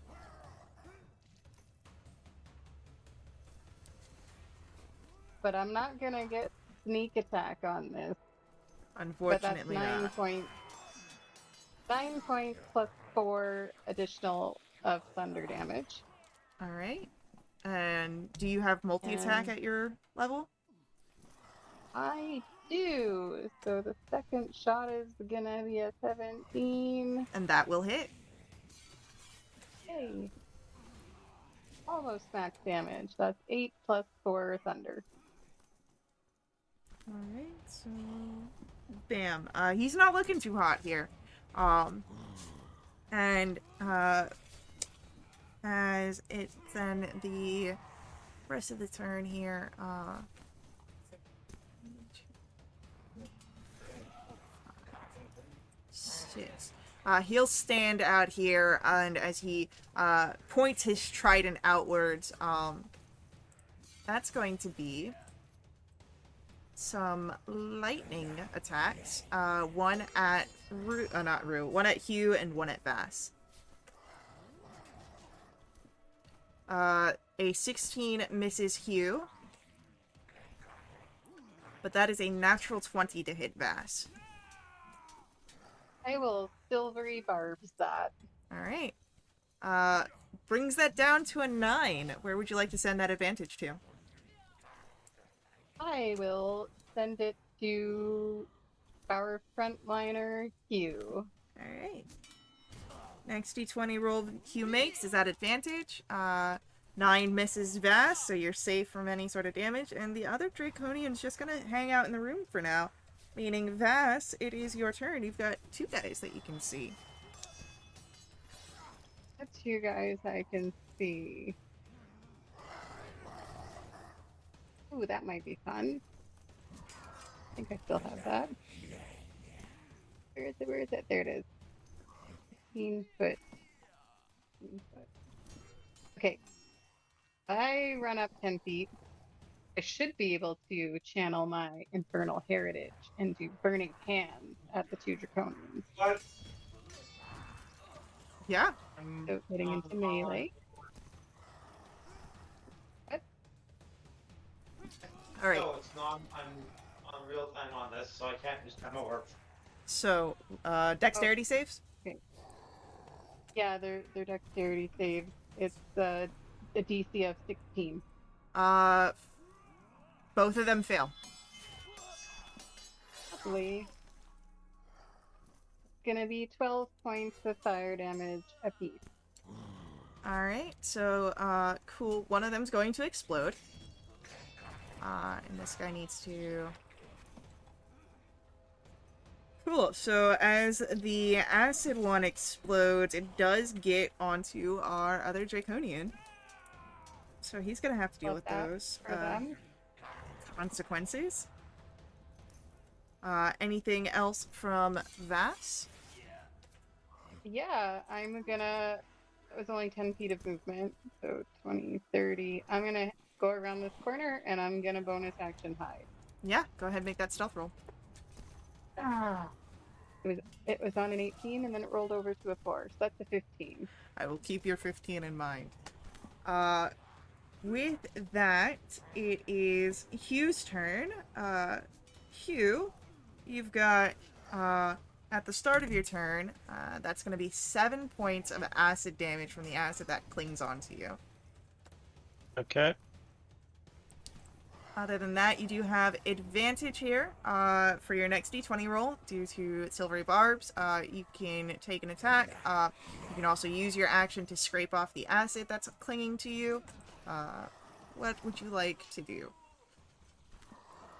But I'm not gonna get sneak attack on this. Unfortunately but that's 9 not. points. 9 points plus 4 additional of thunder damage. Alright. And do you have multi-attack And- at your level? I do. So the second shot is gonna be a 17. And that will hit. Hey. Almost max damage. That's 8 plus 4 thunder. Alright, so... Bam. He's not looking too hot here. And, as it's then the rest of the turn here, six. He'll stand out here, and as he points his trident outwards, that's going to be some lightning attacks. One at one at Hugh and one at Vass. A 16 misses Hugh, but that is a natural 20 to hit Vass. I will silvery barbs that. Alright. Brings that down to a 9. Where would you like to send that advantage to? I will send it to our frontliner, Hugh. Alright. Next d20 roll Hugh makes is at advantage. 9 misses Vass, so you're safe from any sort of damage. And the other Draconian's just gonna hang out in the room for now. Meaning, Vass, it is your turn. You've got 2 guys that you can see. The 2 guys I can see. Ooh, that might be fun. I think I still have that. Where is it? Where is it? There it is. 15 foot. 15 foot. Okay. I run up 10 feet. I should be able to channel my infernal heritage into burning hands at the 2 draconians. What? Yeah. So getting into melee. What? Alright. No, it's not. I'm on real time on this, so I can't just come over. So, dexterity saves? Yeah, they're dexterity saves. It's a DC of 16. Both of them fail. Lovely. Gonna be 12 points of fire damage apiece. Alright, so, cool. One of them's going to explode. And this guy needs to Cool. So as the acid one explodes, it does get onto our other Draconian. So he's gonna have to deal Love with that those for them. consequences. Anything else from Vass? Yeah, I'm gonna. It was only 10 feet of movement, so 20, 30. I'm gonna go around this corner and I'm gonna bonus action hide. Yeah, go ahead and make that stealth roll. Ah. It was on an 18 and then it rolled over to a 4, so that's a 15. I will keep your 15 in mind. With that, it is Hugh's turn. Hugh, you've got, at the start of your turn, that's going to be 7 points of acid damage from the acid that clings onto you. Okay. Other than that, you do have advantage here for your next d20 roll due to silvery barbs. You can take an attack. You can also use your action to scrape off the acid that's clinging to you. What would you like to do?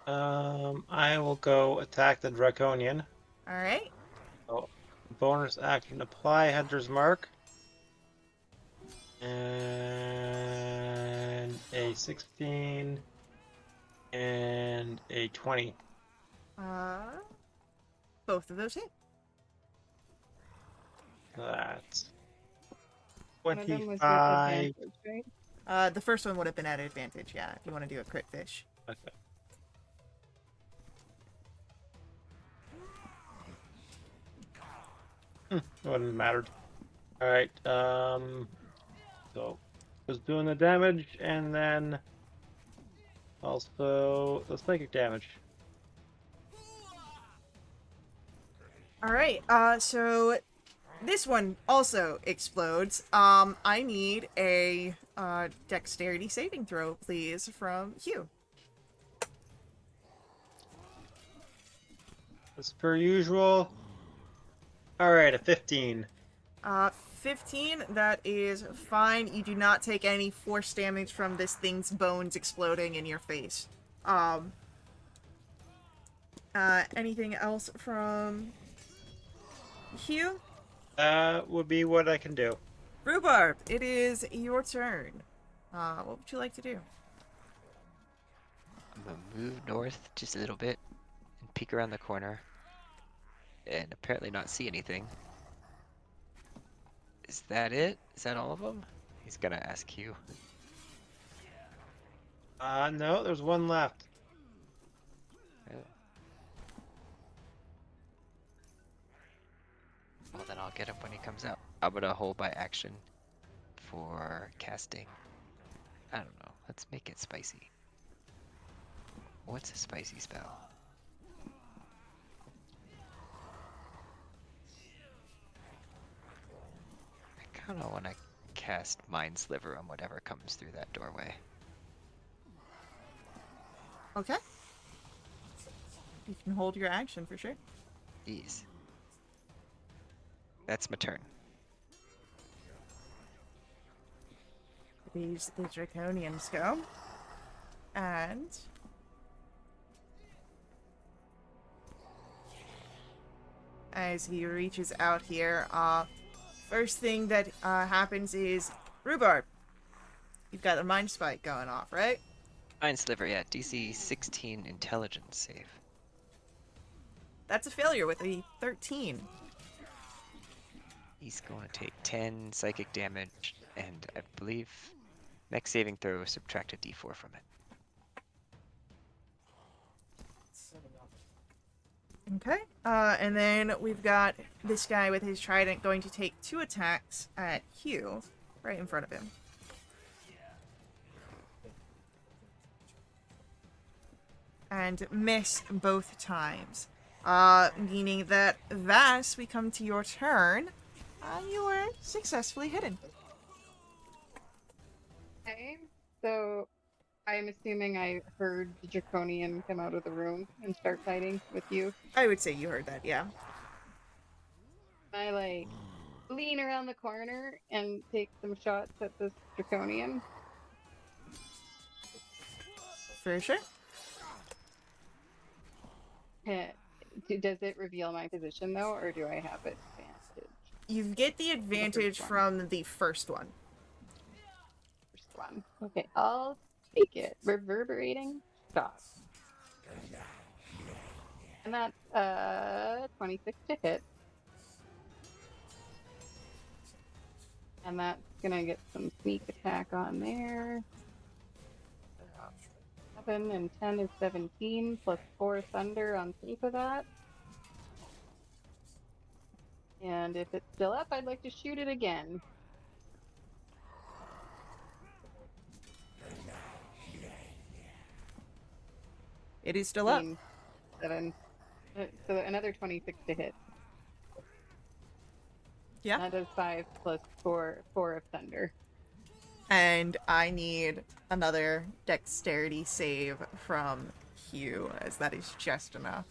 I will go attack the Draconian. All right. So, bonus action, apply Hunter's Mark. And a 16 and a 20. Both of those hit. That's One of them was with 25. advantage, right? The first one would have been at advantage, yeah, if you want to do a crit fish. Okay. Wouldn't have mattered. Alright, so was doing the damage and then also the psychic damage. All right. So this one also explodes. I need a dexterity saving throw, please, from Hugh. As per usual. Alright, a 15. 15, that is fine. You do not take any force damage from this thing's bones exploding in your face. Anything else from Hugh? That would be what I can do. Rhubarb, it is your turn. What would you like to do? I'm gonna move north just a little bit and peek around the corner and apparently not see anything. Is that it? Is that all of them? He's gonna ask you. No, there's one left. Oh. Well, then I'll get him when he comes out. I'm gonna hold my action for casting. I don't know. Let's make it spicy. What's a spicy spell? I kind of want to cast Mind Sliver on whatever comes through that doorway. Okay. You can hold your action for sure. Ease. That's my turn. These the Draconians go. And as he reaches out here, first thing that happens is Rhubarb. You've got a mind spike going off, right? Mind Sliver, yeah. DC 16 Intelligence save. That's a failure with a 13. He's going to take 10 psychic damage, and I believe next saving throw subtract a d4 from it. Okay. And then we've got this guy with his trident going to take 2 attacks at Hugh, right in front of him. And miss both times. Meaning that Vass, we come to your turn. You were successfully hidden. Okay, so I'm assuming I heard the Draconian come out of the room and start fighting with you. I would say you heard that, yeah. I like lean around the corner and take some shots at this Draconian. For sure. Does it reveal my position though, or do I have advantage? You get the advantage one. from the first one. First one. Okay, I'll take it. Reverberating shot. And that's 26 to hit. And that's gonna get some sneak attack on there. 7 and 10 is 17, plus 4 thunder on top of that. And if it's still up, I'd like to shoot it again. It is still up. 7. So another 26 to hit. Yeah. That does 5 plus 4 of thunder. And I need another dexterity save from Hugh, as that is just enough.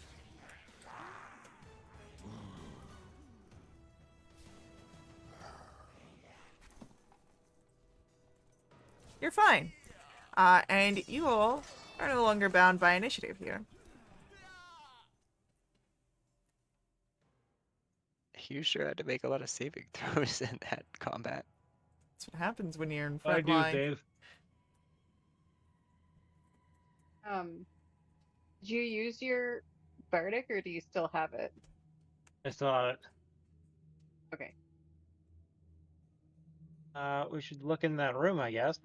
You're fine. And you all are no longer bound by initiative here. You sure had to make a lot of saving throws in that combat. That's what happens when you're in I front do, line. Dave. Did you use your bardic, or do you still have it? I saw it. Okay. We should look in that room, I guess.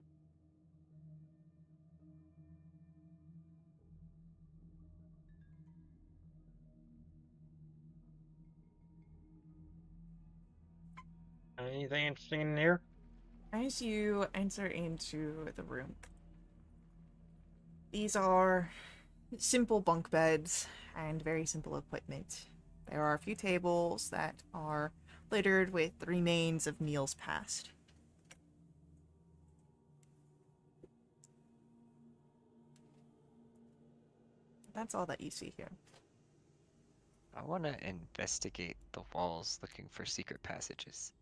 Anything interesting in here? As you enter into the room, these are simple bunk beds and very simple equipment. There are a few tables that are littered with the remains of meals past. That's all that you see here. I want to investigate the walls looking for secret passages.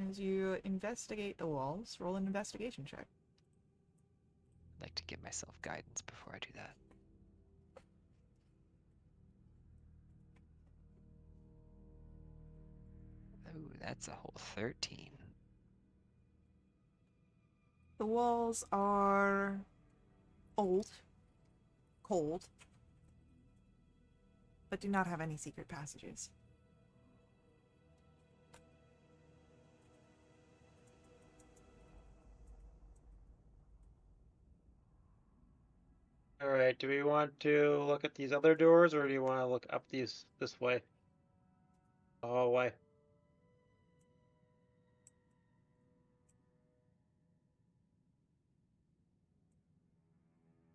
As you investigate the walls, roll an investigation check. I'd like to give myself guidance before I do that. Oh, that's a whole 13. The walls are old, cold, but do not have any secret passages. All right. Do we want to look at these other doors, or do you want to look up these this way? The hallway.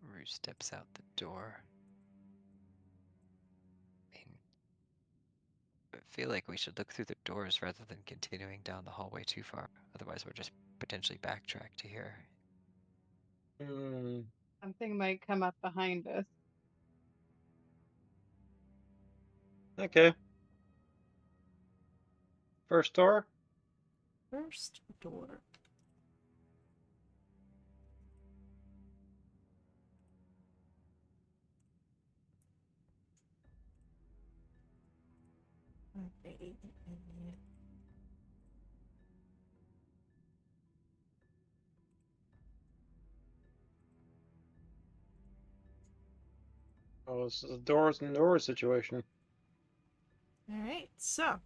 Rue steps out the door. I feel like we should look through the doors rather than continuing down the hallway too far. Otherwise, we'll just potentially backtrack to here. Hmm. Something might come up behind us. Okay. First door. First door. Okay. Oh, this is a doors and doors situation. Alright, so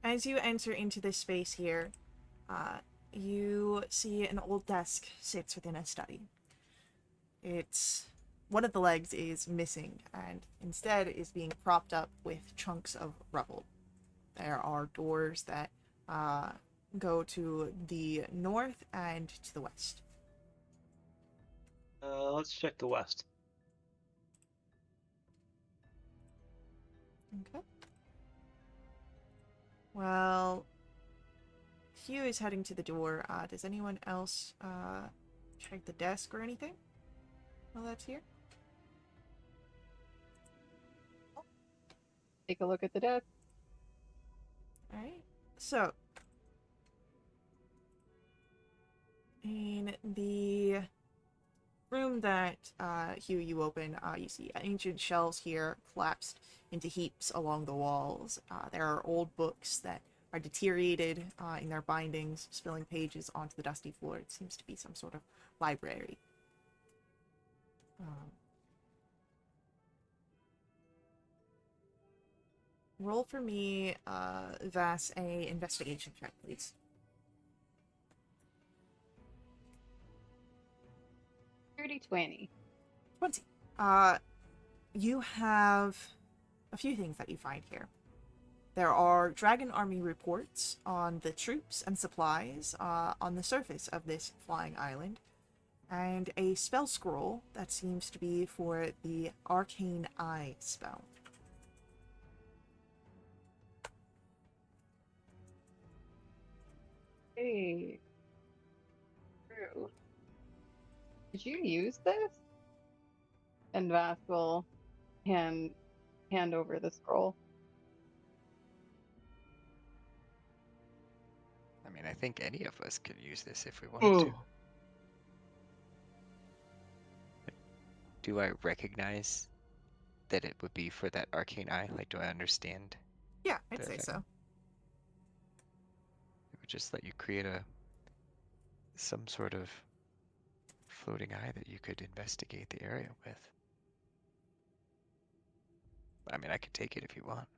as you enter into this space here, you see an old desk sits within a study. It's one of the legs is missing and instead is being propped up with chunks of rubble. There are doors that go to the north and to the west. Let's check the west. Okay. Well, Hugh is heading to the door. Does anyone else check the desk or anything while that's here? Take a look at the desk. Alright, so in the room that Hugh, you open, you see ancient shelves here collapsed into heaps along the walls. There are old books that are deteriorated in their bindings, spilling pages onto the dusty floor. It seems to be some sort of library. Roll for me, Vass, a investigation check, please. 30-20. 20. You have a few things that you find here. There are Dragon Army reports on the troops and supplies on the surface of this flying island, and a spell scroll that seems to be for the Arcane Eye spell. Hey. True. Did you use this? And Vass will hand over the scroll. I mean, I think any of us could use this if we wanted to. Do I recognize that it would be for that arcane eye? Like, do I understand? Yeah, I'd the say thing? so. It would just let you create some sort of floating eye that you could investigate the area with. I mean, I could take it if you want.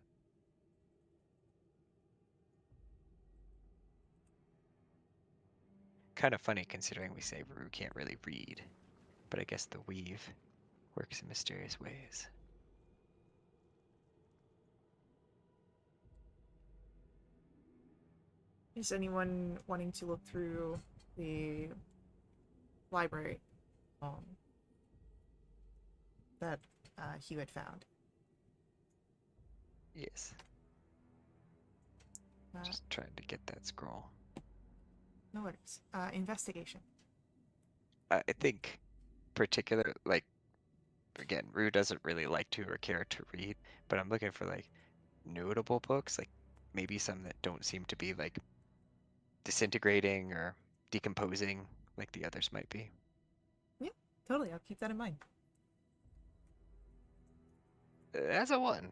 Kind of funny considering we say Rue can't really read, but I guess the weave works in mysterious ways. Is anyone wanting to look through the library that Hugh had found? Yes. Just trying to get that scroll. No worries. Investigation. I think like, again, Rue doesn't really like to or care to read, but I'm looking for like notable books, like maybe some that don't seem to be like disintegrating or decomposing like the others might be. Yeah, totally. I'll keep that in mind. As a 1.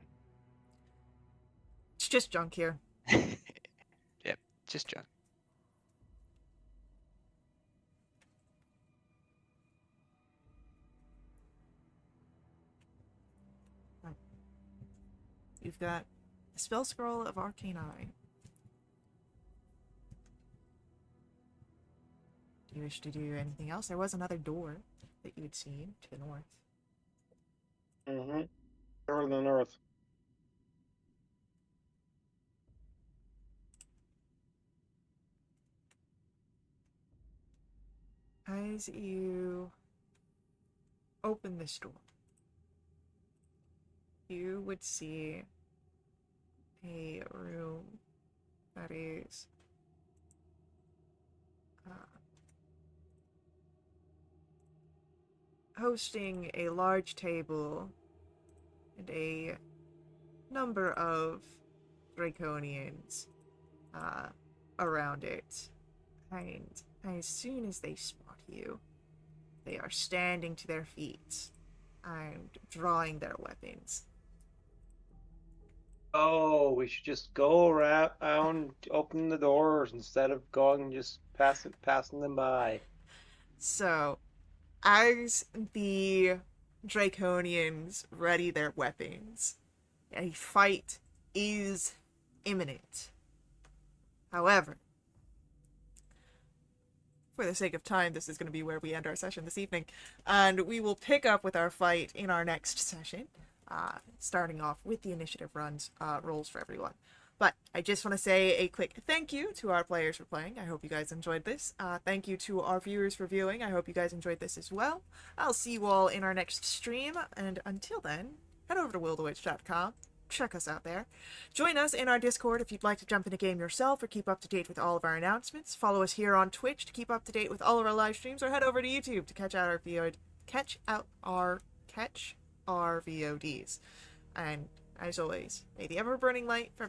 It's just junk here. Yep, just junk. You've got the spell scroll of Arcane Eye. Do you wish to do anything else? There was another door that you had seen to the north. Mm-hmm. Further than Earth. As you open this door, you would see a room that is hosting a large table and a number of Draconians around it. And as soon as they spot you, they are standing to their feet and drawing their weapons. Oh, we should just go around, open the doors instead of going and just passing them by. So, as the Draconians ready their weapons, a fight is imminent. However, for the sake of time, this is going to be where we end our session this evening, and we will pick up with our fight in our next session, starting off with the initiative rolls for everyone. But I just want to say a quick thank you to our players for playing. I hope you guys enjoyed this. Thank you to our viewers for viewing. I hope you guys enjoyed this as well. I'll see you all in our next stream, and until then, head over to willthewitch.com. Check us out there. Join us in our Discord if you'd like to jump in a game yourself or keep up to date with all of our announcements. Follow us here on Twitch to keep up to date with all of our live streams, or head over to YouTube to catch our VODs. And as always, may the ever burning light from